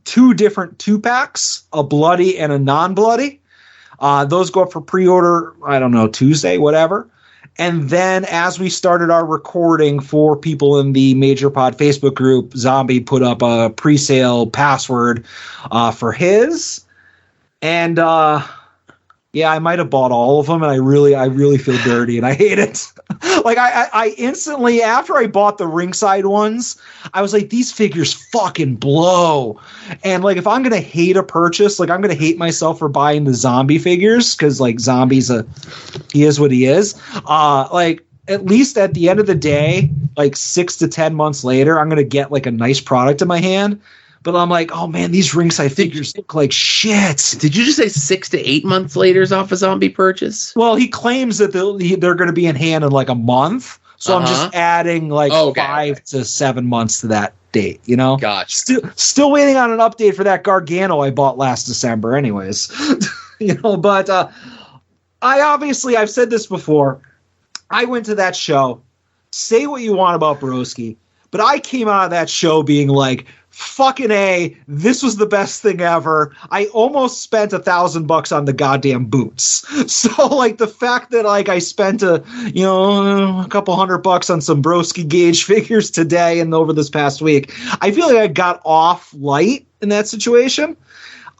2 different 2-packs, a bloody and a non-bloody. Those go up for pre-order, I don't know, Tuesday, whatever. And then as we started our recording for people in the Major Pod Facebook group, Zombie put up a pre-sale password for his. And yeah, I might have bought all of them, and I really feel dirty, and I hate it. Like I instantly, after I bought the Ringside ones, I was like, these figures fucking blow. And like, if I'm gonna hate a purchase, like I'm gonna hate myself for buying the Zombie figures, because like Zombie's he is what he is. Like at least at the end of the day, like 6 to 10 months later, I'm gonna get like a nice product in my hand. But I'm like, oh man, these Ringside figures look like shit. Did you just say 6 to 8 months later is off a Zombie purchase? Well, he claims that they're going to be in hand in like a month. So I'm just adding like 5 to 7 months to that date, you know? Gotcha. Still waiting on an update for that Gargano I bought last December anyways. You know, but I've said this before. I went to that show. Say what you want about Broski, but I came out of that show being like, fucking A, this was the best thing ever. I almost spent $1,000 on the goddamn boots. So like the fact that like I spent a couple $100 on some Broski Gage figures today and over this past week, I feel like I got off light in that situation.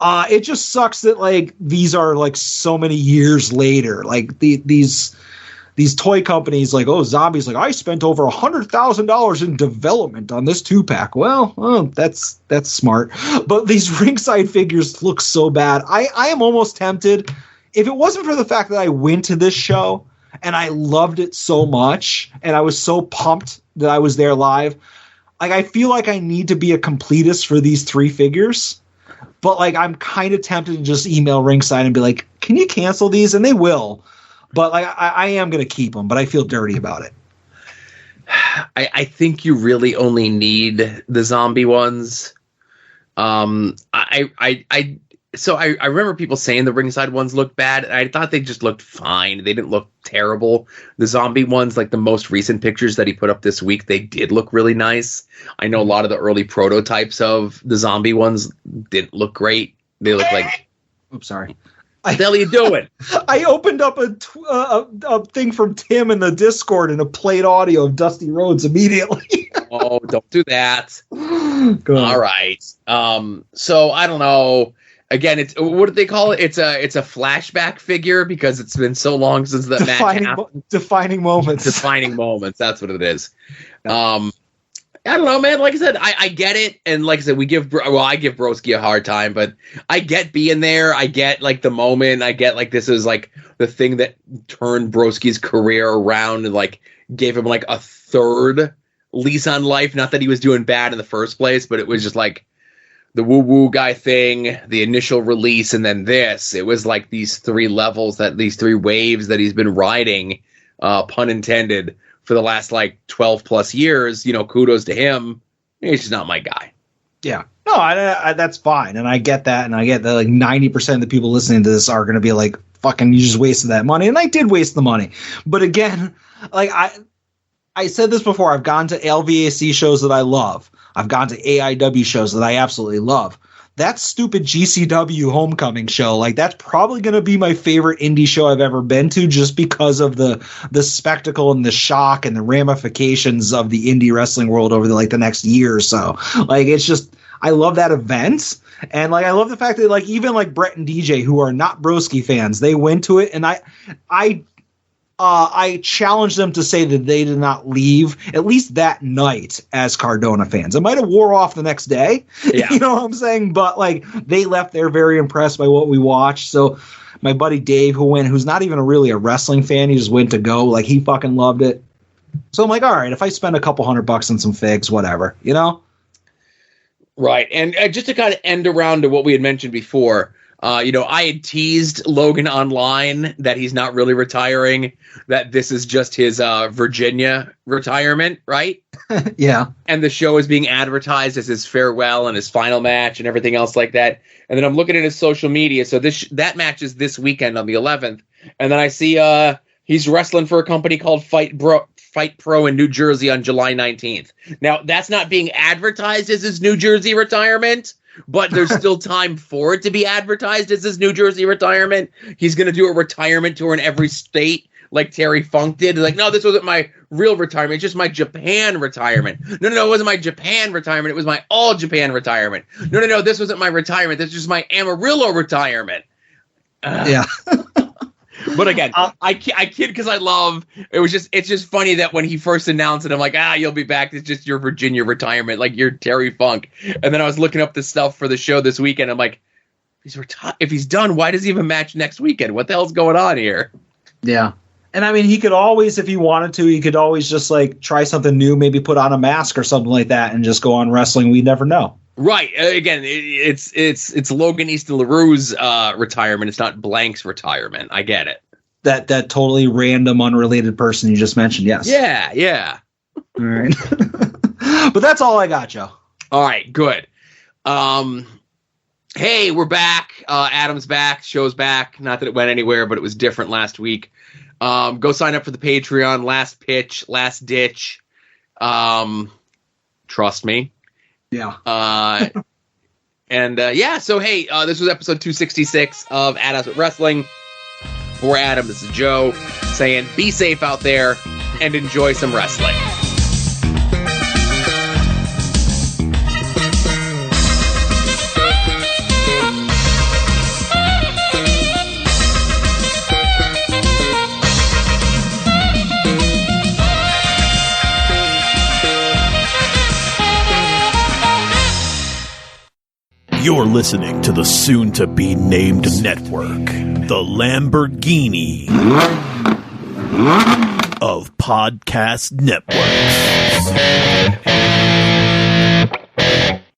It just sucks that like these are like so many years later. Like these toy companies like, oh, Zombie's like, I spent over $100,000 in development on this 2-pack. Well, that's smart. But these Ringside figures look so bad. I am almost tempted, if it wasn't for the fact that I went to this show and I loved it so much and I was so pumped that I was there live, like I feel like I need to be a completist for these 3 figures. But like I'm kind of tempted to just email Ringside and be like, can you cancel these? And they will. But like I am going to keep them, but I feel dirty about it. I think you really only need the Zombie ones. So I remember people saying the Ringside ones looked bad. I thought they just looked fine. They didn't look terrible. The Zombie ones, like the most recent pictures that he put up this week, they did look really nice. I know a lot of the early prototypes of the Zombie ones didn't look great. They look like... Oops, sorry. What the hell are you doing? I opened up a thing from Tim in the Discord and it played audio of Dusty Rhodes immediately. Oh, don't do that. All right. So I don't know. Again, it's what do they call it? It's a flashback figure because it's been so long since the match happened. Defining moments. Defining moments. That's what it is. I don't know, man. Like I said, I get it, and like I said, I give Broski a hard time, but I get being there. I get like the moment. I get like this is like the thing that turned Broski's career around and like gave him like a third lease on life. Not that he was doing bad in the first place, but it was just like the woo-woo guy thing, the initial release, and then this. It was like these 3 levels, these 3 waves that he's been riding, pun intended, for the last like 12 plus years. You know, kudos to him. He's just not my guy. Yeah. No, I that's fine. And I get that. And I get that like 90% of the people listening to this are going to be like, fucking, you just wasted that money. And I did waste the money. But again, like I said this before, I've gone to LVAC shows that I love. I've gone to AIW shows that I absolutely love. That stupid GCW Homecoming show, like that's probably going to be my favorite indie show I've ever been to, just because of the spectacle and the shock and the ramifications of the indie wrestling world over the next year or so. Like it's just, I love that event. And like I love the fact that like even like Brett and DJ, who are not Broski fans, they went to it, and I I challenged them to say that they did not leave, at least that night, as Cardona fans. It might have wore off the next day. Yeah. You know what I'm saying? But, like, they left there very impressed by what we watched. So my buddy Dave, who's not even really a wrestling fan, he just went to go. Like, he fucking loved it. So I'm like, all right, if I spend a couple $100 on some figs, whatever, you know? Right. And just to kind of end around to what we had mentioned before, I had teased Logan online that he's not really retiring, that this is just his Virginia retirement, right? Yeah. And the show is being advertised as his farewell and his final match and everything else like that. And then I'm looking at his social media. So that match is this weekend on the 11th. And then I see he's wrestling for a company called Fight Pro in New Jersey on July 19th. Now, that's not being advertised as his New Jersey retirement, but there's still time for it to be advertised as his New Jersey retirement. He's going to do a retirement tour in every state like Terry Funk did. Like, no, this wasn't my real retirement. It's just my Japan retirement. No, it wasn't my Japan retirement. It was my All Japan retirement. No, this wasn't my retirement. This is just my Amarillo retirement. Yeah. But again, I kid because I love it's just funny that when he first announced it, I'm like, you'll be back. It's just your Virginia retirement, like you're Terry Funk. And then I was looking up the stuff for the show this weekend. I'm like, if he's done, why does he even match next weekend? What the hell's going on here? Yeah. And I mean, he could always, if he wanted to, he could always just like try something new, maybe put on a mask or something like that and just go on wrestling. We never know. Right. Again, it's Logan Easton LaRue's retirement. It's not Blank's retirement. I get it. That totally random, unrelated person you just mentioned. Yes. Yeah. All right. But that's all I got, Joe. All right. Good. Hey, we're back. Adam's back. Show's back. Not that it went anywhere, but it was different last week. Go sign up for the Patreon. Last pitch, last ditch. Trust me. Yeah. So hey, this was episode 266 of At Us with Wrestling. For Adam, this is Joe saying be safe out there and enjoy some wrestling. You're listening to the soon-to-be-named network, the Lamborghini of podcast networks.